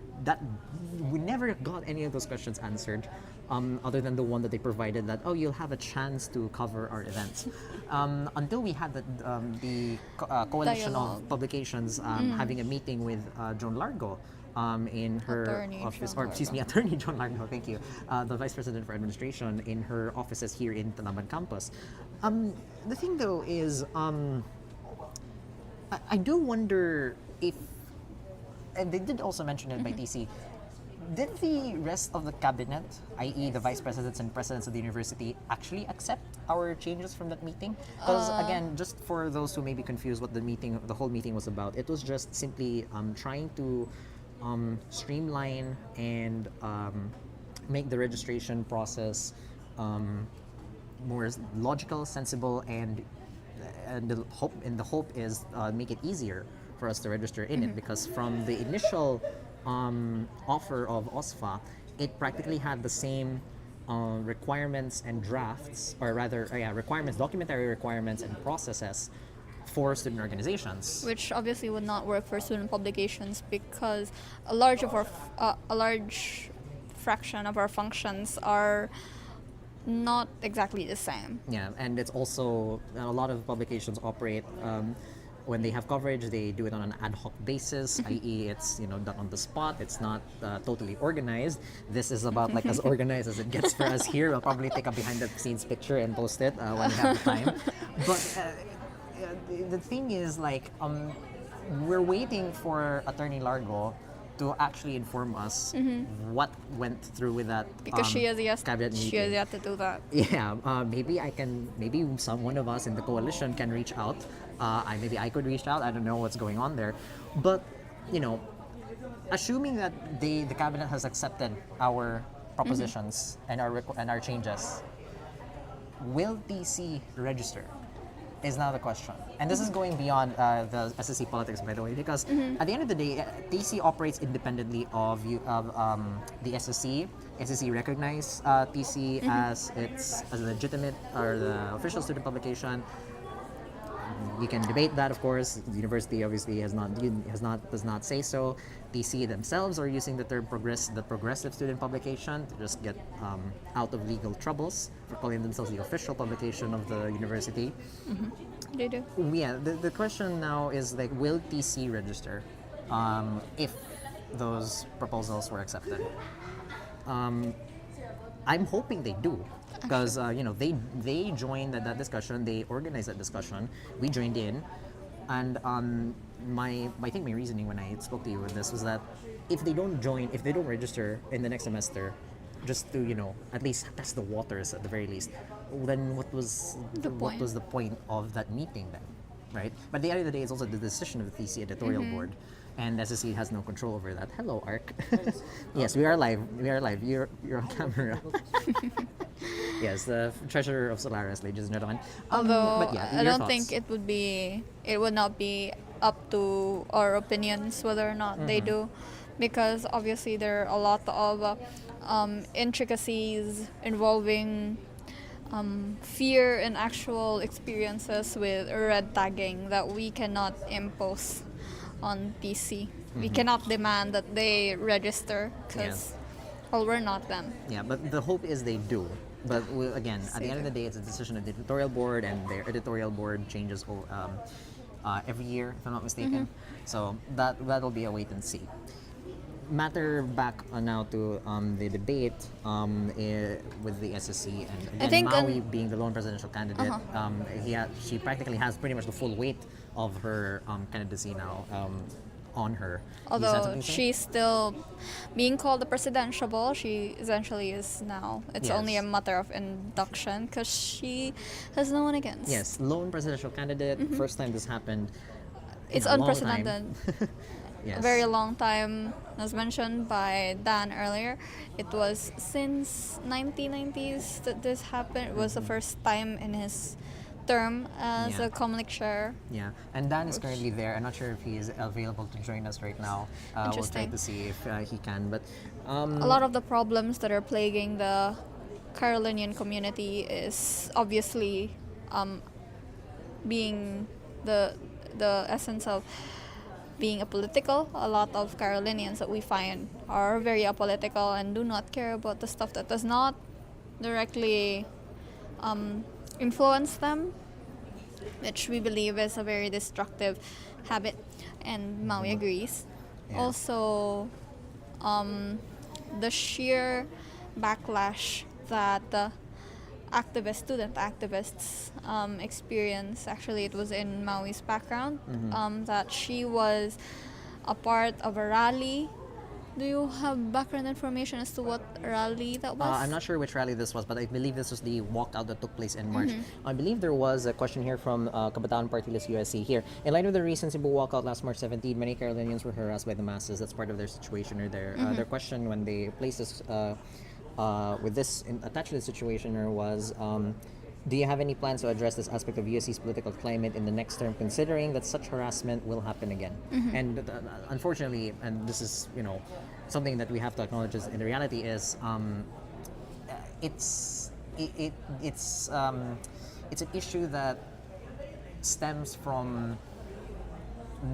we never got any of those questions answered, other than the one that they provided that, oh, you'll have a chance to cover our events. Until we had the coalition Dialogue. of publications having a meeting with Joan Largo, in her Attorney office, Joan or excuse me, Attorney Joan Largo, thank you, the Vice President for Administration, in her offices here in Tanaban campus. The thing though is, I do wonder if, and they did also mention it by TC, did the rest of the cabinet, i.e. the vice presidents and presidents of the university, actually accept our changes from that meeting? Because again, just for those who may be confused what the whole meeting was about, it was just simply trying to streamline and make the registration process more logical, sensible, and the hope is make it easier for us to register in it, because from the initial offer of OSFA, it practically had the same requirements and drafts, or rather, requirements, documentary requirements and processes for student organizations. Which obviously would not work for student publications, because a large fraction of our functions are not exactly the same. Yeah, and it's also, a lot of publications operate, when they have coverage, they do it on an ad hoc basis, i.e. it's done on the spot. It's not totally organized. This is about like as organized as it gets for us here. We'll probably take a behind the scenes picture and post it when we have the time. But the thing is, like, we're waiting for Attorney Largo to actually inform us what went through with that Because she has yet to do that. Yeah, maybe one of us in the coalition can reach out. Maybe I could reach out. I don't know what's going on there, but assuming that the cabinet has accepted our propositions and our changes, will TC register? Is now the question. And this is going beyond the SSC politics, by the way, because at the end of the day, TC operates independently of the SSC. SSC recognized TC as a legitimate or the official student publication. We can debate that, of course. The university obviously does not say so. TC themselves are using the term progressive student publication to just get out of legal troubles for calling themselves the official publication of the university. They do. Yeah, the question now is like, will TC register if those proposals were accepted? I'm hoping they do, because they joined that discussion, they organized that discussion, we joined in, and I think my reasoning when I spoke to you with this was that if they don't register in the next semester, just to at least test the waters at the very least, then what was the point of that meeting then, right? But at the end of the day, it's also the decision of the TC editorial board. And SSC has no control over that. Hello, Arc. Yes, we are live. You're on camera. Yes, the treasurer of Solaris, ladies and gentlemen. Although but yeah, I your don't thoughts. think it would not be up to our opinions whether or not they do, because obviously there are a lot of intricacies involving fear and actual experiences with red tagging that we cannot impose on TC. We cannot demand that they register because, we're not them. Yeah, but the hope is they do. But again, at the end of the day, it's a decision of the editorial board, and their editorial board changes every year, if I'm not mistaken. So that'll be a wait and see. Matter back now to the debate with the SSC, and again, Maui being the lone presidential candidate, she practically has pretty much the full weight of her candidacy now on her. Although she's still being called the presidential, she essentially is now. It's only a matter of induction because she has no one against. Yes, lone presidential candidate. First time this happened. It's in a long unprecedented. time. Yes. A very long time, as mentioned by Dan earlier. It was since 1990s that this happened. It was the first time in his term as a Comlink chair. Yeah, and Dan is currently there. I'm not sure if he is available to join us right now. We'll try to see if he can. But a lot of the problems that are plaguing the Carolinian community is obviously being the essence of being apolitical. A lot of Carolinians that we find are very apolitical and do not care about the stuff that does not directly influence them, which we believe is a very destructive habit, and Maui agrees. Also, the sheer backlash that student activists experience. Actually, it was in Maui's background that she was a part of a rally. Do you have background information as to what rally that was? I'm not sure which rally this was, but I believe this was the walkout that took place in March. I believe there was a question here from Kabataan Party List USC here. In light of the recent Cebu walkout last March 17, many Carolinians were harassed by the masses. That's part of their situation or their question when they placed this with this attached to the situation was, do you have any plans to address this aspect of USC's political climate in the next term, considering that such harassment will happen again? And unfortunately, and this is something that we have to acknowledge in the reality is, it's an issue that stems from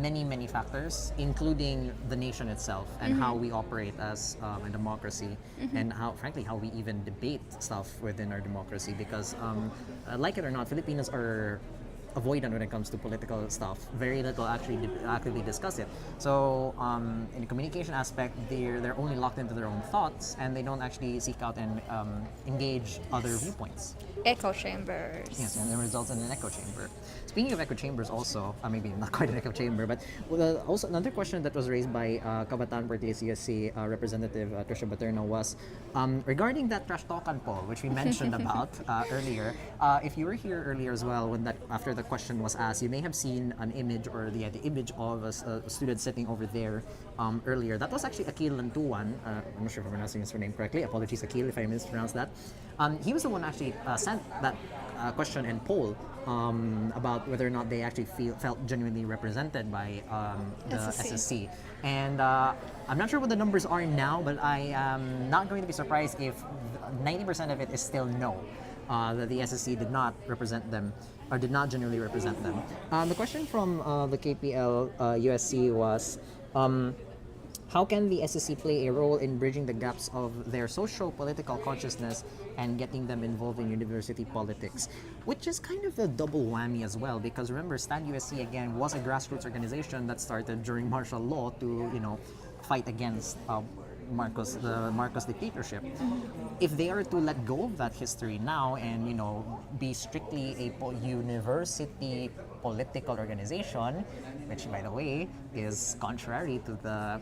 many factors, including the nation itself and how we operate as a democracy, and how we even debate stuff within our democracy, because like it or not, Filipinos are avoidant when it comes to political stuff. Very little actually actively discuss it. So in the communication aspect, they're only locked into their own thoughts, and they don't actually seek out and engage other viewpoints. Echo chambers. Yes, and it results in an echo chamber. Speaking of echo chambers, also maybe not quite an echo chamber, but also another question that was raised by Kabataan Party List USC Representative Trisha Baterna was regarding that trash talkan poll, which we mentioned about earlier. If you were here earlier as well, after the the question was asked, you may have seen an image or the image of a student sitting over there earlier. That was actually Akil Lantuan. I'm not sure if I'm pronouncing his name correctly. Apologies, Akil, if I mispronounced that. He was the one actually sent that question and poll about whether or not they actually felt genuinely represented by the SSC. And I'm not sure what the numbers are now, but I am not going to be surprised if 90% of it is still no, that the SSC did not represent them or did not genuinely represent them. The question from the KPL USC was, how can the SSC play a role in bridging the gaps of their socio-political consciousness and getting them involved in university politics? Which is kind of a double whammy as well, because remember, Stand USC again was a grassroots organization that started during martial law to, fight against the Marcos dictatorship. If they are to let go of that history now and be strictly a university political organization, which by the way is contrary to the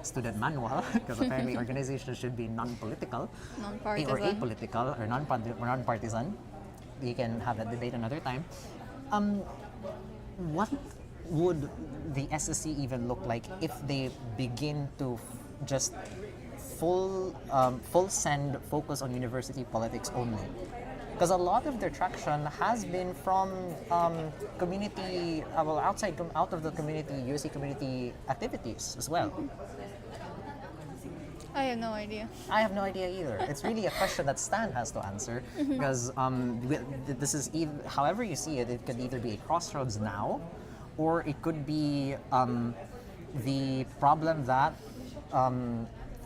student manual, because apparently organizations should be non-political or apolitical or non-partisan. We can have that debate another time. What would the SSC even look like if they begin to just full send focus on university politics only? Because a lot of their traction has been from community, out of the community, USC community activities as well. I have no idea. I have no idea either. It's really a question that Stan has to answer, because this is however you see it, it could either be a crossroads now, or it could be the problem that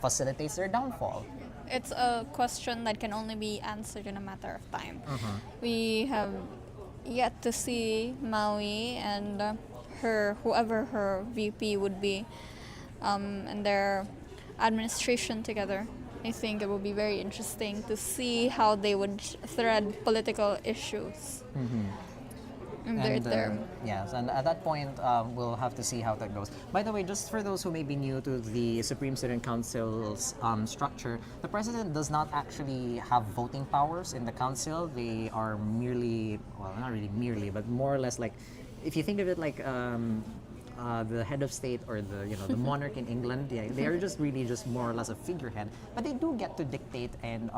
facilitates their downfall. It's a question that can only be answered in a matter of time. We have yet to see Maui and whoever her VP would be, and their administration together. I think it will be very interesting to see how they would thread political issues. Yes, and at that point, we'll have to see how that goes. By the way, just for those who may be new to the Supreme Student Council's structure, the president does not actually have voting powers in the council. They are merely, well, not really merely, but more or less like, if you think of it like the head of state or the monarch in England, they are just really just more or less a figurehead, but they do get to dictate, and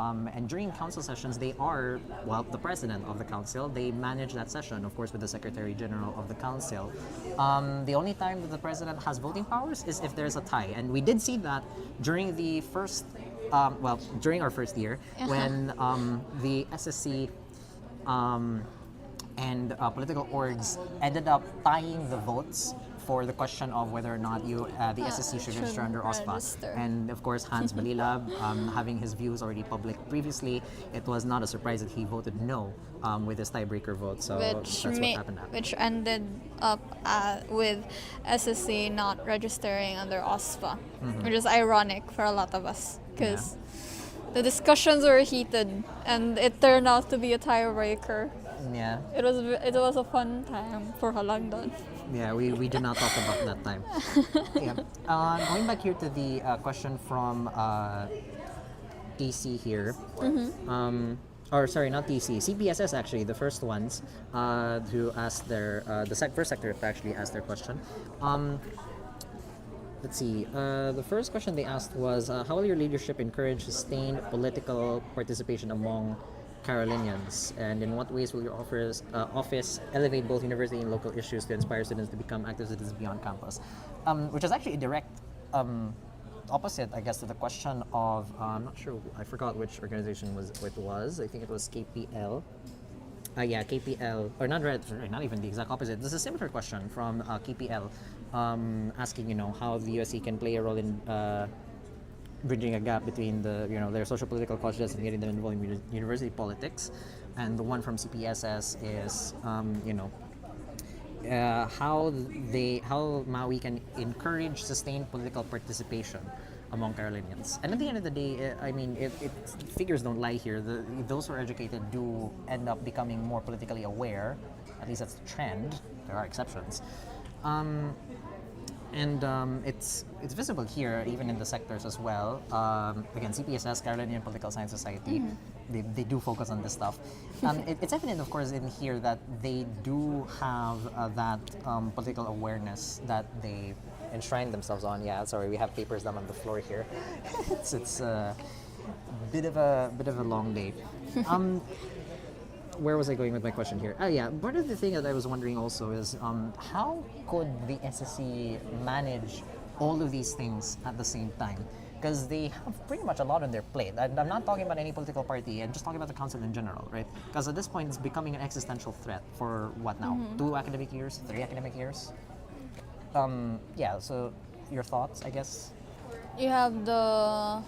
during council sessions they are, well, the president of the council. They manage that session, of course, with the secretary general of the council. The only time that the president has voting powers is if there's a tie, and we did see that during the first during our first year when the SSC and political orgs ended up tying the votes for the question of whether or not the SSC should register under OSPA. And of course, Hans Balilab, having his views already public previously, it was not a surprise that he voted no with his tiebreaker vote. So that's what happened. Which ended up with SSC not registering under OSPA, which is ironic for a lot of us, because the discussions were heated and it turned out to be a tiebreaker. Yeah. It was a fun time for Halagdan. Yeah, we did not talk about that time. Going back here to the question from TC here. Or sorry, not TC, CPSS actually, the first ones who asked the first sector to actually ask their question. Let's see. The first question they asked was, how will your leadership encourage sustained political participation among Carolinians, and in what ways will your office elevate both university and local issues to inspire students to become active citizens beyond campus? Which is actually a direct opposite, I guess, to the question of, I'm not sure, I forgot which organization it was. I think it was KPL. KPL, or not even the exact opposite. This is a similar question from KPL, asking, how the USC can play a role in bridging a gap between their social political consciousness and getting them involved in university politics. And the one from CPSS is how Maui can encourage sustained political participation among Carolinians. And at the end of the day, figures don't lie here. Those who are educated do end up becoming more politically aware. At least that's the trend. There are exceptions. It's visible here, even in the sectors as well. Again, CPSS, Carolinian Political Science Society. they do focus on this stuff. It's evident, of course, in here that they do have that political awareness that they enshrine themselves on. Yeah, sorry, we have papers down on the floor here. It's a bit of a long day. Where was I going with my question here? Yeah, part of the thing that I was wondering also is how could the SSC manage all of these things at the same time? Because they have pretty much a lot on their plate. I'm not talking about any political party, I'm just talking about the council in general, right? Because at this point, it's becoming an existential threat for what now? 2 academic years? 3 academic years? Yeah, so your thoughts, I guess? You have the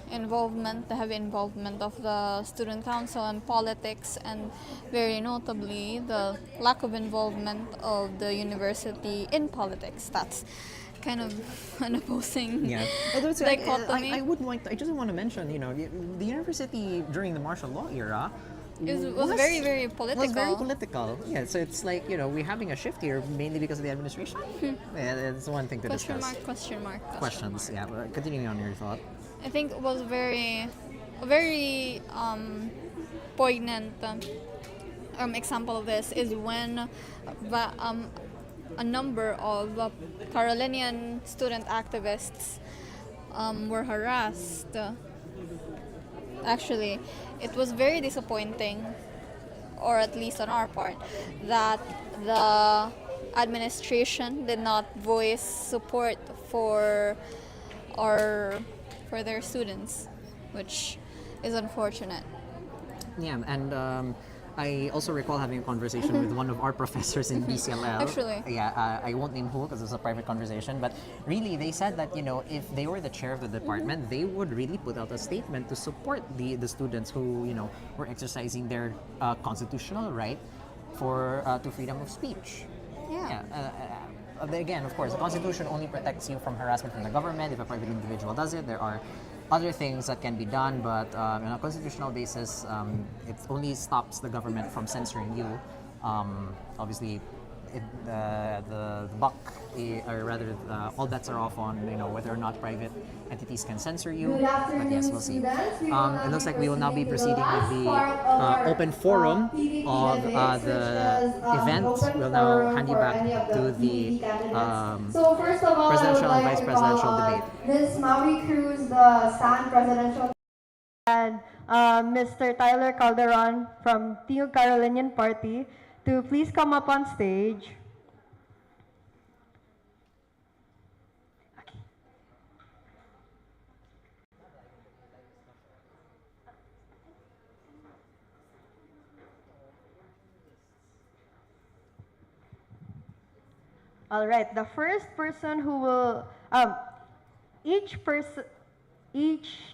heavy involvement of the student council and politics, and very notably the lack of involvement of the university in politics. That's kind of an opposing dichotomy. I just want to mention, the university during the martial law era was very, very political. Was very political. Yeah, so it's like, we're having a shift here mainly because of the administration. Yeah, it's one thing to discuss. Question mark. Questions, yeah. But continuing on your thought. I think it was a very poignant example of this is when a number of Carolinian student activists were harassed. Actually, it was very disappointing, or at least on our part, that the administration did not voice support for their students, which is unfortunate. Yeah, and I also recall having a conversation with one of our professors in BCLL. Actually. Yeah, I won't name who because it's a private conversation, but really they said that, if they were the chair of the department, they would really put out a statement to support the students who, were exercising their constitutional right to freedom of speech. Yeah. Again, of course, the Constitution only protects you from harassment from the government. If a private individual does it, there are other things that can be done, but on a constitutional basis, it only stops the government from censoring you. Obviously, the buck, or rather, all bets are off on whether or not private entities can censor you. But yes, we'll see. It looks like we will now be proceeding with the open forum of the event. We'll now hand you back to the presidential and vice presidential debate. Ms. Maui Cruz, the stand presidential, and Mr. Tyler Calderon from Tingog Carolinian Party to please come up on stage. All right, the first person who will, each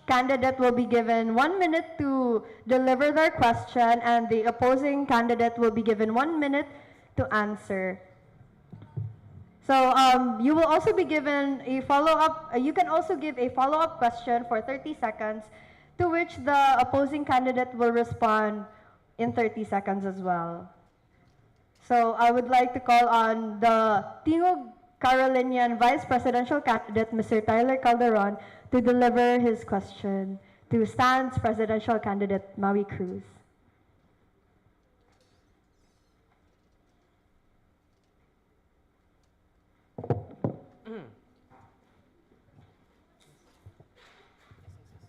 candidate will be given 1 minute to deliver their question, and the opposing candidate will be given 1 minute to answer. So you will also be given a follow-up, you can also give a follow-up question for 30 seconds, to which the opposing candidate will respond in 30 seconds as well. So I would like to call on the Tingog Carolinian Vice Presidential candidate, Mr. Tyler Calderon, to deliver his question to Stan's presidential candidate, Maui Cruz.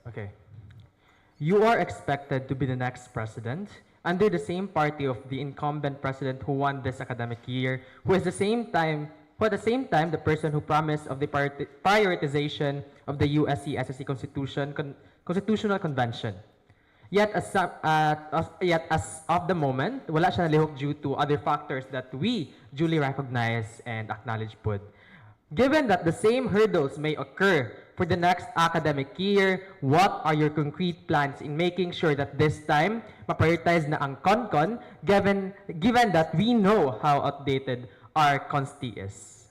Okay. You are expected to be the next president under the same party of the incumbent president who won this academic year, who at the same time the person who promised of the prioritization of the USC SSC Constitutional Convention. Yet as of the moment, wala siya nalihok due to other factors that we duly recognize and acknowledge pod. Given that the same hurdles may occur for the next academic year, what are your concrete plans in making sure that this time ma-prioritize na ang CONCON, given that we know how outdated our consti is?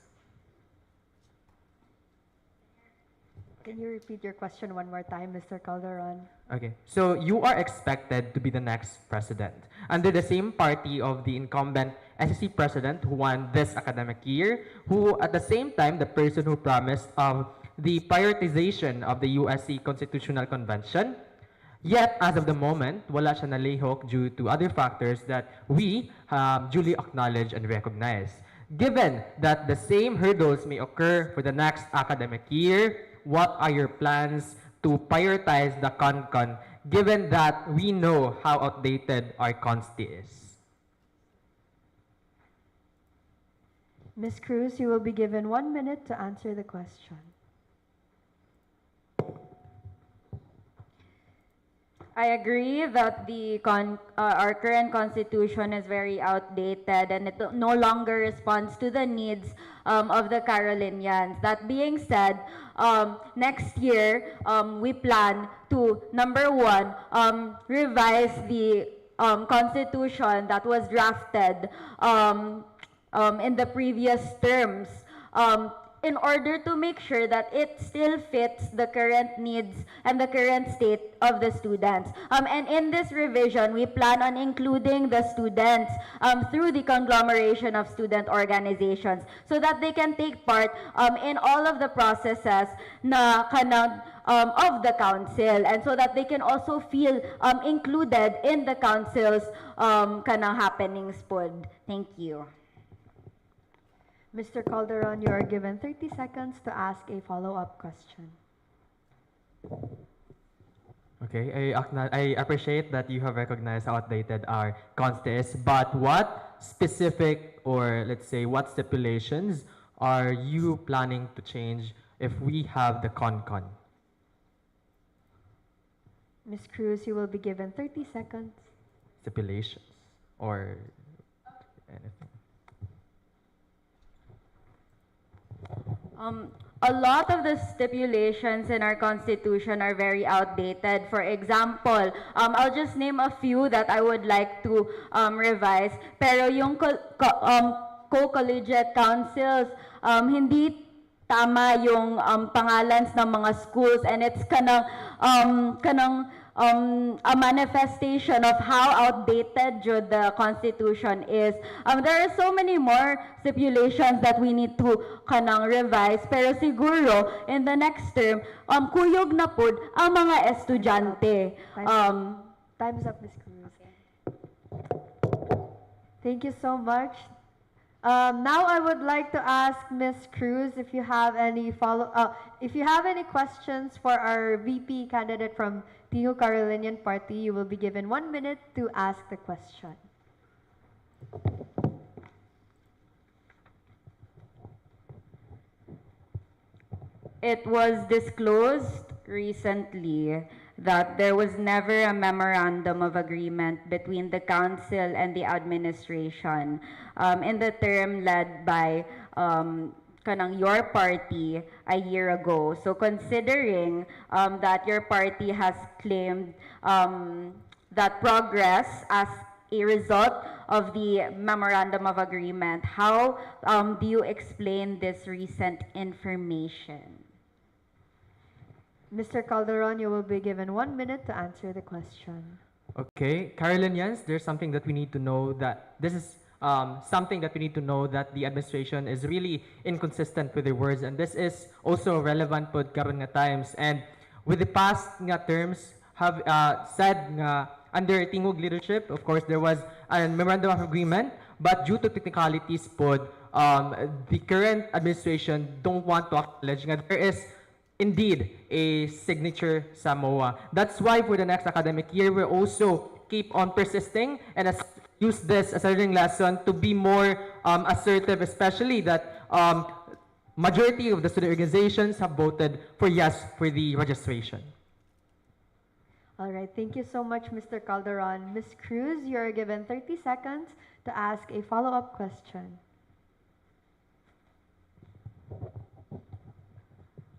Can you repeat your question one more time, Mr. Calderon? Okay, so you are expected to be the next president under the same party of the incumbent SSC president who won this academic year, who at the same time the person who promised of the prioritization of the USC Constitutional Convention. Yet, as of the moment, wala siya nalihok due to other factors that we duly acknowledge and recognize. Given that the same hurdles may occur for the next academic year, what are your plans to prioritize the CONCON, given that we know how outdated our consti is? Ms. Cruz, you will be given 1 minute to answer the question. I agree that our current constitution is very outdated and it no longer responds to the needs of the Carolinians. That being said, next year we plan to, number one, revise the constitution that was drafted in the previous terms. In order to make sure that it still fits the current needs and the current state of the students. And in this revision, we plan on including the students through the conglomeration of student organizations so that they can take part in all of the processes of the council, and so that they can also feel included in the council's happenings pod. Thank you. Mr. Calderon, you are given 30 seconds to ask a follow-up question. Okay, I appreciate that you have recognized how outdated our consti is, but what specific, or let's say what stipulations are you planning to change if we have the CONCON? Ms. Cruz, you will be given 30 seconds. Stipulations or anything? A lot of the stipulations in our constitution are very outdated. For example, I'll just name a few that I would like to revise. Pero yung co-collegiate councils, hindi tama yung pangalans ng mga schools, and it's a manifestation of how outdated the constitution is. There are so many more stipulations that we need to revise, pero siguro in the next term kuyog na pud ang mga estudyante. Time's up, Ms. Cruz. Thank you so much. Now I would like to ask Ms. Cruz if you have any questions for our VP candidate from Tingo Carolinian Party. You will be given 1 minute to ask the question. It was disclosed recently that there was never a memorandum of agreement between the council and the administration in the term led by your party a year ago. So considering that your party has claimed that progress as a result of the memorandum of agreement, how do you explain this recent information? Mr. Calderon, you will be given 1 minute to answer the question. Okay, Carolinians, there's something that we need to know, that this is something that we need to know, that the administration is really inconsistent with their words, and this is also relevant pod karon nga times. And with the past nga terms have said nga under Tingog leadership, of course, there was a memorandum of agreement, but due to technicalities pod, the current administration don't want to acknowledge nga there is indeed a signature sa MOA. That's why for the next academic year, we'll also keep on persisting and use this as a learning lesson to be more assertive, especially that majority of the student organizations have voted for yes for the registration. All right, thank you so much, Mr. Calderon. Ms. Cruz, you are given 30 seconds to ask a follow-up question.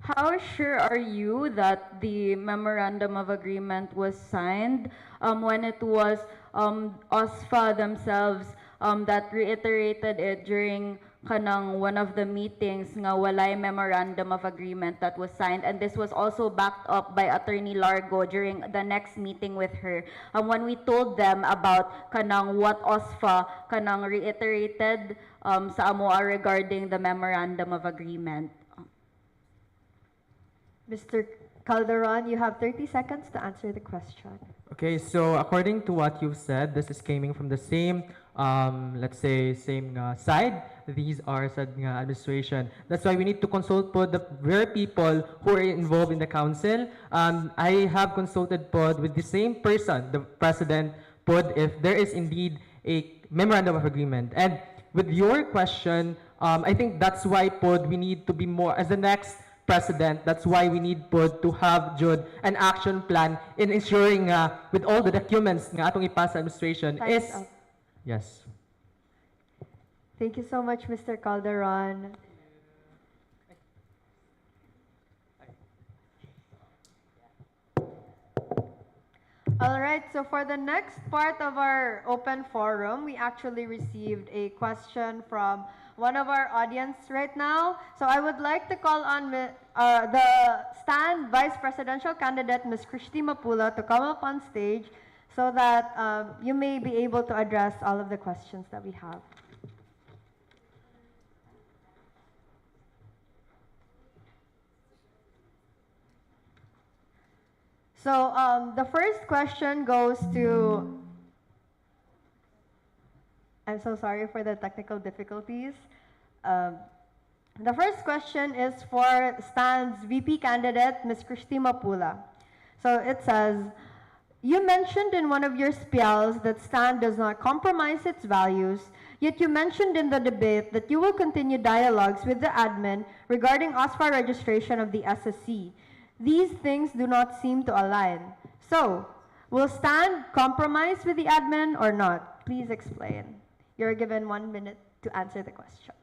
How sure are you that the memorandum of agreement was signed when it was OSFA themselves that reiterated it during one of the meetings nga walay memorandum of agreement that was signed, and this was also backed up by Attorney Largo during the next meeting with her when we told them about what OSFA reiterated sa AMOA regarding the memorandum of agreement. Mr. Calderon, you have 30 seconds to answer the question. Okay, so according to what you've said, this is coming from the same, let's say, same side. These are sa administration. That's why we need to consult po the very people who are involved in the council. I have consulted po with the same person, the president, po, if there is indeed a memorandum of agreement. And with your question, I think that's why po we need to be more, as the next president, that's why we need po to have Jude an action plan in ensuring with all the documents nga atong ipasa administration Time's is up. yes. Thank you so much, Mr. Calderon. All right, so for the next part of our open forum, we actually received a question from one of our audience right now. So I would like to call on the stand vice presidential candidate, Ms. Christy Mapula, to come up on stage so that you may be able to address all of the questions that we have. So the first question goes to, I'm so sorry for the technical difficulties. The first question is for Stan's VP candidate, Ms. Christy Mapula. So it says, you mentioned in one of your spells that Stan does not compromise its values, yet you mentioned in the debate that you will continue dialogues with the admin regarding OSFA registration of the SSC. These things do not seem to align. So, will Stan compromise with the admin or not? Please explain. You're given 1 minute to answer the question.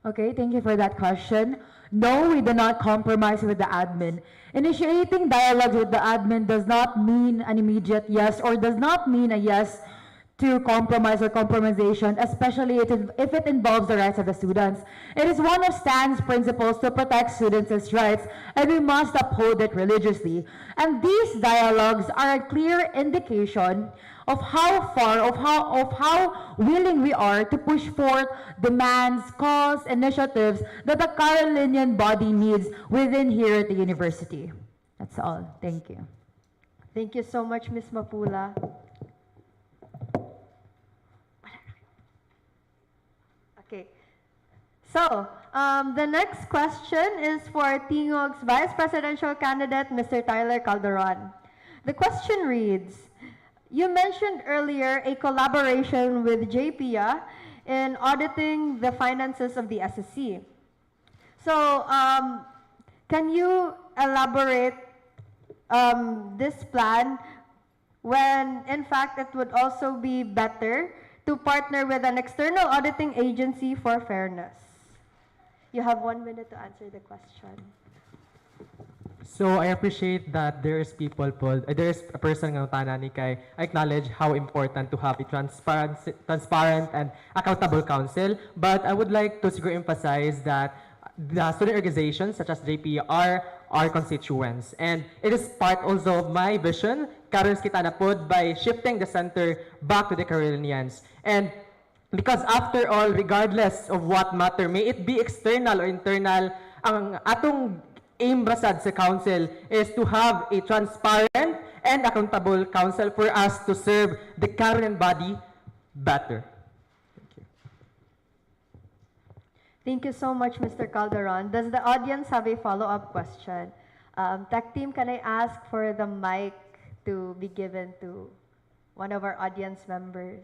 Okay, thank you for that question. No, we do not compromise with the admin. Initiating dialogue with the admin does not mean an immediate yes or does not mean a yes to compromise or compromisation, especially if it involves the rights of the students. It is one of Stan's principles to protect students' rights, and we must uphold it religiously. And these dialogues are a clear indication of how far, of how willing we are to push forth demands, calls, initiatives that the Carolinian body needs within here at the university. That's all. Thank you. Thank you so much, Ms. Mapula. Okay. So, the next question is for Tingog's Vice Presidential candidate, Mr. Tyler Calderon. The question reads, you mentioned earlier a collaboration with JPIA in auditing the finances of the SSC. So, can you elaborate this plan when, in fact, it would also be better to partner with an external auditing agency for fairness? You have 1 minute to answer the question. So I appreciate that there's a person ng tanani kay acknowledge how important to have a transparent and accountable council. But I would like to emphasize that the student organizations such as JP are our constituents. And it is part also of my vision, Karons kita na pod, by shifting the center back to the Carolinians. And because after all, regardless of what matter, may it be external or internal, ang atong aim basad sa council is to have a transparent and accountable council for us to serve the Carolinian body better. Thank you. Thank you so much, Mr. Calderon. Does the audience have a follow-up question? Tech team, can I ask for the mic to be given to one of our audience members?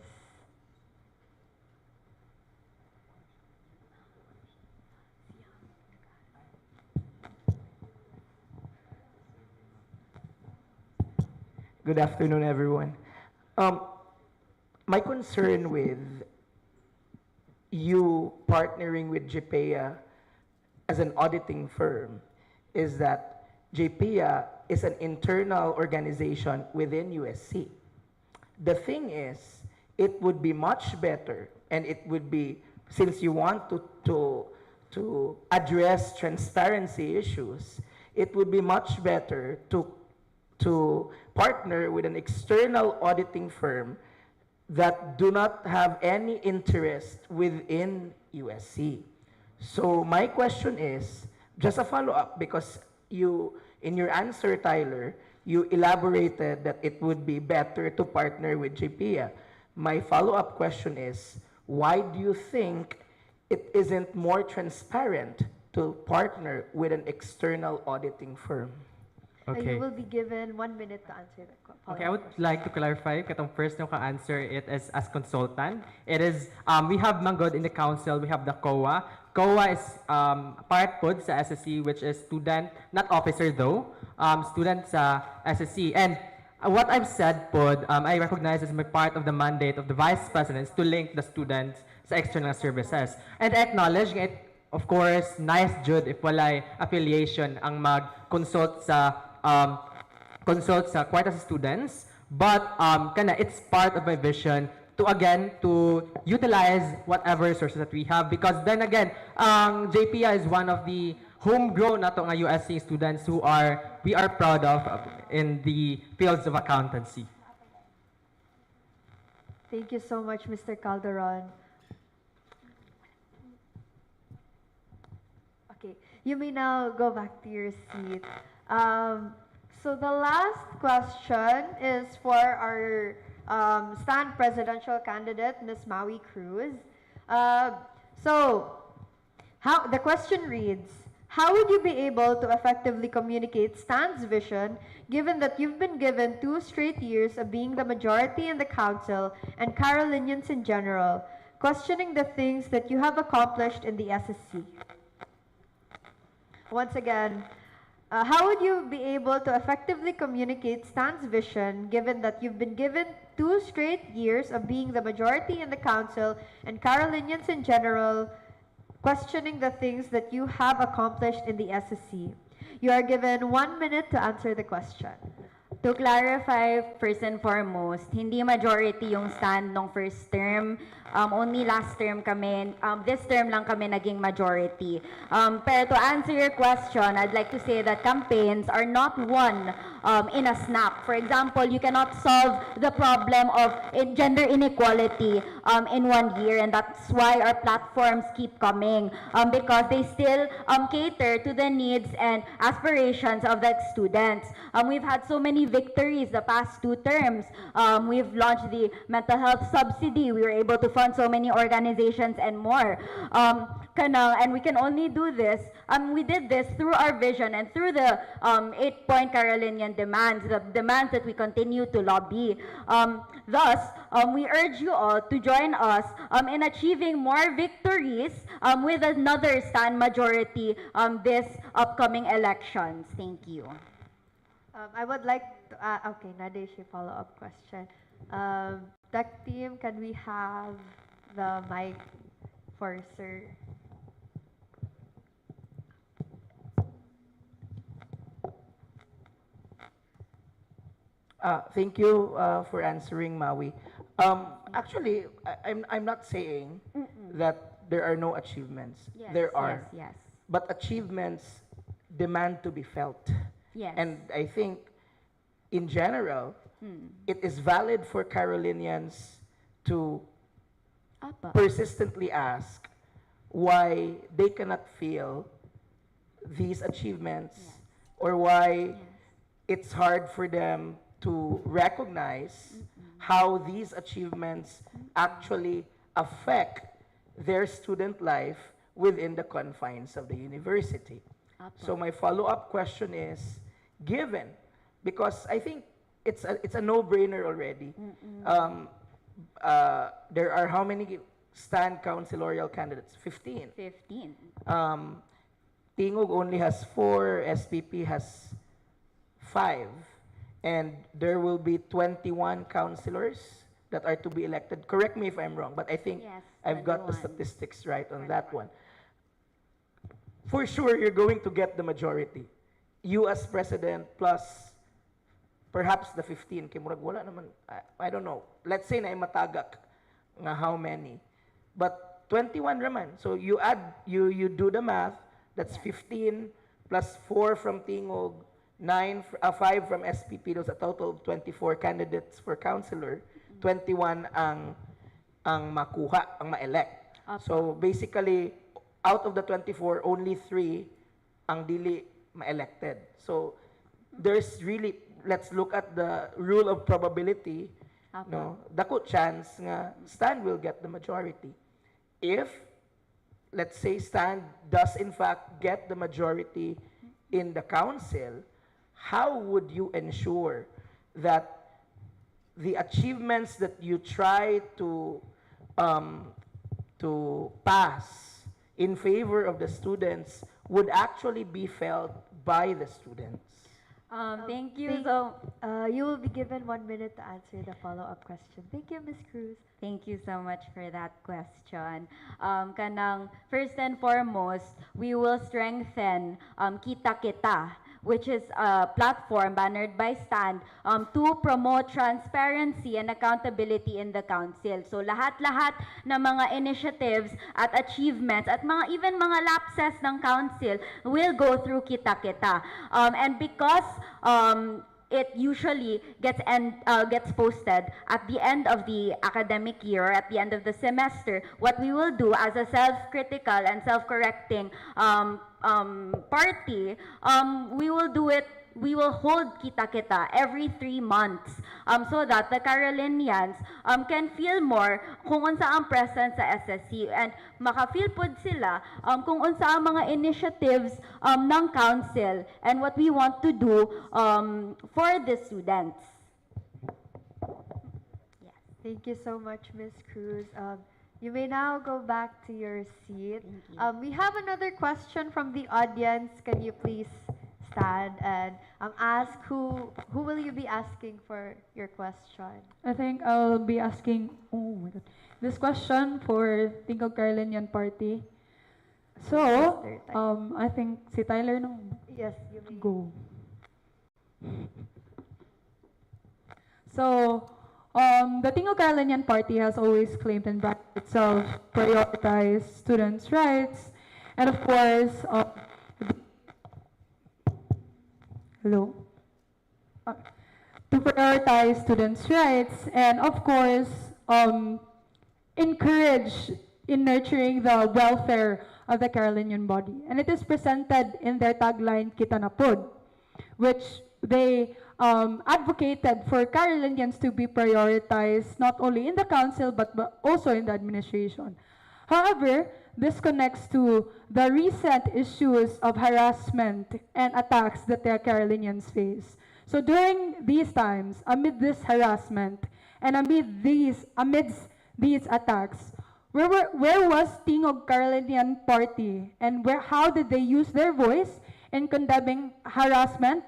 Good afternoon, everyone. My concern with you partnering with JPIA as an auditing firm is that JPIA is an internal organization within USC. The thing is, it would be much better, and it would be, since you want to address transparency issues, it would be much better to partner with an external auditing firm that do not have any interest within USC. So my question is, just a follow-up, because you, in your answer, Tyler, you elaborated that it would be better to partner with JPIA. My follow-up question is, why do you think it isn't more transparent to partner with an external auditing firm? You will be given 1 minute to answer the Okay, I would like to clarify, katong first nyo ka-answer it is as consultant. It is, we have manggod in the council, we have the COA. COA is part pod sa SSC, which is student, not officer though, student sa SSC. And what I've said pod, I recognize as my part of the mandate of the Vice President is to link the students sa external services. And I acknowledge it, of course, nice jud if walay affiliation ang mag-consult sa kwarta sa students, but it's part of my vision to again to utilize whatever sources that we have, because then again JPIA is one of the homegrown nato nga USC students who we are proud of in the fields of accountancy. Thank you so much, Mr. Calderon. Okay, you may now go back to your seat. So the last question is for our stand presidential candidate, Ms. Maui Cruz. The question reads, how would you be able to effectively communicate Stan's vision given that you've been given 2 straight years of being the majority in the council and Carolinians in general, questioning the things that you have accomplished in the SSC? Once again, how would you be able to effectively communicate Stan's vision given that you've been given 2 straight years of being the majority in the council and Carolinians in general, questioning the things that you have accomplished in the SSC? You are given 1 minute to answer the question. To clarify, first and foremost, hindi majority yung stand nung first term. Only last term kami, this term lang kami naging majority. Pero to answer your question, I'd like to say that campaigns are not won in a snap. For example, you cannot solve the problem of gender inequality in 1 year, and that's why our platforms keep coming, because they still cater to the needs and aspirations of the students. We've had so many victories the past 2 terms. We've launched the mental health subsidy. We were able to fund so many organizations and more. And we can only do this. We did this through our vision and through the 8-point Carolinian demands, the demands that we continue to lobby. Thus, we urge you all to join us in achieving more victories with another stand majority this upcoming elections. Thank you. I would like to, okay, Nadeshi, follow-up question. Tech team, can we have the mic for Sir? Thank you for answering, Maui. Actually, I'm not saying that there are no achievements. Yes, there are. yes. But achievements demand to be felt. Yes. And I think, in general, it is valid for Carolinians to persistently ask why they cannot feel these achievements, or why it's hard for them to recognize how these achievements actually affect their student life within the confines of the university. So my follow-up question is, given, because I think it's a no-brainer already. There are how many stand councilorial candidates? 15. 15. Tingog only has 4, SPP has 5, and there will be 21 councilors that are to be elected. Correct me if I'm wrong, but I think Yes, I've got the 21. statistics right on that one. For sure, you're going to get the majority. You as president plus perhaps the 15. Kay murag wala naman, I don't know. Let's say na matagak nga how many. But 21 raman. So you add, you do the math, that's 15 plus 4 from Tingog, 5 from SPP, those a total of 24 candidates for councilor. 21 ang makuha, ang ma-elect. So basically, out of the 24, only 3 ang dili ma-elected. So there's really, let's look at the rule of probability. No, dako chance nga Stan will get the majority. If, let's say, Stan does in fact get the majority in the council, how would you ensure that the achievements that you try to pass in favor of the students would actually be felt by the students? Thank you. You will be given 1 minute to answer the follow-up question. Thank you, Ms. Cruz. Thank you so much for that question. Kanang first and foremost, we will strengthen Kita Kita, which is a platform bannered by Stand to promote transparency and accountability in the council. So lahat-lahat na mga initiatives at achievements at even mga lapses ng council will go through Kita Kita. And because it usually gets posted at the end of the academic year or at the end of the semester, what we will do as a self-critical and self-correcting party, we will hold Kita Kita every 3 months so that the Carolinians can feel more kung unsa ang presence sa SSC and maka-feel pod sila kung unsa ang mga initiatives ng council and what we want to do for the students. Thank you so much, Ms. Cruz. You may now go back to your seat. We have another question from the audience. Can you please stand and ask who will you be asking for your question? I think I'll be asking this question for Tingog Carolinian Party. So, I think si Tyler no. Yes, you may go. So, the Tingog Carolinian Party has always claimed and backed itself prioritize students' rights, and of course, to prioritize students' rights, and of course, encourage in nurturing the welfare of the Carolinian body. And it is presented in their tagline, Kita na Pod, which they advocated for Carolinians to be prioritized not only in the council but also in the administration. However, this connects to the recent issues of harassment and attacks that the Carolinians face. So during these times, amid this harassment and amidst these attacks, where was Tingog Carolinian Party, and how did they use their voice in condemning harassment,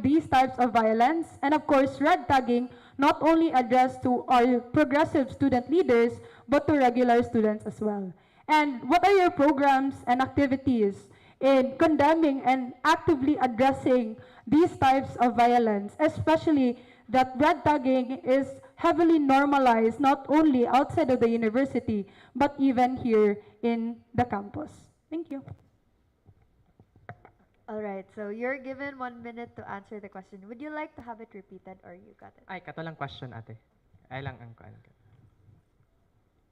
these types of violence, and of course red tagging, not only addressed to our progressive student leaders, but to regular students as well? And what are your programs and activities in condemning and actively addressing these types of violence, especially that red tagging is heavily normalized not only outside of the university, but even here in the campus? Thank you. All right, so you're given 1 minute to answer the question. Would you like to have it repeated or you got it? Ay, kato lang question, ate. Ay lang ang kuan.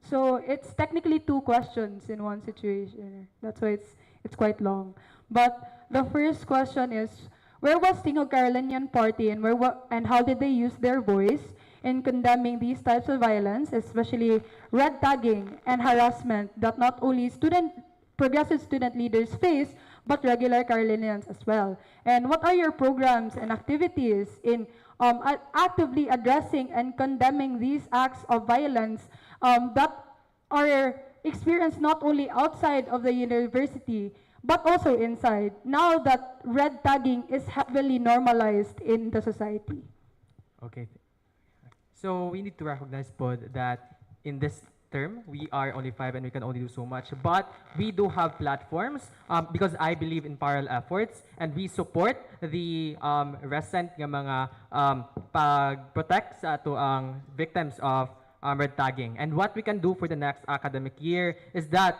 So it's technically 2 questions in one situation. That's why it's quite long. But the first question is, where was Tingog Carolinian Party, and how did they use their voice in condemning these types of violence, especially red tagging and harassment that not only progressive student leaders face, but regular Carolinians as well? And what are your programs and activities in actively addressing and condemning these acts of violence that are experienced not only outside of the university, but also inside, now that red tagging is heavily normalized in the society? Okay. So we need to recognize that in this term, we are only 5 and we can only do so much. But we do have platforms because I believe in parallel efforts, and we support the recent nga mga pag-protect sa ato ang victims of red tagging. And what we can do for the next academic year is that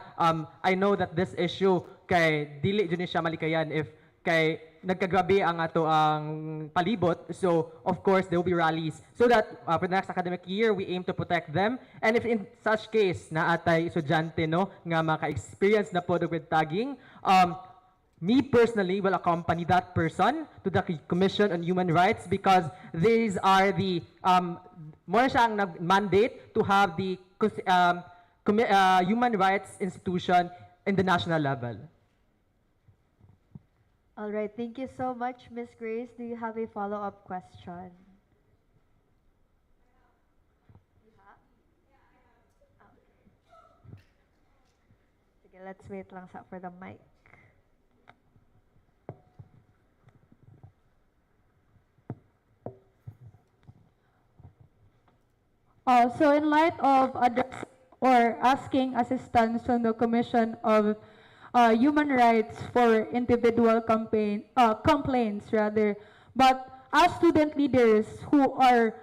I know that this issue kay dili jud ni siya malikayan if kay nagkagrabe ang ato ang palibot. So, of course, there will be rallies. So that for the next academic year, we aim to protect them. And if in such case, na atay estudyante, no, nga maka-experience na po with tagging, me personally will accompany that person to the Commission on Human Rights because these are the, muna siya ang mandate to have the human rights institution in the national level. All right, thank you so much, Miss Grace. Do you have a follow-up question? Sige, let's wait lang for the mic. So in light of asking assistance from the Commission of Human Rights for individual complaints rather, but as student leaders who are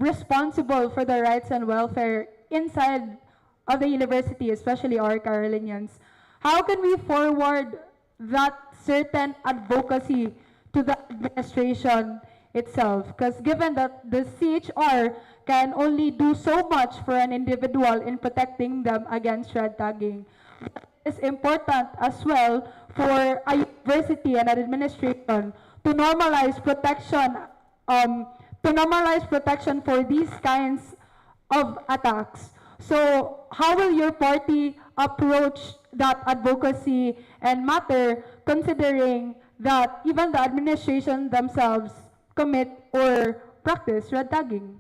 responsible for the rights and welfare inside of the university, especially our Carolinians, how can we forward that certain advocacy to the administration itself? Because given that the CHR can only do so much for an individual in protecting them against red tagging, it's important as well for a university and an administration to normalize protection for these kinds of attacks. So how will your party approach that advocacy and matter, considering that even the administration themselves commit or practice red tagging?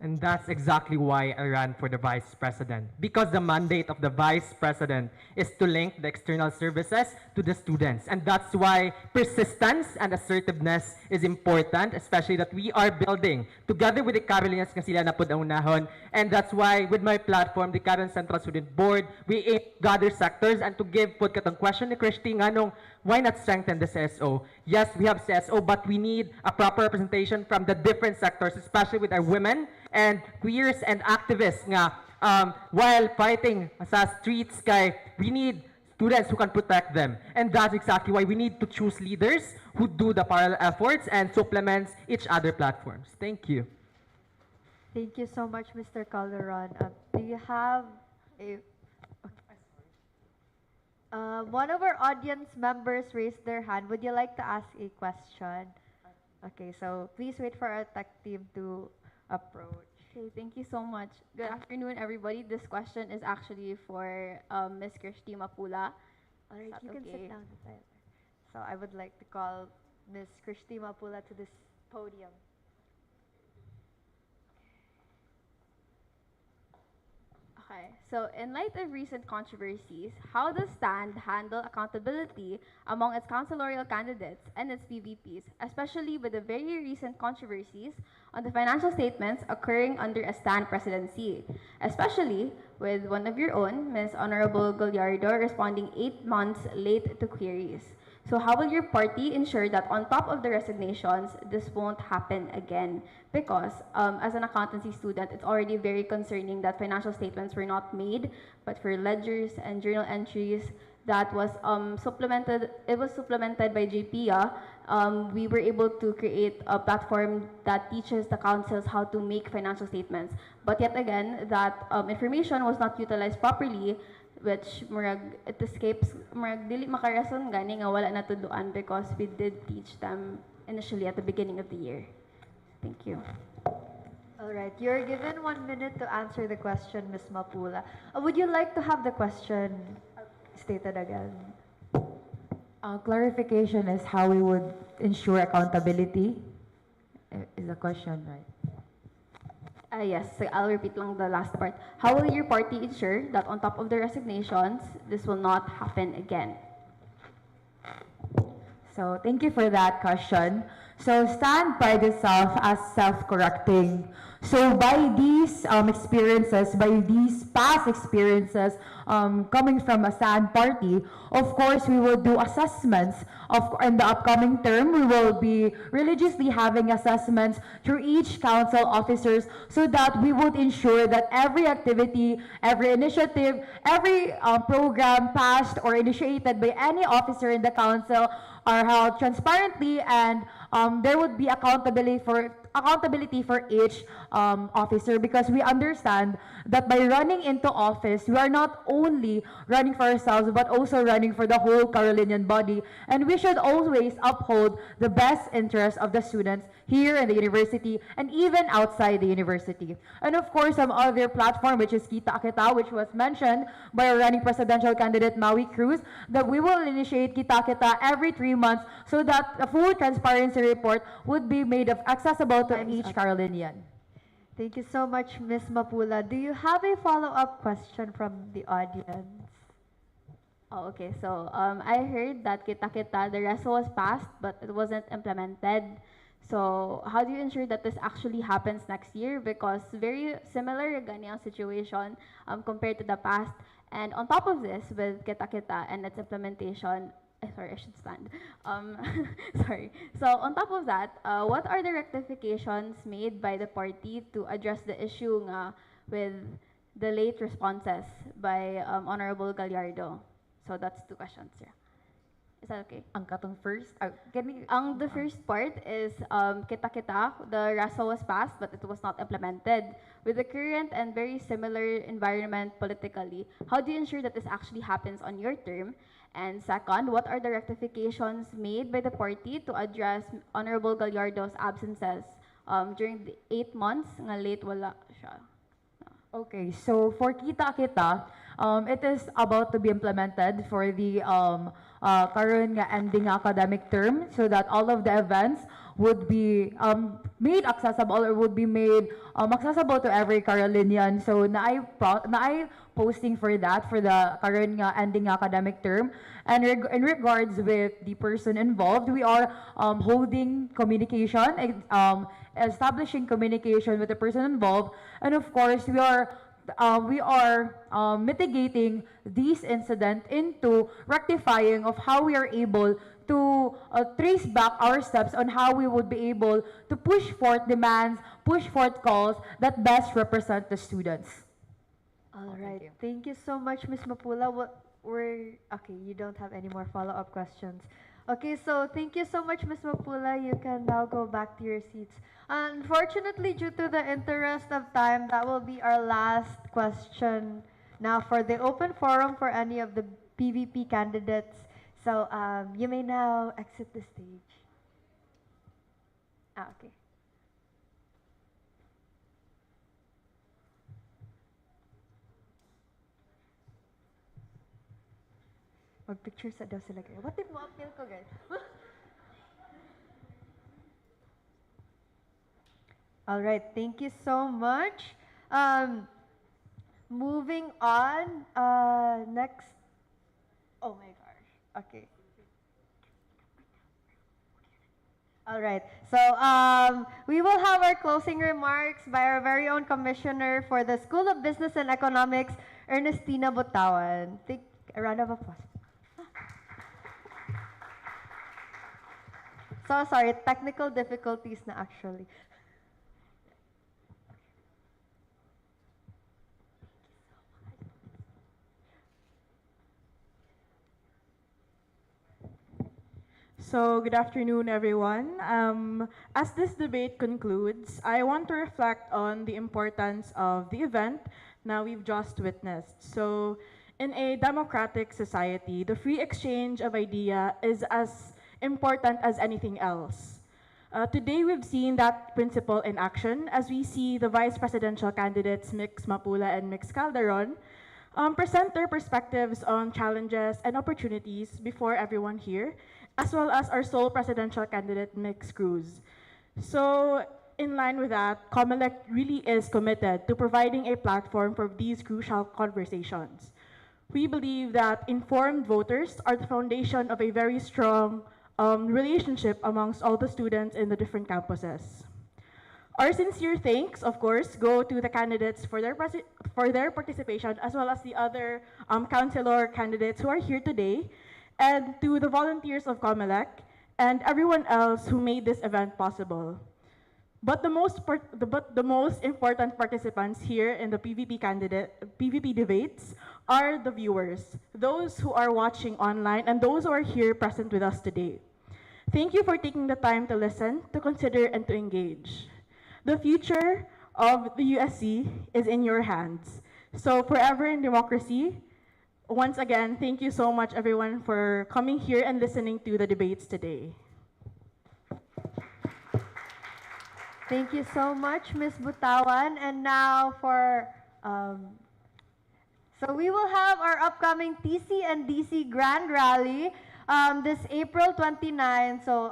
And that's exactly why I ran for the Vice President. Because the mandate of the Vice President is to link the external services to the students. And that's why persistence and assertiveness is important, especially that we are building together with the Carolinians nga sila na po unahon. And that's why with my platform, the Caron Central Student Board, we aim to gather sectors and to give po katong question ni Christy nga nung, why not strengthen the CSO? Yes, we have CSO, but we need a proper representation from the different sectors, especially with our women and queers and activists nga while fighting sa streets kay we need students who can protect them. And that's exactly why we need to choose leaders who do the parallel efforts and supplements each other platforms. Thank you. Thank you so much, Mr. Calderon. Do you have a... one of our audience members raised their hand. Would you like to ask a question? Okay, so please wait for our tech team to approach. Okay, thank you so much. Good afternoon, everybody. This question is actually for Ms. Christy Mapula. All right, you can okay? sit down. So I would like to call Ms. Christy Mapula to this podium. Okay, so in light of recent controversies, how does STAND handle accountability among its councilorial candidates and its PVPs, especially with the very recent controversies on the financial statements occurring under a STAND presidency, especially with one of your own, Ms. Honorable Gallardo, responding 8 months late to queries? So how will your party ensure that on top of the resignations, this won't happen again? Because as an accountancy student, it's already very concerning that financial statements were not made, but for ledgers and journal entries that was supplemented by JPIA. We were able to create a platform that teaches the councils how to make financial statements. But yet again, that information was not utilized properly, which it escapes dili makarason gani nga wala natuduan because we did teach them initially at the beginning of the year. Thank you. All right, you're given 1 minute to answer the question, Ms. Mapula. Would you like to have the question stated again? Clarification is how we would ensure accountability. Is the question right? Yes, so I'll repeat lang the last part. How will your party ensure that on top of the resignations, this will not happen again? So thank you for that question. So STAND prides itself as self-correcting. So by these experiences, by these past experiences coming from a STAND party, of course we will do assessments. In the upcoming term, we will be religiously having assessments through each council officers so that we would ensure that every activity, every initiative, every program passed or initiated by any officer in the council are held transparently, and there would be accountability for each officer, because we understand that by running into office, we are not only running for ourselves but also running for the whole Carolinian body, and we should always uphold the best interests of the students here in the university and even outside the university. And of course, some other platform, which is Kita Kita, which was mentioned by our running presidential candidate Maui Cruz, that we will initiate Kita Kita every 3 months so that a full transparency report would be made accessible to each Carolinian. Thank you so much, Ms. Mapula. Do you have a follow-up question from the audience? Oh, okay. So I heard that Kita Kita, the RESO was passed, but it wasn't implemented. So how do you ensure that this actually happens next year? Because very similar ganyang situation compared to the past. And on top of this, with Kita Kita and its implementation, sorry, I should stand. Sorry. So on top of that, what are the rectifications made by the party to address the issue with the late responses by Honorable Gallardo? So that's 2 questions. Yeah. Is that okay? Ang katong first, The first part is Kita Kita. The RASO was passed, but it was not implemented. With the current and very similar environment politically, how do you ensure that this actually happens on your term? And second, what are the rectifications made by the party to address Honorable Gallardo's absences during the 8 months nga late wala siya? Okay, so for Kita Kita, it is about to be implemented for the current ending academic term, so that all of the events would be made accessible, or would be made accessible to every Carolinian. So naay posting for that for the current ending academic term. And in regards with the person involved, we are holding communication, establishing communication with the person involved, and of course we are mitigating these incidents into rectifying of how we are able to trace back our steps on how we would be able to push forth demands, push forth calls that best represent the students. All right. Thank you so much, Ms. Mapula. Okay, you don't have any more follow-up questions. Okay, so thank you so much, Ms. Mapula. You can now go back to your seats. Unfortunately, due to the interest of time, that will be our last question now for the open forum for any of the PVP candidates. So you may now exit the stage. Okay. Mag-picture sa daw sila kayo. What if mo-appeal ko, guys? All right, thank you so much. Moving on, next. Oh my gosh. Okay. All right. So we will have our closing remarks by our very own commissioner for the School of Business and Economics, Ernestina Butawan. Take a round of applause. So sorry, technical difficulties na actually. So, good afternoon, everyone. As this debate concludes, I want to reflect on the importance of the event now we've just witnessed. So, in a democratic society, the free exchange of idea is as important as anything else. Today, we've seen that principle in action as we see the vice presidential candidates, Mix Mapula and Mix Calderon, present their perspectives on challenges and opportunities before everyone here, as well as our sole presidential candidate, Mix Cruz. So, in line with that, COMELEC really is committed to providing a platform for these crucial conversations. We believe that informed voters are the foundation of a very strong relationship amongst all the students in the different campuses. Our sincere thanks, of course, go to the candidates for their participation, as well as the other councilor candidates who are here today, and to the volunteers of COMELEC and everyone else who made this event possible. But the most important participants here in the PVP debates are the viewers, those who are watching online and those who are here present with us today. Thank you for taking the time to listen, to consider, and to engage. The future of the USC is in your hands. So forever in democracy, once again, thank you so much everyone for coming here and listening to the debates today. Thank you so much, Ms. Butawan. And now so we will have our upcoming TC and DC Grand Rally this April 29. So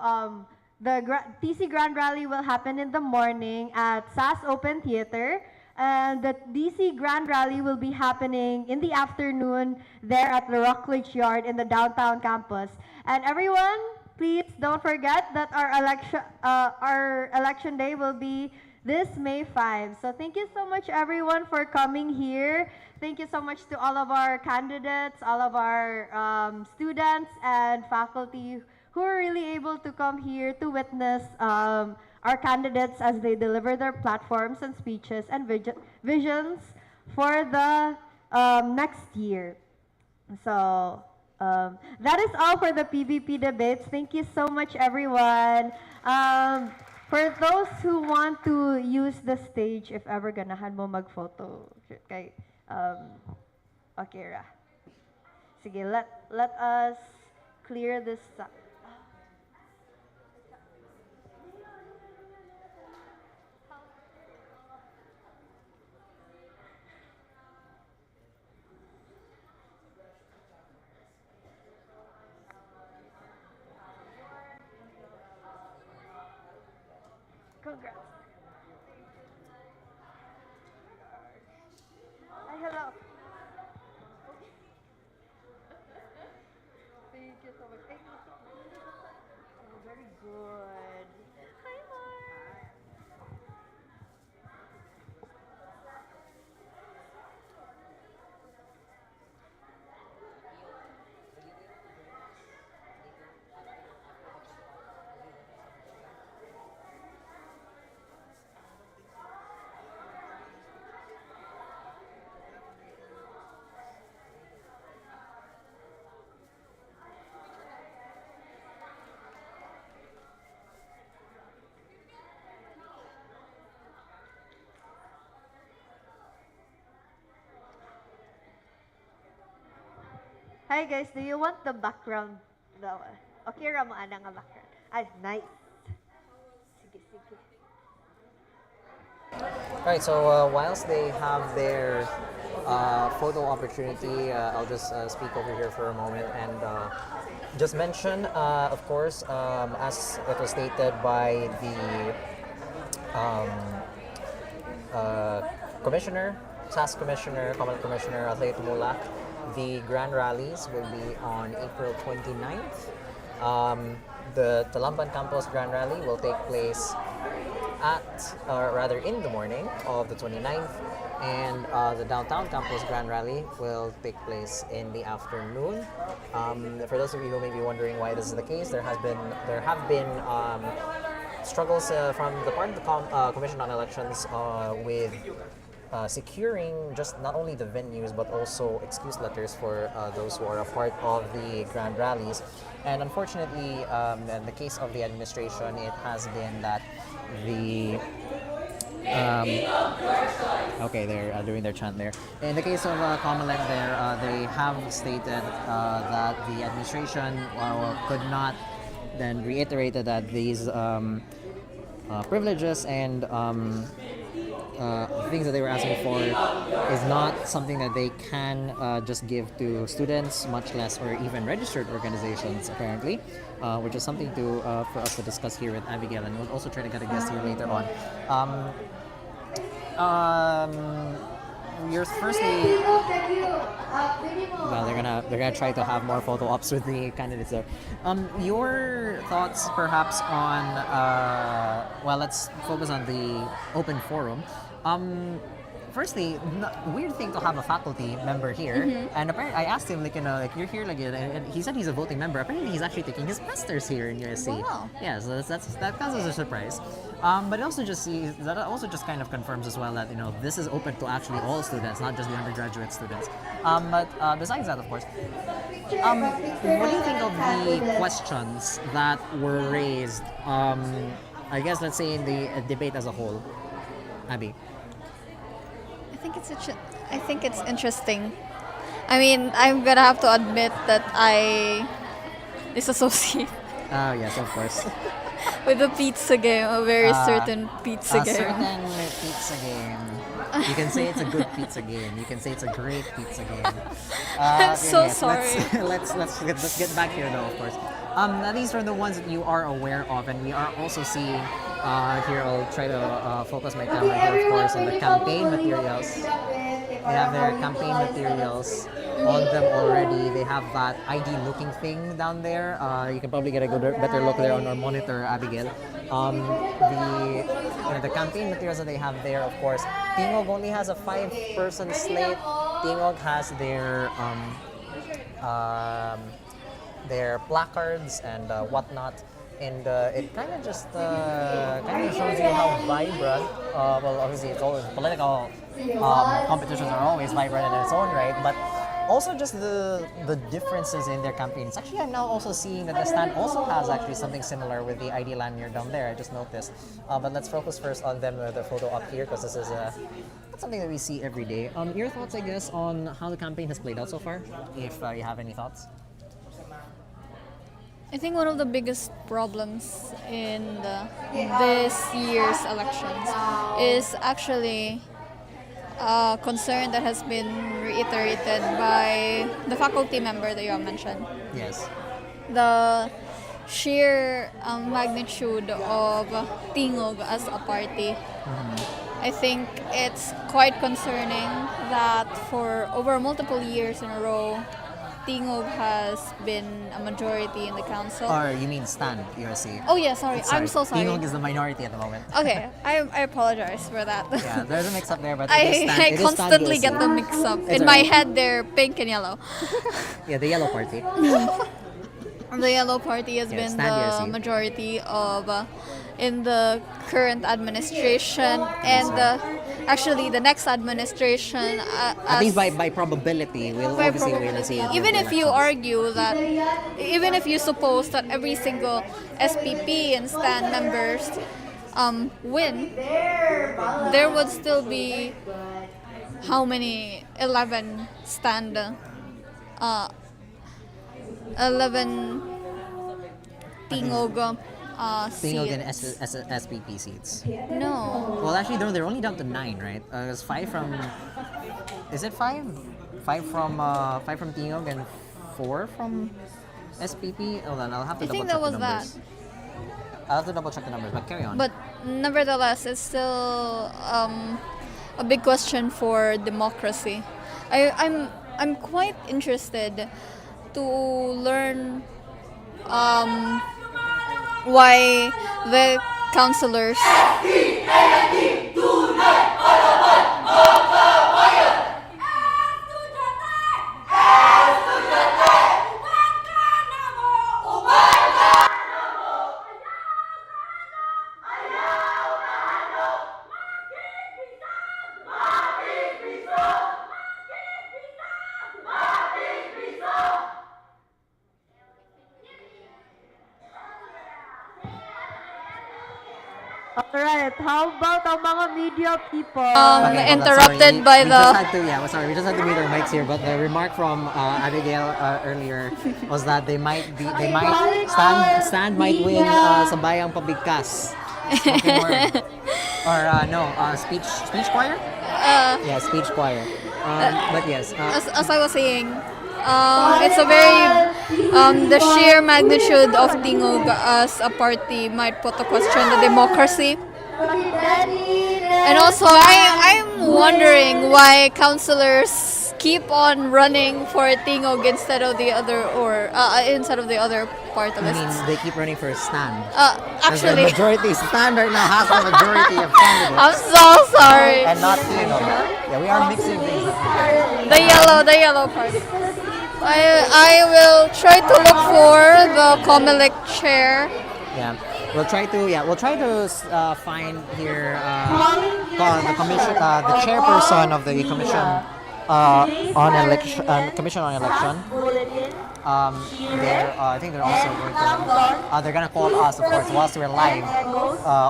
the TC Grand Rally will happen in the morning at SAS Open Theater. And the DC Grand Rally will be happening in the afternoon there at the Rockledge Yard in the downtown campus. And everyone, please don't forget that our election day will be this May 5. So thank you so much everyone for coming here. Thank you so much to all of our candidates, all of our students and faculty who are really able to come here to witness our candidates as they deliver their platforms and speeches and visions for the next year. So that is all for the PVP debates. Thank you so much, everyone. For those who want to use the stage, if ever ganahan mo mag-photo kay Akira. Sige, let us clear this up. Congrats. Hi, hello. Thank you so much. Oh, very good. Hi, Mark. Hi guys, do you want the background? Okay ra mo ana nga background. Ay, nice. Sige, sige. Alright, so whilst they have their photo opportunity, I'll just speak over here for a moment and just mention, of course, as it was stated by the Commissioner, SAS Commissioner, Common Commissioner Athlete Mulak, the grand rallies will be on April 29th. The Talamban Campus Grand Rally will take place in the morning of the 29th, and the Downtown Campus Grand Rally will take place in the afternoon. For those of you who may be wondering why this is the case, there have been struggles from the part of the Commission on Elections with securing just not only the venues but also excuse letters for those who are a part of the grand rallies. And unfortunately, in the case of the administration, it has been that the okay, they're doing their chant there. In the case of Comelec, they have stated that the administration could not, then reiterated that these privileges and things that they were asking for is not something that they can just give to students, much less or even registered organizations, apparently, which is something for us to discuss here with Abigail, and we'll also try to get a guest here later on. You're firstly, well, they're gonna try to have more photo ops with the candidates there. Your thoughts, perhaps, on well, let's focus on the open forum. firstly, weird thing to have a faculty member here. And apparently, I asked him, like, like you're here, like, and he said he's a voting member. Apparently, he's actually taking his masters here in USC. Wow. Yeah, so that counts as a surprise. But it also just kind of confirms as well that this is open to actually all students, not just the undergraduate students. But besides that, of course, what do you think of the questions that were raised? I guess let's say in the debate as a whole, Abby. I think it's interesting. I mean, I'm gonna have to admit that I disassociate Oh yes, of course. with the pizza game, a very certain pizza A game. certain pizza game. You can say it's a good pizza game. You can say it's a great pizza game. I'm so yes, sorry. Let's get back here though, of course. These are the ones that you are aware of, and we are also seeing. Here, I'll try to focus my camera here, of course, on the campaign materials. They have their campaign materials on them already. They have that ID looking thing down there. You can probably get a better look there on our monitor, Abigail. The campaign materials that they have there, of course. Tingog only has a 5-person slate. Tingog has their placards and whatnot. And it kind of just shows you how vibrant. Well, obviously, it's always political competitions are always vibrant in its own right, but also just the differences in their campaigns. Actually, I'm now also seeing that the stand also has actually something similar with the ID lanyard down there. I just noticed. But let's focus first on them with the photo up here because this is not something that we see every day. Your thoughts, I guess, on how the campaign has played out so far, if you have any thoughts. I think one of the biggest problems in this year's elections is actually a concern that has been reiterated by the faculty member that you have mentioned. Yes. The sheer magnitude of Tingog as a party. I think it's quite concerning that for over multiple years in a row, Tingog has been a majority in the council. Or you mean stand, USC? Oh yeah, sorry. I'm so sorry. Tingog is the minority at the moment. Okay, I apologize for that. Yeah, there's a mix up there, but I constantly get them mixed up. In my head, they're pink and yellow. Yeah, the yellow party. The yellow party has been stand the USC. majority of in the current administration, and actually the next administration. At least by probability, we'll by obviously wait and see. probability. Even if you argue that, even if you suppose that every single SPP and stand members win, there would still be how many 11 stand 11 Tingog Tingog and seats. SPP seats. No. Well, actually, they're only down to 9, right? It's 5 from. Is it 5? 5 from Tingog and 4 from SPP. Hold on, I'll have to I double think check that was the that. numbers. I'll have to double check the numbers, but carry on. But nevertheless, it's still a big question for democracy. I'm quite interested to learn why the councillors Alright, how about ang mga media people? Okay, hold on, interrupted sorry. by we the- just had to, yeah, sorry, we just had to mute our mics here. But the remark from Abigail earlier was that stand might win Sambayang Pabigkas. Spoken word. Or speech choir. Yeah, speech choir. But yes. As I was saying, it's a very the sheer magnitude of Tingog as a party might put to question the democracy. And also, I'm wondering why councillors keep on running for Tingog instead of the other part of I it. mean, they keep running for a stand. Actually, the majority stand right now has a majority of candidates. I'm so sorry. And not Tingog. Yeah, we are mixing things up. The yellow part. I will try to look for the Comelec chair. Yeah, we'll try to find here the commission, the chairperson of the commission on election, commission on election. I think they're also going to. They're gonna call us, of course, whilst we're live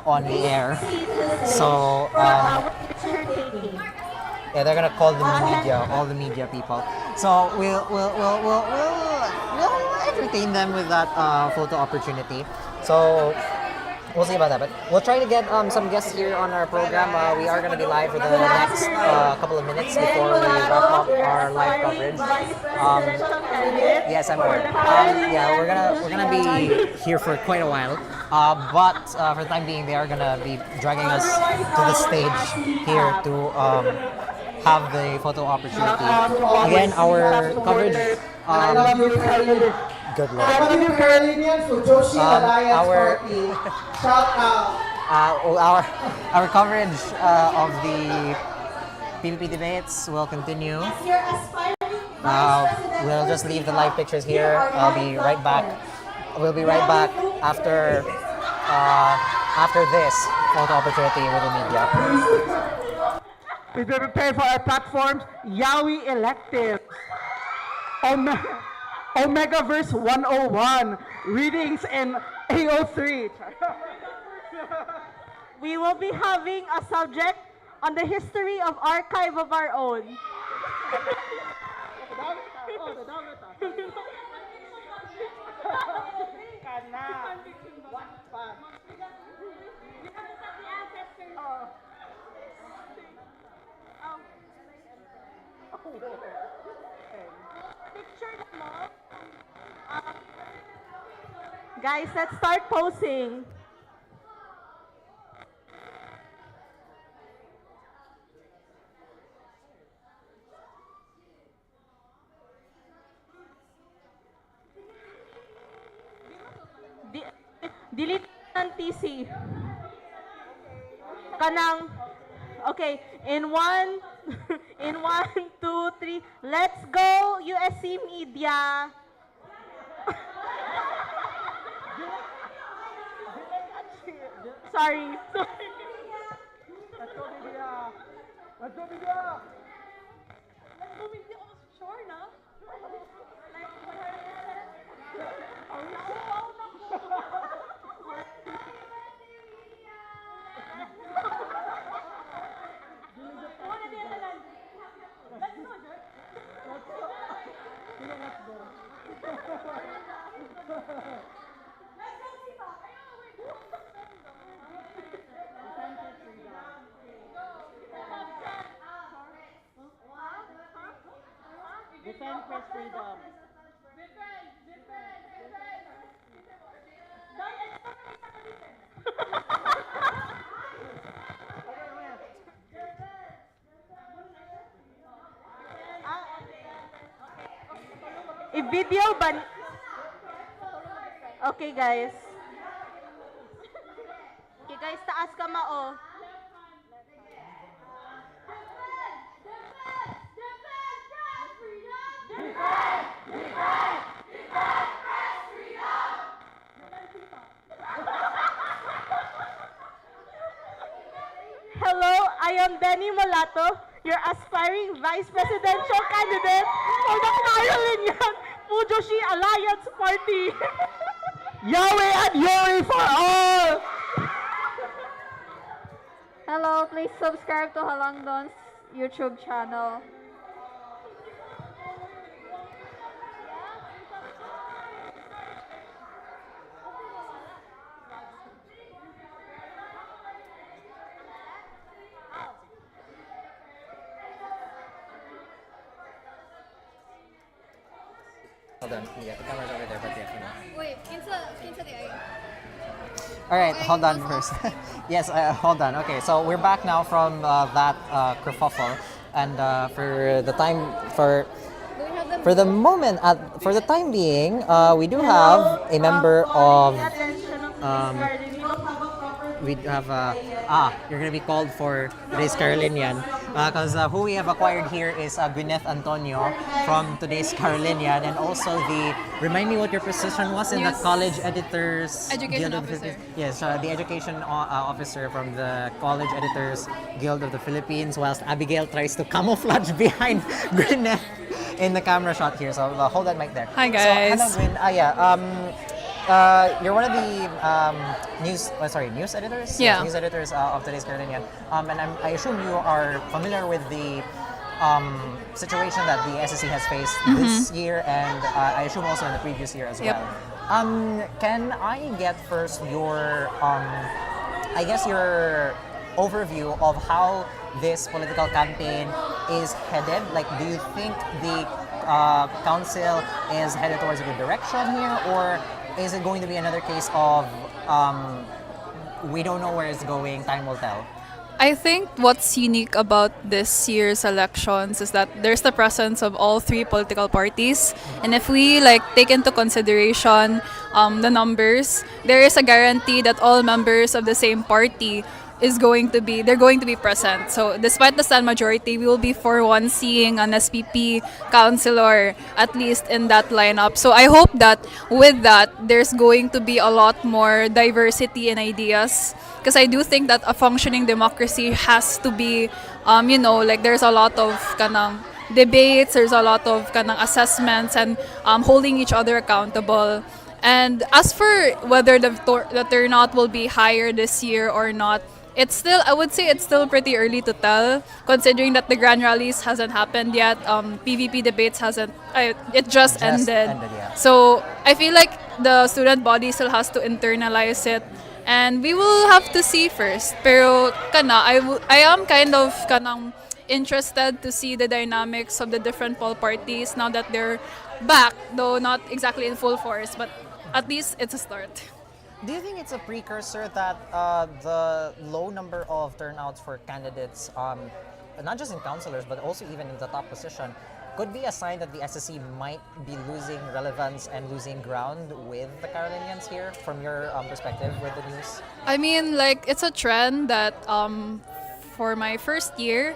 on the air. So yeah, they're gonna call the media, all the media people. So we'll entertain them with that photo opportunity. So we'll see about that, but we'll try to get some guests here on our program. We are going to be live for the next couple of minutes before we wrap up our live coverage. Yes, I'm aware. Yeah, we're gonna be here for quite a while, but for the time being, they are gonna be dragging us to the stage here to have the photo opportunity. Again, our coverage. Good Lord. I love you, Carolinians, for Joshi Alliance our Party. Shout out. Our coverage of the PVP debates will continue. We'll just leave the live pictures here. I'll be right back. We'll be right back after this photo opportunity with the media. We've been prepared for our platforms. Yaoi Elective. Omegaverse 101. Readings in AO3. We will be having a subject on the history of archive of our own. Guys, let's start posing. Delete ng TC. Kanang, okay, in one, in 1, 2, 3, let's go USC Media. Sorry. Let's go, media. Let's go, media. Let's go Media. Oh, sure na? Defend press freedom. I-video ba? Okay, guys. Okay, guys, taas ka mao. Hello, I am Denny Molato, your aspiring vice presidential candidate for the Carolinian Fujoshi Alliance Party. Yahweh and Yori for all! Hello, please subscribe to Halangdon's YouTube channel. Hold on, yeah, the camera's over there, but yeah, you know. Wait, kinsa di ay? All right, hold on first. Yes, hold on. Okay, so we're back now from that kerfuffle, and for the time for the moment, for the time being, we do have a member of. We have you're gonna be called for today's Carolinian. Because who we have acquired here is Gwyneth Antonio from today's Carolinian, and also remind me what your position was in the News- College Editors Education Guild of the officer. Philippines? Yes, the education officer from the College Editors Guild of the Philippines, whilst Abigail tries to camouflage behind Gwyneth in the camera shot here. So hold that mic there. Hi, So, guys. hello, Gwyn. You're one of the news editors? Yeah. Yes, news editors of today's Carolinian. And I assume you are familiar with the situation that the SSC has faced this year, and I assume also in the previous year as Yep. well. Can I get first your, your overview of how this political campaign is headed? Like, do you think the council is headed towards a good direction here, or is it going to be another case of we don't know where it's going, time will tell? I think what's unique about this year's elections is that there's the presence of all three political parties, and if we take into consideration the numbers, there is a guarantee that all members of the same party they're going to be present. So despite the stand majority, we will be for one seeing an SPP councilor at least in that lineup. So I hope that with that, there's going to be a lot more diversity in ideas, because I do think that a functioning democracy has to be, there's a lot of kanang debates, there's a lot of kanang assessments, and holding each other accountable. And as for whether the turnout will be higher this year or not, I would say it's still pretty early to tell, considering that the grand rallies hasn't happened yet. PVP debates it just ended. Yeah. So I feel like the student body still has to internalize it, and we will have to see first. Pero I am kind of interested to see the dynamics of the different poll parties now that they're back, though not exactly in full force, but at least it's a start. Do you think it's a precursor that the low number of turnouts for candidates, not just in councillors, but also even in the top position, could be a sign that the SSC might be losing relevance and losing ground with the Carolinians here, from your perspective with the news? I mean, it's a trend that for my first year,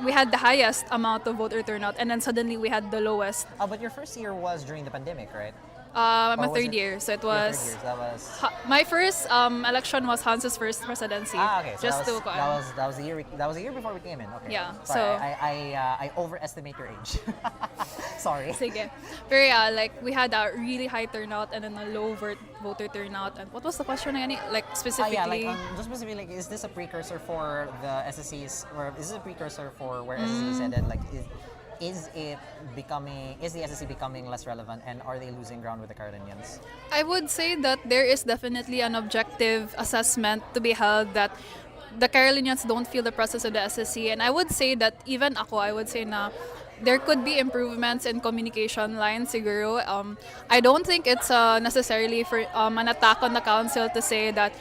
we had the highest amount of voter turnout, and then suddenly we had the lowest. But your first year was during the pandemic, right? I'm Or a was third it- year, so it Your third was year, so that was. my first election was Hans's first presidency. Okay. So just that was, to that was the year. That was the year before we came in. Okay. Yeah, Sorry, so- I overestimate your age. Sorry. Sige. Pero yeah, we had a really high turnout and then a low voter turnout. And what was the question again? Specifically? Just specifically, is this a precursor for the SSCs, or is this a precursor for where SSC is headed? Is the SSC becoming less relevant, and are they losing ground with the Carolinians? I would say that there is definitely an objective assessment to be held that the Carolinians don't feel the presence of the SSC. And I would say that even I would say na there could be improvements in communication lines siguro. I don't think it's necessarily for an attack on the council to say that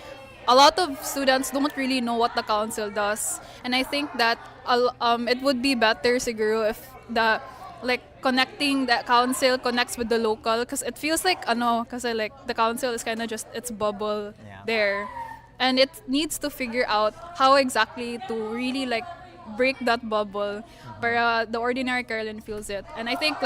a lot of students don't really know what the council does. And I think that it would be better siguro if connecting the council connects with the local, because it feels the council is kind of just its bubble there, and it needs to figure out how exactly to really break that bubble para the ordinary Carolyn feels it. And I think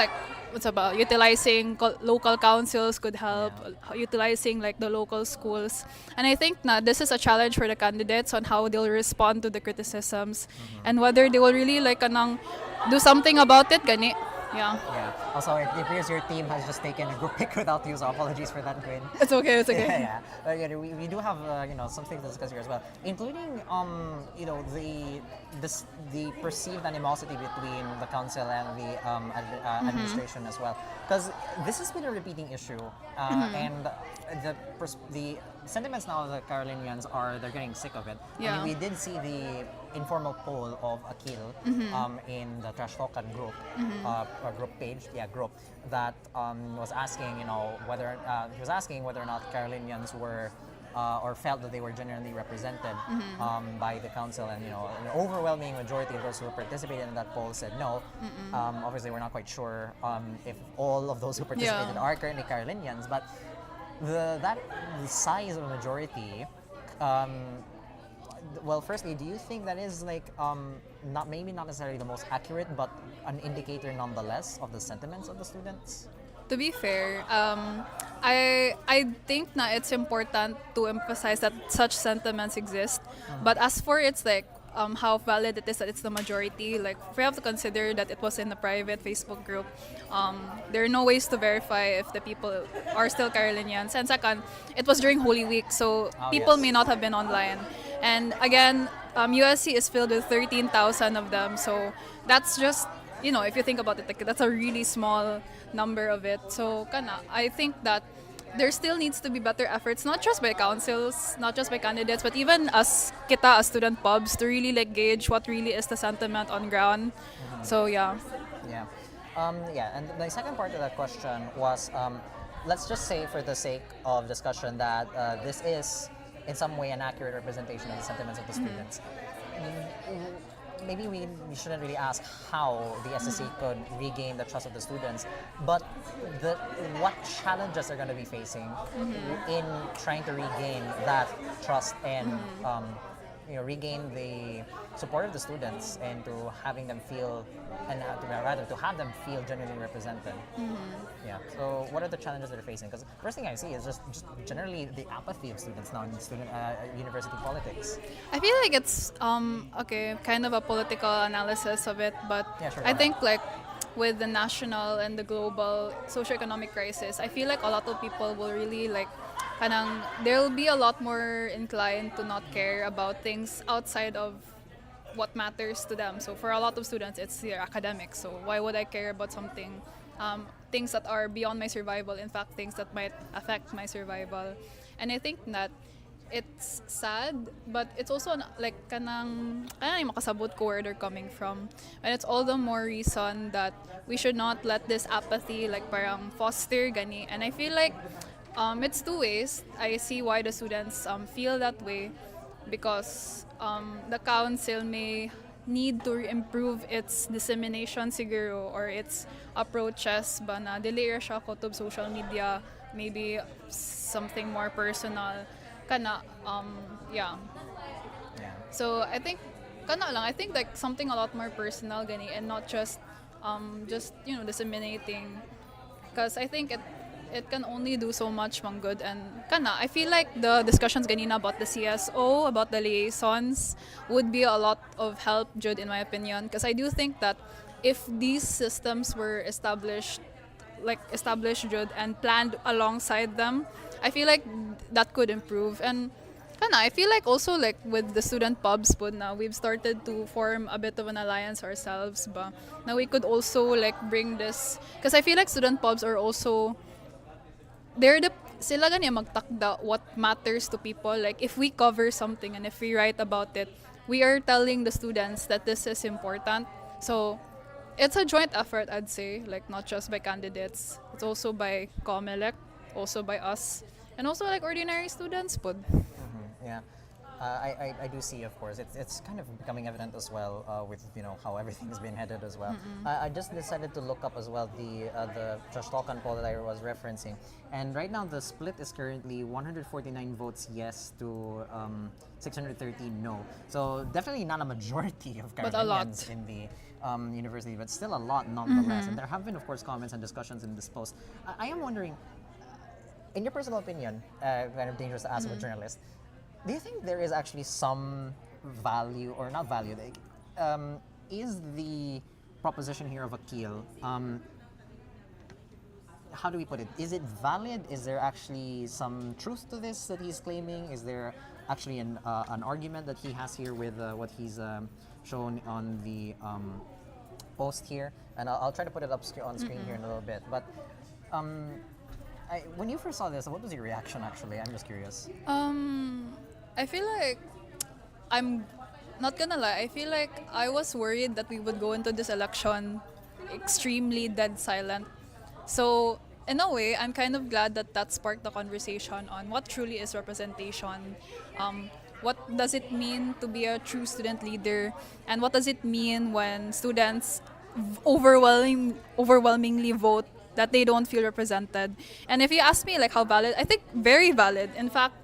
what's about utilizing local councils could help, utilizing the local schools. And I think this is a challenge for the candidates on how they'll respond to the criticisms and whether they will really do something about it gani. Yeah. Also, it appears your team has just taken a group pick without you, so apologies for that, Gwyn. It's okay. We do have some things to discuss here as well, including the perceived animosity between the council and the administration as well, because this has been a repeating issue, and the sentiments now of the Carolinians are they're getting sick of it. Yeah. I mean, we did see the informal poll of Akil in the Trash Talkan group, group that was asking, whether he was asking whether or not Carolinians were or felt that they were genuinely represented by the council, and an overwhelming majority of those who participated in that poll said no. Obviously, we're not quite sure if all of those who participated are currently Carolinians, but the size of a majority well, firstly, do you think that is like not maybe not necessarily the most accurate, but an indicator nonetheless of the sentiments of the students? To be fair, I think na it's important to emphasize that such sentiments exist. But as for its like how valid it is that it's the majority, like we have to consider that it was in a private Facebook group. There are no ways to verify if the people are still Carolinians. And second, it was during Holy Week, so people may not have been online. And again, USC is filled with 13,000 of them, so that's just, you know, if you think about it, like, that's a really small number of it. So I think that there still needs to be better efforts, not just by councils, not just by candidates, but even as kita, as student pubs, to really like gauge what really is the sentiment on ground. So yeah. Yeah. Yeah, and the second part of that question was, let's just say for the sake of discussion that this is in some way an accurate representation of the sentiments of the students. Maybe we shouldn't really ask how the SSC could regain the trust of the students, but what challenges are going to be facing in trying to regain that trust and regain the support of the students and to having them feel, and rather to have them feel genuinely represented. Yeah. So what are the challenges they're facing? Because first thing I see is just generally the apathy of students now in university politics. I feel like it's okay, kind of a political analysis of it, but Yeah, sure, I go think like with the national and the global socioeconomic crisis, I feel like a lot of people will really like they'll be a lot more inclined to not care about things outside of what matters to them. So for a lot of students, it's their academics. So why would I care about something, things that are beyond my survival, in fact, things that might affect my survival. And I think that it's sad, but it's also like kanang makasabot ko where they're coming from. And it's all the more reason that we should not let this apathy like parang foster gani. And I feel like it's two ways. I see why the students feel that way, because the council may need to improve its dissemination siguro, or its approaches ba na dili ra siya kutob social media, maybe something more personal yeah. So I think I think like something a lot more personal gani, and not just disseminating, because I think it can only do so much mang good. And I feel like the discussions ganina about the CSO, about the liaisons, would be a lot of help, Jude, in my opinion, because I do think that if these systems were established, Jude, and planned alongside them, I feel like that could improve. And I feel like also like with the student pubs po now, we've started to form a bit of an alliance ourselves, but now we could also like bring this, because I feel like student pubs are also sila gani magtakda what matters to people. Like if we cover something and if we write about it, we are telling the students that this is important. So it's a joint effort, I'd say, like not just by candidates, it's also by COMELEC, also by us, and also like ordinary students po. Yeah. I do see, of course, it's kind of becoming evident as well with how everything's been headed as well. I just decided to look up as well the Trashtalkan poll that I was referencing, and right now the split is currently 149 votes yes to 613 no. So definitely not a majority of But a lot. Carolinians in the university, but still a lot nonetheless. And there have been, of course, comments and discussions in this post. I am wondering, in your personal opinion, kind of dangerous to ask of a journalist, do you think there is actually some value, or not value, is the proposition here of Akil, how do we put it? Is it valid? Is there actually some truth to this that he's claiming? Is there actually an argument that he has here with what he's shown on the post here? And I'll try to put it up on screen here in a little bit. But when you first saw this, what was your reaction actually? I'm just curious. I feel like, I'm not gonna lie, I feel like I was worried that we would go into this election extremely dead silent. So in a way, I'm kind of glad that sparked the conversation on what truly is representation. What does it mean to be a true student leader, and what does it mean when students overwhelmingly vote that they don't feel represented? And if you ask me like how valid, I think very valid. In fact,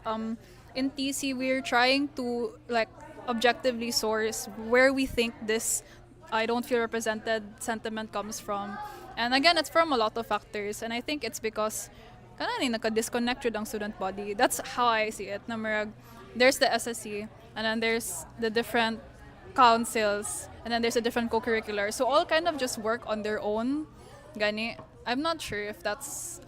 in TC we're trying to like objectively source where we think this I don't feel represented sentiment comes from. And again, it's from a lot of factors. And I think it's because kanani naka-disconnect jud ang student body. That's how I see it. Na murag, there's the SSC, and then there's the different councils, and then there's a different co-curricular. So all kind of just work on their own. Gani. I'm not sure if that's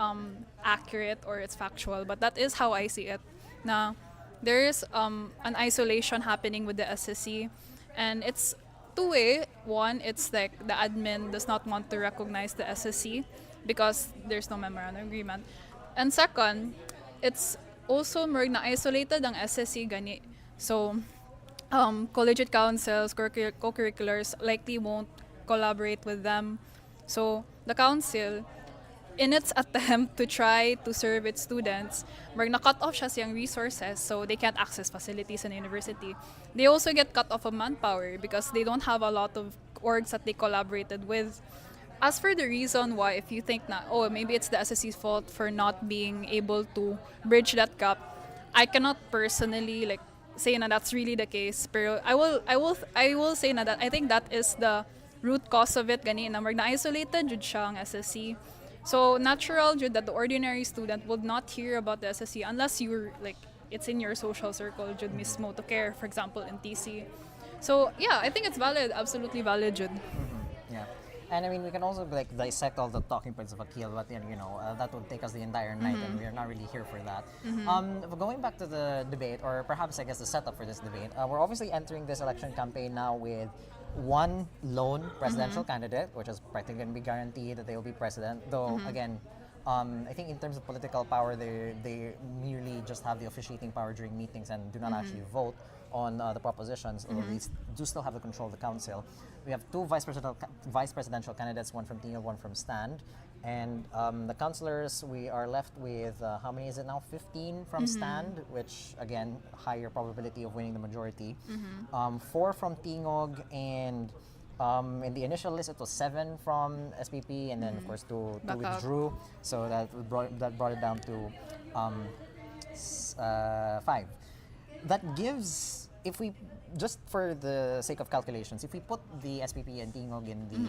accurate or it's factual, but that is how I see it. Na there is an isolation happening with the SSC, and it's two-way. One, it's like the admin does not want to recognize the SSC because there's no memorandum agreement. And second, it's also more na isolated ang SSC gani. So, collegiate councils, co-curriculars likely won't collaborate with them. So, the council, in its attempt to try to serve its students, na-cut off siya siyang resources, so they can't access facilities in the university. They also get cut off of manpower because they don't have a lot of orgs that they collaborated with. As for the reason why, if you think na, oh, maybe it's the SSC's fault for not being able to bridge that gap, I cannot personally like say na that's really the case. Pero I will say na that I think that is the root cause of it gani na na-isolated jud siya ang SSC. So natural jud that the ordinary student would not hear about the SSC unless you're like it's in your social circle jud mismo to care, for example in TC. So yeah, I think it's valid, absolutely valid jud. Yeah. And I mean, we can also like dissect all the talking points of Akil, but you know, that would take us the entire night, and we're not really here for that. Going back to the debate, or perhaps I guess the setup for this debate, we're obviously entering this election campaign now with one lone presidential candidate, which is practically going to be guaranteed that they will be president. Though again, I think in terms of political power, they merely just have the officiating power during meetings and do not actually vote on the propositions, or at least do still have the control of the council. We have two vice presidential candidates, one from TNOG, one from Stand. And the councillors, we are left with, how many is it now? 15 from Stand, which again, higher probability of winning the majority. 4 from TNOG, and in the initial list it was 7 from SPP, and then of course 2 withdrew. So that brought it down to 5. That gives, if we, just for the sake of calculations, if we put the SPP and TNOG in the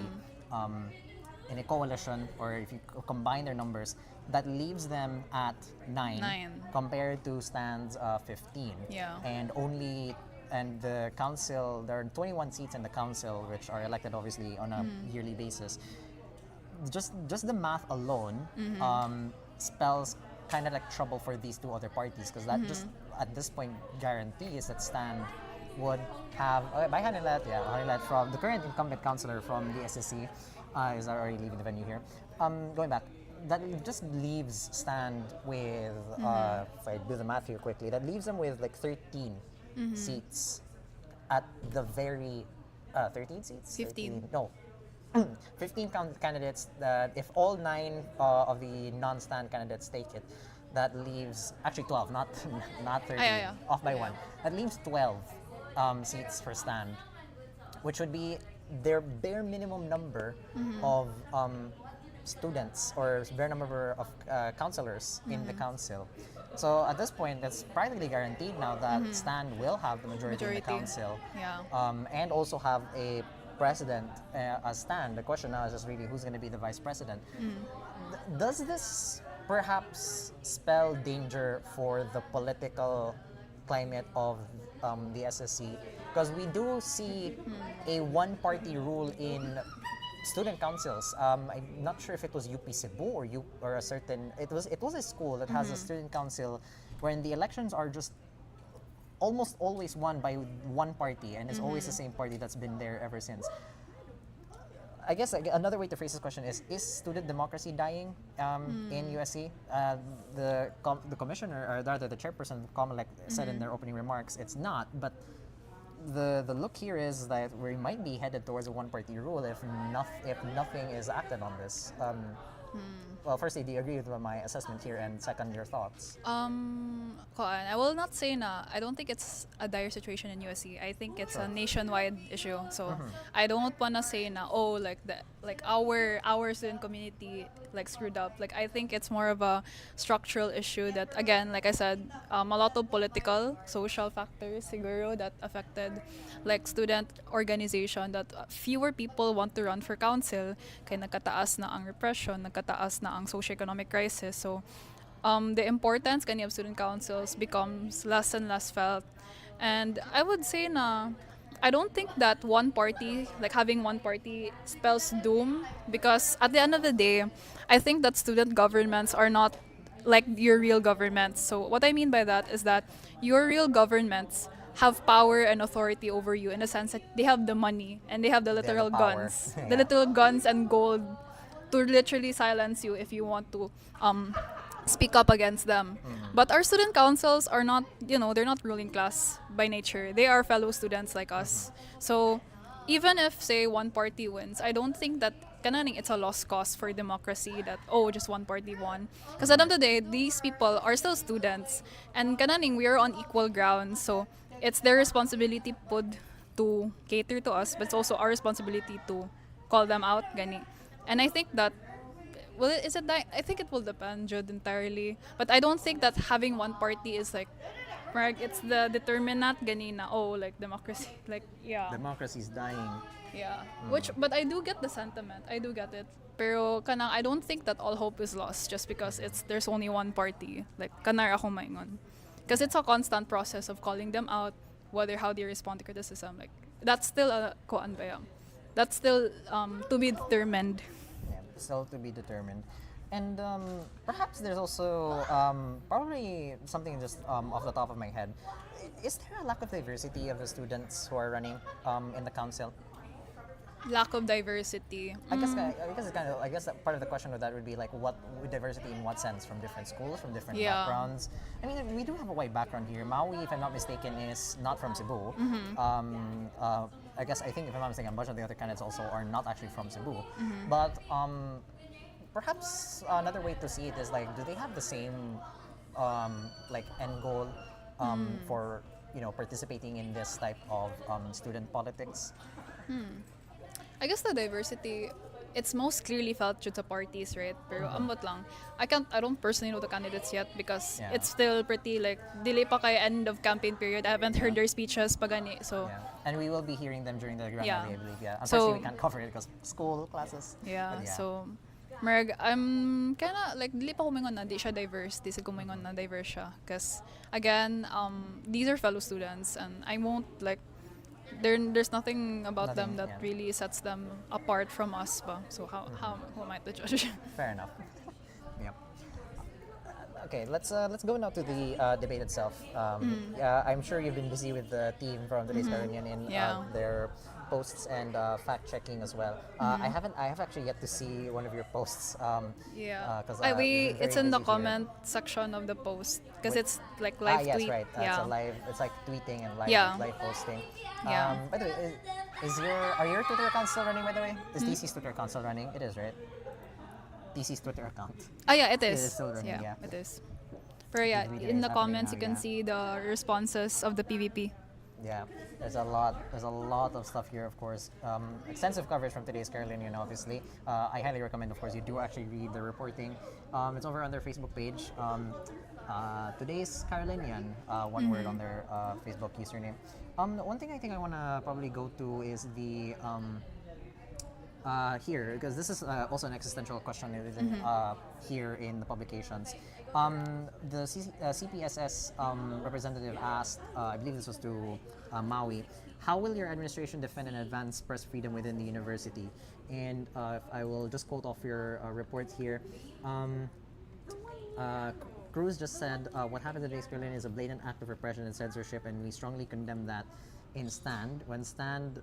in a coalition, or if you combine their numbers, that leaves them at 9 compared to Stand's 15. Yeah. And the council, there are 21 seats in the council, which are elected obviously on a yearly basis. Just the math alone spells kind of like trouble for these two other parties, because that just at this point guarantees that Stand would have by Hanilet from the current incumbent councillor from the SSC is already leaving the venue here. Going back, that just leaves Stand with if I do the math here quickly, that leaves them with like 13 seats at the very 13 seats 15 no 15 candidates, that if all 9 of the non-Stand candidates take it, that leaves actually 12, not 13, off by 1. That leaves 12 seats for Stand, which would be their bare minimum number of students, or bare number of councillors in the council. So at this point, it's practically guaranteed now that Stand will have the majority in the council, and also have a president as Stand. The question now is just really who's going to be the vice president. Does this perhaps spell danger for the political climate of the SSC? Because we do see a one-party rule in student councils. I'm not sure if it was UP Cebu or a certain. It was a school that has a student council, wherein the elections are just almost always won by one party, and it's always the same party that's been there ever since. I guess another way to phrase this question is student democracy dying in USC? The commissioner, or rather the chairperson of COMELEC, said in their opening remarks, it's not, but the look here is that we might be headed towards a one-party rule if nothing is acted on this. Well, firstly, do you agree with my assessment here? And second, your thoughts? I will not say na I don't think it's a dire situation in USC. I think it's a nationwide issue. So I don't wanna say na our student community like screwed up. Like I think it's more of a structural issue that again, like I said, a lot of political, social factors siguro that affected like student organization that fewer people want to run for council kay nagkataas na ang repression, nagkataas na ang socioeconomic crisis. So the importance kani of student councils becomes less and less felt. And I would say na I don't think that one party, like having one party spells doom because at the end of the day, I think that student governments are not like your real governments. So what I mean by that is that your real governments have power and authority over you in the sense that they have the money and they have the literal power. guns, Yeah. the literal guns and gold to literally silence you if you want to speak up against them. But our student councils are not, they're not ruling class by nature. They are fellow students like us. So even if, say, one party wins, I don't think that kananing it's a lost cause for democracy that, just one party won. Because at the end of the day, these people are still students. And kananing, we are on equal ground. So it's their responsibility pod to cater to us, but it's also our responsibility to call them out, gani. And I think that I think it will depend, Jude, entirely. But I don't think that having one party is like, it's the determinant ganina. Like democracy, like yeah, Democracy is dying. yeah. But I do get the sentiment. I do get it. Pero kanang I don't think that all hope is lost just because there's only one party. Like kanar ako maingon. Because it's a constant process of calling them out, whether how they respond to criticism. Like that's still a koan ba yan? That's still to be determined. Still to be determined. And perhaps there's also probably something just off the top of my head. Is there a lack of diversity of the students who are running in the council? Lack of diversity. I guess it's kind of. I guess that part of the question with that would be like, what diversity in what sense? From different schools, from different backgrounds. I mean, we do have a wide background here. Maui, if I'm not mistaken, is not from Cebu. I think if I'm not mistaken, a bunch of the other candidates also are not actually from Cebu. But perhaps another way to see it is like, do they have the same like end goal for participating in this type of student politics? I guess the diversity, it's most clearly felt due to parties, right? Pero ambot lang. I don't personally know the candidates yet because it's still pretty like dili pa kay end of campaign period. I haven't heard their speeches pagani. So and we will be hearing them during the grand rally, I believe. Yeah. So, Unfortunately, we can't cover it because school classes. Yeah. So Merg, I'm kinda like dili pa ko mingon na di siya diverse, di sa ko mingon na diverse siya. Because again, these are fellow students and I won't like there's nothing about them that really sets them apart from us ba. So how who am I to judge? Fair enough. Yep. Okay, let's go now to the debate itself. I'm sure you've been busy with the team from today's Caribbean in their posts and fact checking as well. I have actually yet to see one of your posts. Because it's in the comment section of the post because it's like live yes, tweet. Right. Yeah. It's a live. It's like tweeting and live posting. Yeah. By the way, are your Twitter account still running? By the way, is DC's Twitter account still running? It is, right? DC's Twitter account. Yeah, it is. It is still running. Yeah, it is. But yeah, in the comments you can see the responses of the PVP. Yeah, there's a lot of stuff here, of course. Extensive coverage from today's Carolinian, obviously. I highly recommend, of course, you do actually read the reporting. It's over on their Facebook page. Today's Carolinian, one word on their Facebook username. One thing I think I want to probably go to is the here, because this is also an existential question here in the publications. The CPSS representative asked, I believe this was to Maui, how will your administration defend and advance press freedom within the university? And I will just quote off your report here. Cruz just said, what happened today in Berlin is a blatant act of repression and censorship, and we strongly condemn that in STAND. When STAND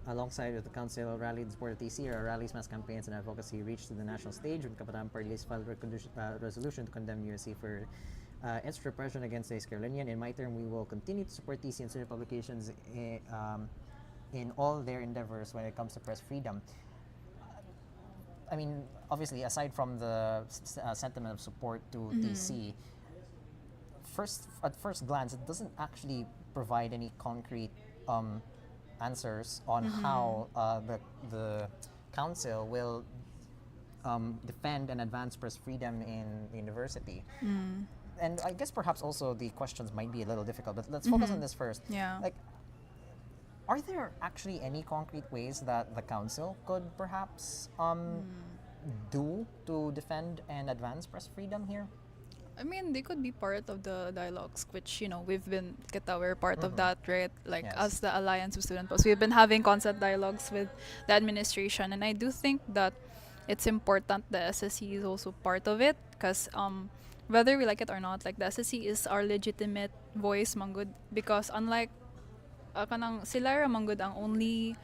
alongside with the council rallied in support of TC, our rallies, mass campaigns, and advocacy reached to the national stage when Kabataan Party List filed a resolution to condemn USC for its repression against the Carolinian. In my term, we will continue to support TC and student publications in all their endeavors when it comes to press freedom. I mean, obviously, aside from the sentiment of support to TC, at first glance, it doesn't actually provide any concrete answers on how the council will defend and advance press freedom in the university. And I guess perhaps also the questions might be a little difficult, but let's focus on this first. Yeah. Like, are there actually any concrete ways that the council could perhaps do to defend and advance press freedom here? I mean, they could be part of the dialogues, which, we've been, we're part of that, right? Like, Yes. as the Alliance of Student Posts, we've been having constant dialogues with the administration. And I do think that it's important the SSC is also part of it, because whether we like it or not, like, the SSC is our legitimate voice, manggod, because unlike, sila ra manggod ang only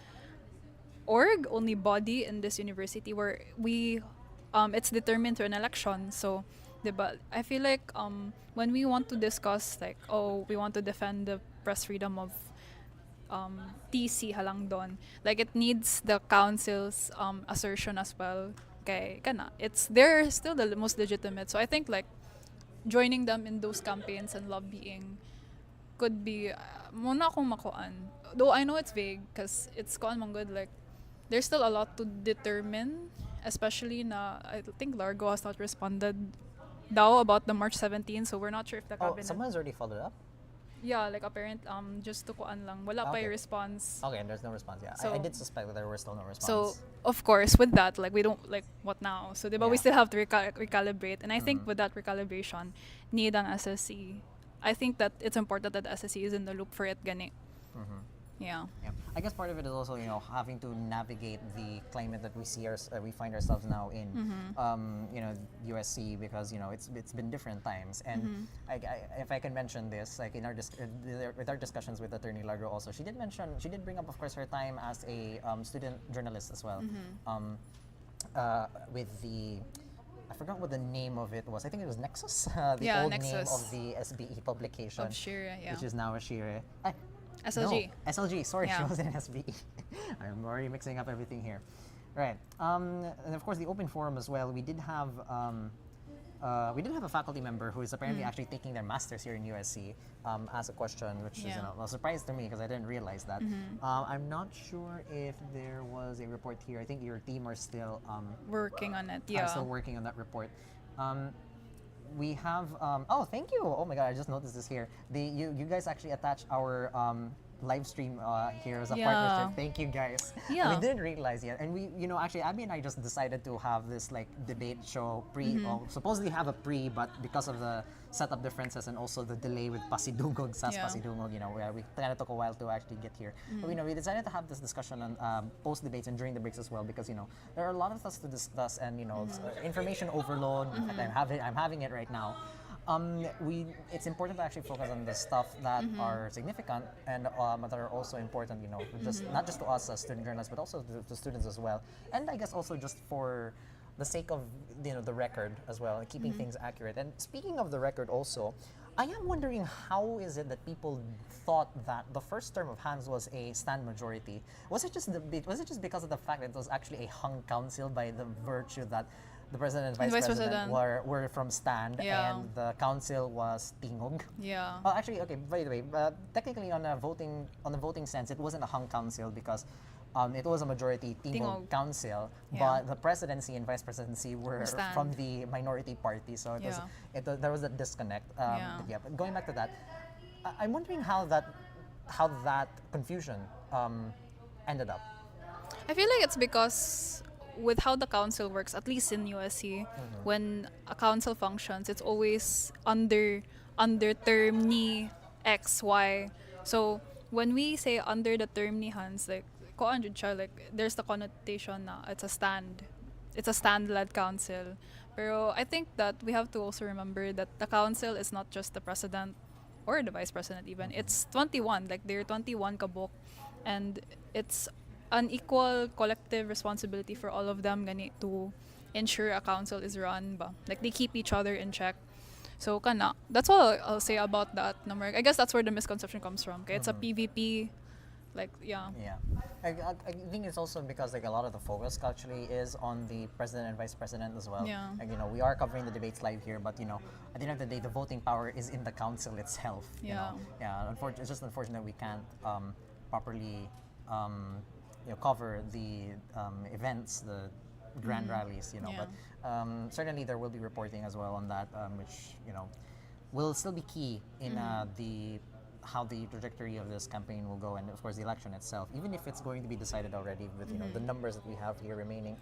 only body in this university where we, it's determined through an election. So, diba, I feel like when we want to discuss, like, we want to defend the press freedom of TC halang don, like, it needs the council's assertion as well. Okay, they're still the most legitimate. So I think, like, joining them in those campaigns and lobbying could be muna akong makuan. Though I know it's vague because it's kuan mong good, like, there's still a lot to determine, especially na I think Largo has not responded daw about the March 17, so we're not sure if the cabinet. Someone's already followed up? Yeah, like, apparent just to kuan lang. Wala pa Okay. yung response. Okay, and there's no response. Yeah, So- I did suspect that there was still no response. So, of course, with that, like, we don't, like, what now? So, diba, we Yeah. still have to recalibrate. And I think with that recalibration, need ang SSC. I think that it's important that the SSC is in the loop for it, gani. Yeah. Yeah. I guess part of it is also, having to navigate the climate that we find ourselves now in, USC, because it's been different times. And if I can mention this, like, in our with our discussions with Attorney Largo, also she did bring up, of course, her time as a student journalist as well, with the. I forgot what the name of it was. I think it was Nexus, the old name Nexus. of the SBE publication, Of Shira, yeah. which is now a Shira. SLG. No, SLG. Sorry, she Yeah. was in SBE. I'm already mixing up everything here. Right. And of course, the open forum as well. We did have a faculty member who is apparently actually taking their masters here in USC. Asked a question, which is a surprise to me because I didn't realize that. I'm not sure if there was a report here. I think your team are still Working on it, yeah. are still working on that report. We have thank you. Oh my god, I just noticed this here. You guys actually attached our live stream here as a partnership. Thank you guys. Yeah. We didn't realize yet, and we actually Abby and I just decided to have this like debate show supposedly have a pre, but because of the setup differences and also the delay with Pasidungog, Pasidungog, we kind of took a while to actually get here. But we decided to have this discussion on post debates and during the breaks as well, because there are a lot of stuff to discuss, and information overload. I'm having it right now. It's important to actually focus on the stuff that are significant and that are also important, just not just to us as student journalists, but also to students as well. And I guess also just for the sake of the record as well, and keeping things accurate. And speaking of the record also, I am wondering how is it that people thought that the first term of Hans was a stand majority? Was it just because of the fact that it was actually a hung council by the virtue that the president and vice president were from stand, and the council was tingog? Yeah. Oh, actually, okay. By the way, technically on the voting sense, it wasn't a hung council because it was a majority tingog council, but the presidency and vice presidency were from the minority party, so there was a disconnect. But going back to that, I'm wondering how that confusion ended up. I feel like it's because with how the council works, at least in USC, when a council functions, it's always under term ni X, Y. So when we say under the term ni Hans, like, there's the connotation na it's a stand-led council. Pero I think that we have to also remember that the council is not just the president or the vice president even. It's 21, like they're 21 kabuk, and it's an equal collective responsibility for all of them gani to ensure a council is run ba. Like they keep each other in check. So that's all I'll say about that number. I guess that's where the misconception comes from. Okay? It's a PVP Like, yeah. Yeah, I think it's also because like a lot of the focus actually is on the president and vice president as well. Yeah. Like, you know, we are covering the debates live here, but you know, at the end of the day, the voting power is in the council itself. You Yeah. know, yeah. It's just unfortunate we can't properly you know, cover the events, the grand rallies. You know, Yeah. but certainly there will be reporting as well on that, which you know will still be key in the how the trajectory of this campaign will go, and of course the election itself, even if it's going to be decided already with you know the numbers that we have here remaining.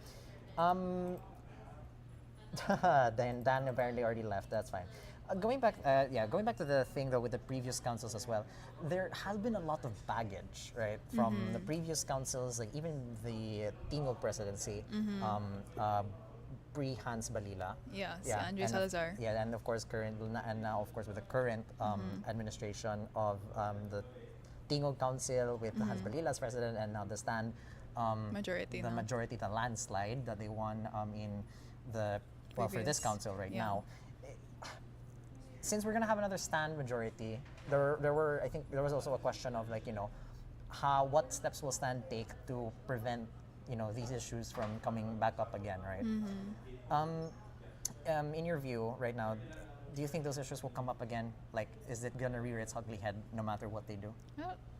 Dan apparently already left. That's fine. Going back, going back to the thing though with the previous councils as well, there has been a lot of baggage, right, from the previous councils, like even the Tingog presidency, pre Hans Balila. Yeah, si Yeah, Andrew and of- Salazar. yeah, and of course and now of course with the current administration of the Tingog Council with Hans Balila as president, and now the stand Majority the now. majority, the landslide that they won in the for this Previous. council right Yeah. now. Since we're gonna have another stand majority, I think there was also a question of like, you know, what steps will stand take to prevent, you know, these issues from coming back up again, right? In your view right now, do you think those issues will come up again? Like, is it gonna rear its ugly head no matter what they do?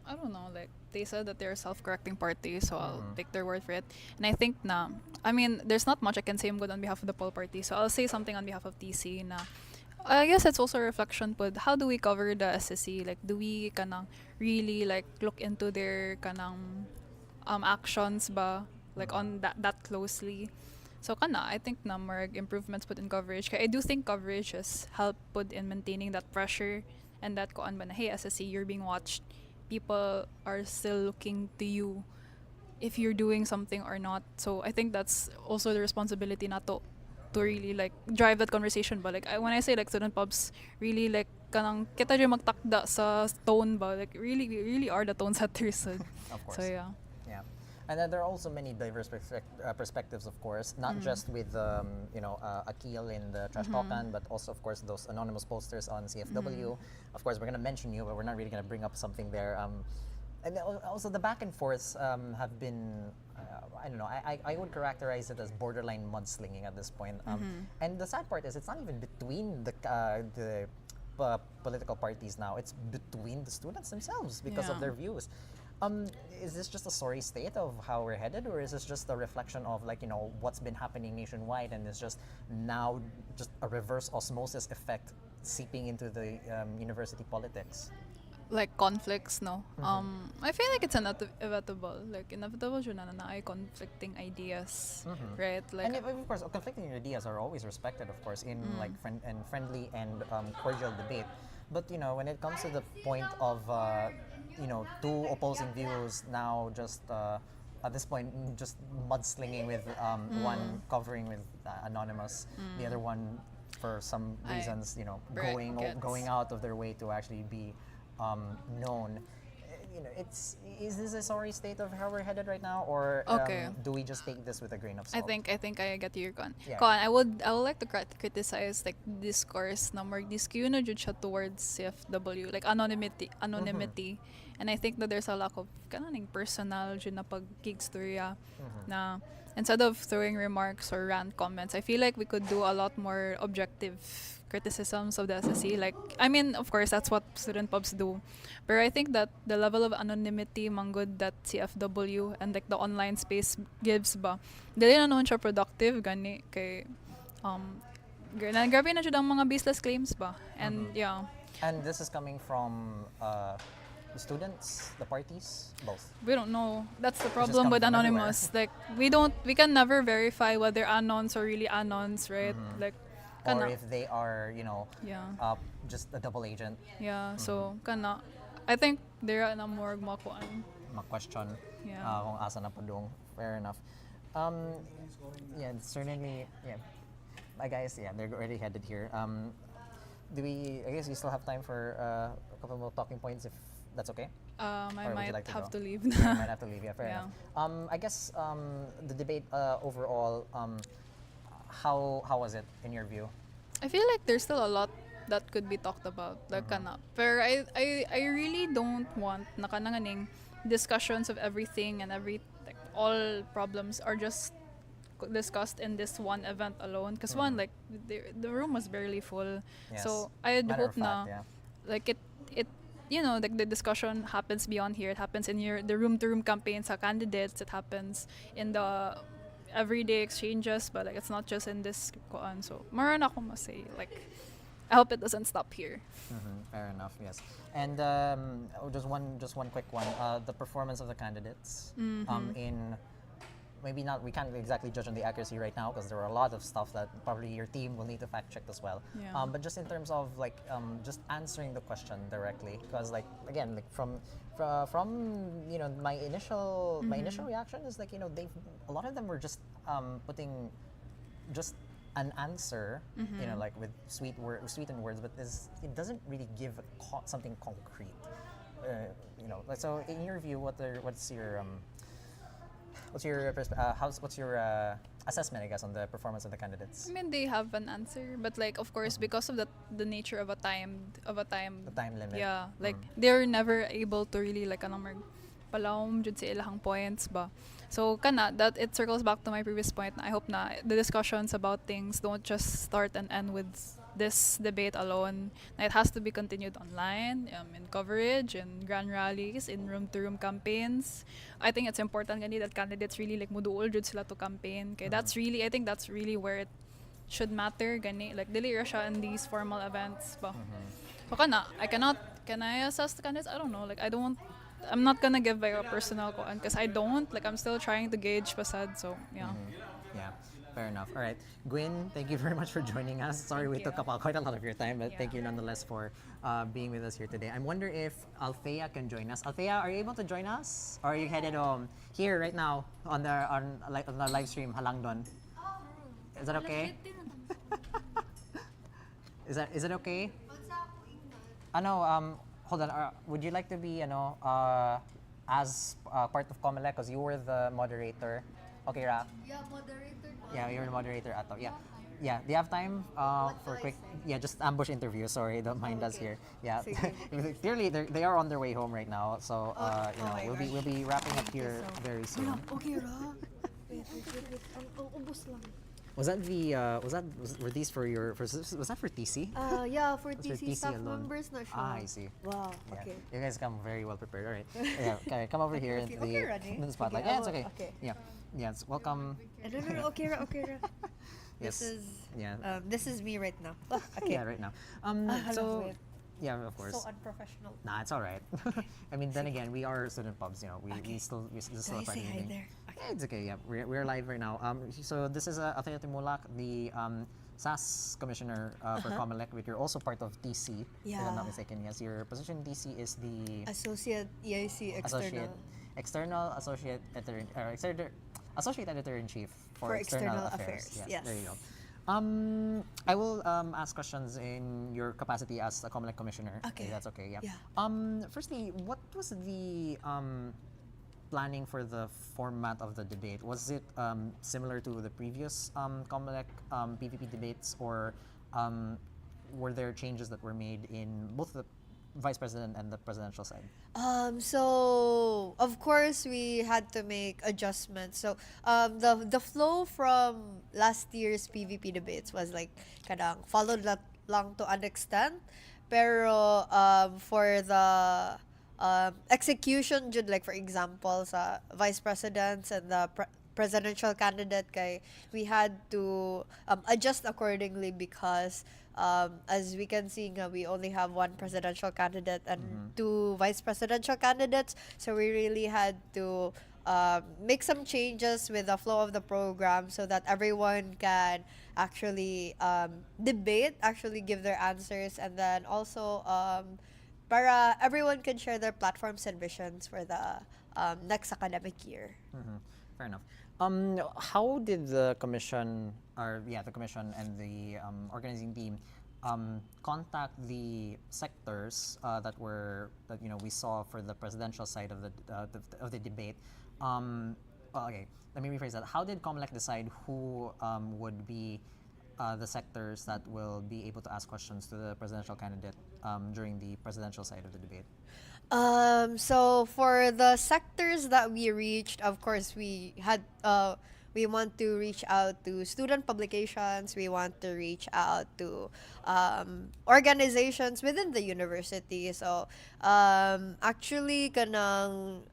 I don't know, like they said that they're a self-correcting party, so I'll take their word for it. And I think I mean, there's not much I can say I'm good on behalf of the Pol Party, so I'll say something on behalf of TC na I guess it's also a reflection, but how do we cover the SSC? Like, do we kanang really like look into their kanang actions ba, like on that closely? So I think na more improvements put in coverage. Kaya I do think coverage has helped put in maintaining that pressure and that koan ba na, hey SSC, you're being watched. People are still looking to you if you're doing something or not. So I think that's also the responsibility na to really like drive that conversation ba. Like when I say like student pubs really like kanang kita dyan magtakda sa tone ba, like we really are the tone setters. So, Of course. so yeah. Yeah, and then there are also many diverse perspectives, of course, not just with you know Akil in the Trash Talkan, but also of course those anonymous posters on CFW. Of course, we're gonna mention you, but we're not really gonna bring up something there. And also the back and forths have been. I don't know. I would characterize it as borderline mudslinging at this point. And the sad part is, it's not even between the political parties now. It's between the students themselves because of Yeah. their views. Is this just a sorry state of how we're headed, or is this just a reflection of like, you know, what's been happening nationwide, and it's just now just a reverse osmosis effect seeping into the university politics? Like conflicts, no. I feel like it's inevitable. Like inevitable yun na ay conflicting ideas, right? Like And of course, conflicting ideas are always respected, of course, in like friendly and cordial debate. But you know, when it comes to the point of you know, two opposing views now just at this point just mudslinging with one covering with anonymous, the other one for some reasons, you know, Brackets. going out of their way to actually be known. You know, is this a sorry state of how we're headed right now, or Okay. do we just take this with a grain of I salt? think I get your con. Yeah. I would like to criticize like discourse na more disque na jud siya towards CFW, like anonymity, and I think that there's a lack of kananing personal jud na pagkigstorya na instead of throwing remarks or rant comments, I feel like we could do a lot more objective criticisms of the SSC. Like, I mean, of course, that's what student pubs do. But I think that the level of anonymity manggod that CFW and like the online space gives ba, dili na naman siya productive gani kay grabe na siya ang mga baseless claims ba. And yeah. And this is coming from the students, the parties, both. We don't know. That's the just problem come with from anonymous. Like we can never verify whether anons are really anons, right? Like Or kana. if they are, you know, Yeah. just a double agent. Yeah, so kana I think there na more makuan. Ma-question Yeah. kung asa na padung. Fair enough. Yeah, certainly, yeah. My guys, yeah, they're already headed here. I guess we still have time for a couple more talking points if that's okay? I Or would you might like to have go? to leave. Yeah, you might have to leave, yeah, fair Yeah. enough. I guess the debate overall, how was it in your view? I feel like there's still a lot that could be talked about. Like kana. Pero I really don't want na kananganing discussions of everything and like, all problems are just discussed in this one event alone. Because one, like the room was barely full, Yes. so I Matter hope of fact, na yeah. like it like the discussion happens beyond here. It happens in the room to room campaign sa candidates. It happens in the everyday exchanges, but like it's not just in this koan. So maran ako masay, like I hope it doesn't stop here. Fair enough. Yes. And just one quick one. The performance of the candidates in maybe not, we can't exactly judge on the accuracy right now because there are a lot of stuff that probably your team will need to fact check as well. Yeah. But just in terms of like just answering the question directly, because like again, like from my initial reaction is like a lot of them were just putting just an answer, like with sweetened words, but it doesn't really give something concrete. Like, so in your view, what's your assessment, I guess, on the performance of the candidates? I mean, they have an answer, but like of course because of the nature of a time The time limit. yeah, like they're never able to really like palawom jud sa ilahang points ba. So kana that it circles back to my previous point na I hope na the discussions about things don't just start and end with this debate alone. Na it has to be continued online, in coverage, in grand rallies, in room-to-room campaigns. I think it's important gani that candidates really like muduol jud sila to campaign. Kay I think that's really where it should matter gani, like dili ra siya in these formal events ba. So can I assess the candidates? I don't know, like I'm not gonna give like a personal koan because I don't, like I'm still trying to gauge pasad, so yeah. Yeah, fair enough. All right, Gwyn, thank you very much for joining us. Sorry we took up quite a lot of your time, but thank you nonetheless for being with us here today. I wonder if Althea can join us. Althea, are you able to join us, or are you headed here right now on the live stream Halangdon? Is that okay? Is it okay? Hold on. Would you like to be, as part of Comelec, because you were the moderator? Okay, Ra? Yeah, moderator. Yeah, you're the moderator, Ato. Yeah. Yeah, do you have time for a quick, just ambush interview? Sorry, don't mind us here. Yeah, clearly they are on their way home right now, so we'll be wrapping up here very soon. Okay, Ra. Wait. Ubus lang. Was that were these for was that for TC? Yeah, for Was TC staff alone? members, not sure. I see. Wow, Yeah. okay. You guys come very well prepared. All right. Yeah, okay, come over here Okay, Rani. in the spotlight. Okay, Yeah, it's okay. okay. Yeah. Yes, welcome. No, okay, Ra. Yes. This is me right now. Okay. Yeah, right now. Hello, So yeah, of course. So unprofessional. Nah, it's all right. I mean, then again, we are student pubs. We still So I Friday say hi evening. there. Yeah, it's okay. Yeah, we're live right now. So this is Althea Timulak, the SAS commissioner for Comelec, but you're also part of TC. If I'm not Yeah. mistaken. Yes, your position in TC is the Associate EIC external. associate editor in chief for External Affairs. Yes. There you go. I will ask questions in your capacity as a Comelec commissioner. Okay. If that's okay. Yeah. Yeah. Firstly, what was the planning for the format of the debate? Was it similar to the previous Comelec PVP debates, or were there changes that were made in both the vice president and the presidential side? So of course we had to make adjustments. So the flow from last year's PVP debates was like kadang followed lang to an extent, pero for the execution jud, like for example sa vice presidents and the presidential candidate kay we had to adjust accordingly because as we can see nga, we only have one presidential candidate and two vice presidential candidates, so we really had to make some changes with the flow of the program so that everyone can actually debate, actually give their answers, and then also para everyone can share their platforms and visions for the next academic year. Fair enough. How did the commission, the commission and the organizing team contact the sectors that we saw for the presidential side of the debate? Okay, let me rephrase that. How did Comelec decide who would be the sectors that will be able to ask questions to the presidential candidate during the presidential side of the debate? So for the sectors that we reached, of course, we want to reach out to student publications. We want to reach out to organizations within the university. So actually, kanang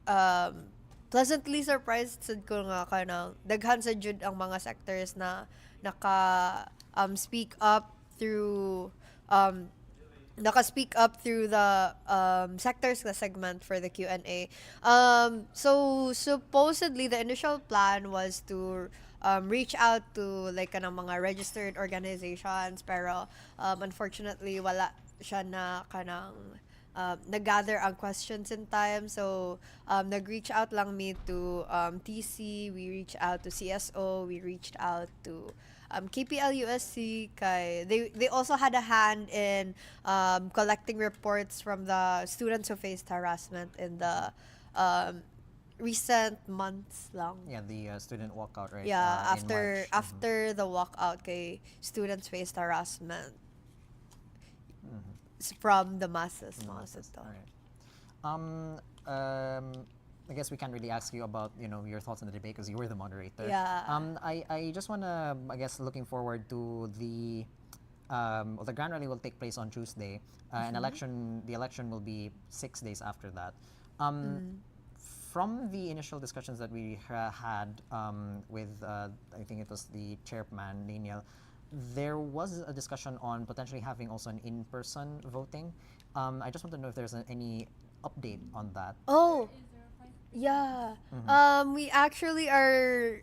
pleasantly surprised sad ko nga kanang daghan sa jud ang mga sectors na naka speak up through um naka-speak up through the sectors na segment for the Q&A. So supposedly the initial plan was to reach out to like kanang mga registered organizations, pero unfortunately wala siya na kanang nag-gather ang questions in time. So nag-reach out lang me to TC, we reached out to CSO, we reached out to KPL USC kay they also had a hand in collecting reports from the students who faced harassment in the recent months lang. Yeah, the student walkout, right? Yeah, in March. after the walkout kay students faced harassment from the masses. Alright. I guess we can't really ask you about your thoughts on the debate because you were the moderator. Yeah. I just wanna, I guess, looking forward to the well, the grand rally will take place on Tuesday. An election, the election will be 6 days after that. From the initial discussions that we had with, I think it was the chairman, Daniel, there was a discussion on potentially having also an in-person voting. I just want to know if there's any update on that. Oh, yeah. We actually are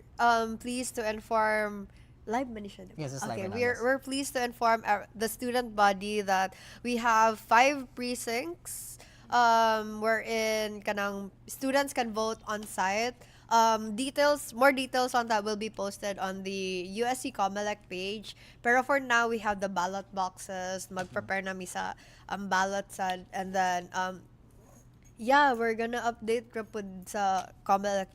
pleased to inform live man siya, di ba? Yes, it's live Okay, man, we're yes. we're pleased to inform the student body that we have 5 precincts wherein kanang students can vote on site. More details on that will be posted on the USC Comelec page. Pero for now, we have the ballot boxes. Mag-prepare na mi sa ballot sad, and then yeah, we're gonna update ra pud sa Comelec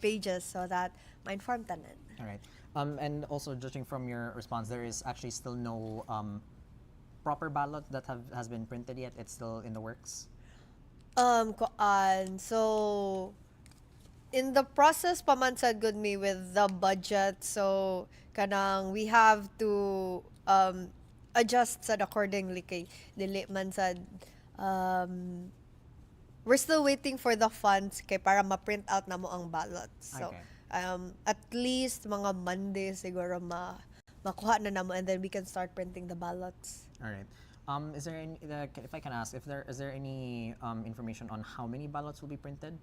pages so that ma-inform tanan. All right. And also, judging from your response, there is actually still no proper ballot that has been printed yet. It's still in the works. So in the process pa man sad good me with the budget, so kanang we have to adjust sad accordingly kay dili man sad we're still waiting for the funds kay para ma-print out na mo ang ballots. So Okay. at least mga Monday siguro makuha na namo, and then we can start printing the ballots. All right. Is there any, if I can ask, is there any information on how many ballots will be printed?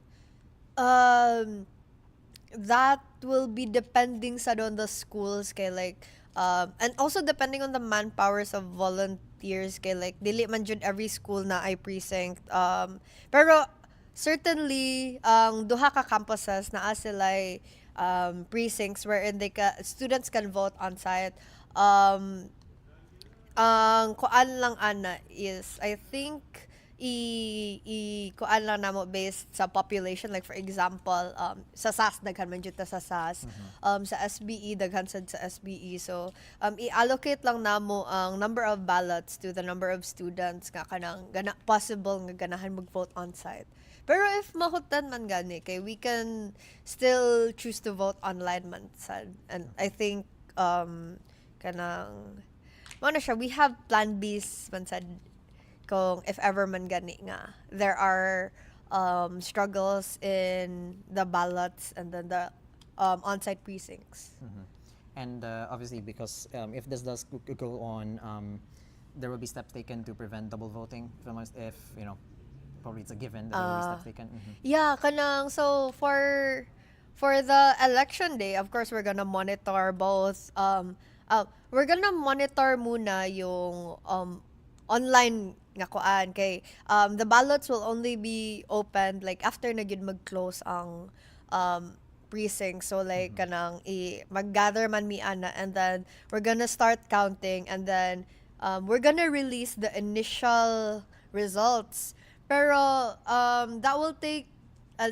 That will be depending sa on the schools kay like and also depending on the manpowers of volunteers kay like dili man jud every school na ay precinct, pero certainly ang duha ka campuses naa sila precincts wherein students can vote on site. Ang kuan lang ana is I think kuan lang namo based sa population, like for example sa SAS daghan man jud ta sa SAS, sa SBE daghan sad sa SBE, so i-allocate lang namo ang number of ballots to the number of students nga kanang possible nga ganahan mag-vote on site. Pero if mahutan man gani kay we can still choose to vote online man sad, and I think kanang ano siya, we have plan B's man sad kung if ever man gani nga there are struggles in the ballots and then the on-site precincts. And obviously, because if this does go on, there will be steps taken to prevent double voting. If probably it's a given that there will be steps taken. Yeah, kanang so for the election day, of course we're gonna monitor both we're gonna monitor muna yung online nga kuan kay the ballots will only be opened like after na gyud mag-close ang precinct, so like kanang mag-gather man mi ana, and then we're gonna start counting, and then we're gonna release the initial results, pero that will take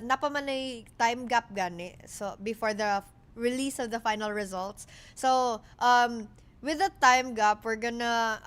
napamanay time gap gani so before the release of the final results. So with the time gap, we're gonna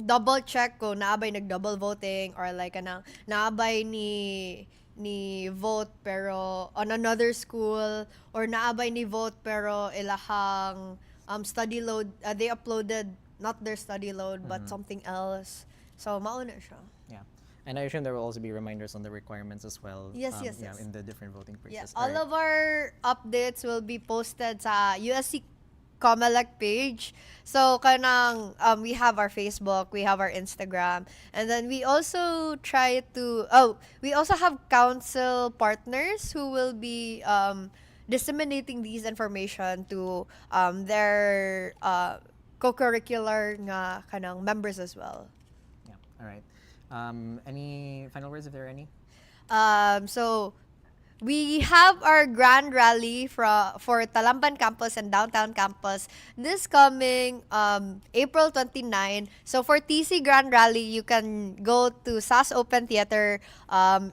double check kung naabay nag-double voting or like kanang naabay ni vote pero on another school or naabay ni vote pero ilahang study load they uploaded not their study load but something else. So mauna siya. Yeah. And I assume there will also be reminders on the requirements as well. Yes. In the different voting places. Yeah, all of our updates will be posted sa USC Comelec page. So kanang we have our Facebook, we have our Instagram, and then we also we also have council partners who will be disseminating these information to their co-curricular nga kanang members as well. Yeah. All right. Any final words if there are any? So we have our grand rally for Talamban campus and downtown campus this coming April 29. So for TC Grand Rally, you can go to SAS Open Theater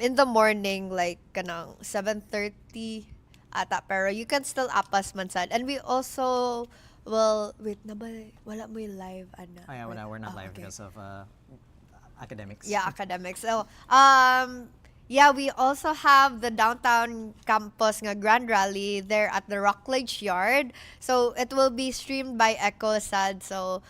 in the morning, like kanang 7:30 ata, pero you can still apas man sad. And we also wait na ba wala mo yung live ana. Oh yeah, we're not live because of academics. Yeah, academics. So, yeah, we also have the downtown campus nga grand rally there at the Rockledge Yard. So, it will be streamed by EchoSAD. So,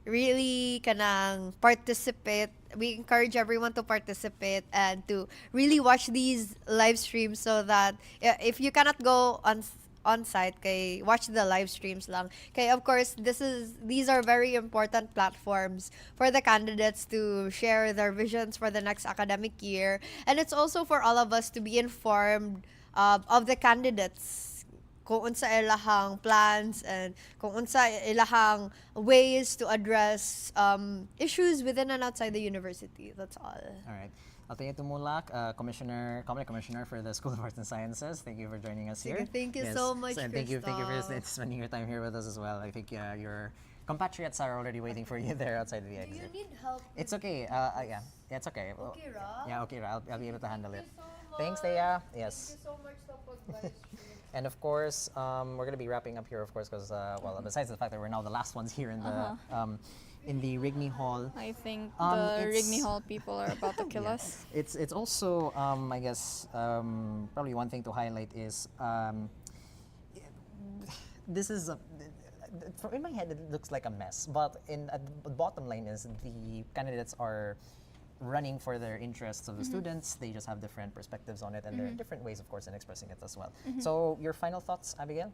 really kanang participate. We encourage everyone to participate and to really watch these live streams so that if you cannot go on site, kay watch the live streams lang. Okay, of course, these are very important platforms for the candidates to share their visions for the next academic year, and it's also for all of us to be informed of the candidates, kung unsa ilahang plans and kung unsa ilahang ways to address issues within and outside the university. That's all. All right. Althea Tumulak, Commissioner for the School of Arts and Sciences. Thank you for joining us here. Thank you so much, and thank you for spending your time here with us as well. I think your compatriots are already waiting for you there outside the exit. Do you need help? It's okay. Yeah, it's okay. Okay, Ra? Yeah, okay, Ra. I'll be able to handle it. Thanks, Thea. Yes. Thank you so much for live stream. And of course, we're going to be wrapping up here, of course, because besides the fact that we're now the last ones here in the Rigney Hall. I think the Rigney Hall people are about to kill us. It's also, I guess, probably one thing to highlight is this is in my head it looks like a mess, but the bottom line is the candidates are running for their interests of the students. They just have different perspectives on it, and there are different ways, of course, in expressing it as well. So, your final thoughts, Abigail?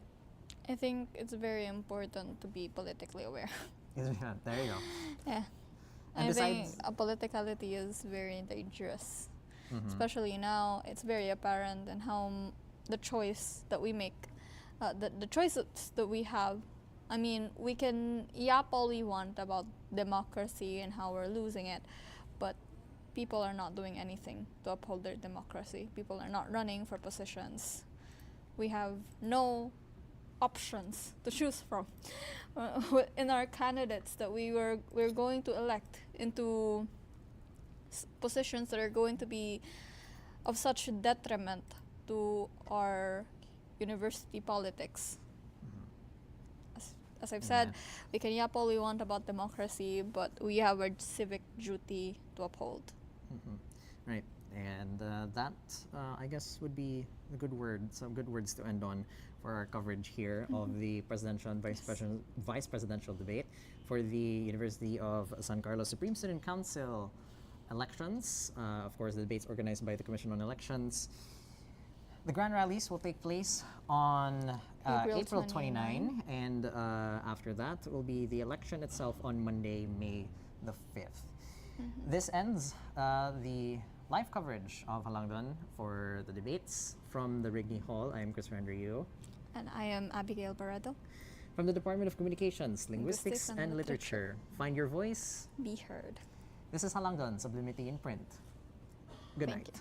I think it's very important to be politically aware. There you go. Yeah. And I think politicality is very dangerous. Especially now, it's very apparent in how the choice that we make, the choices that we have. I mean, we can yap all we want about democracy and how we're losing it, but people are not doing anything to uphold their democracy. People are not running for positions. We have no options to choose from in our candidates that we're going to elect into positions that are going to be of such detriment to our university politics. As I've said, we can yap all we want about democracy, but we have our civic duty to uphold. Right, and that I guess would be some good words to end on for our coverage here of the presidential and vice presidential debate for the University of San Carlos Supreme Student Council elections. Of course, the debates organized by the Commission on Elections. The grand rallies will take place on April 29, and after that will be the election itself on Monday, May the 5th. This ends the live coverage of Halangdon for the debates from the Rigney Hall. I am Chris Yu. And I am Abigail Barredo. From the Department of Communications, Linguistics and Literature. Find your voice. Be heard. This is Halangdon, Sublimity in Print. Good night. You.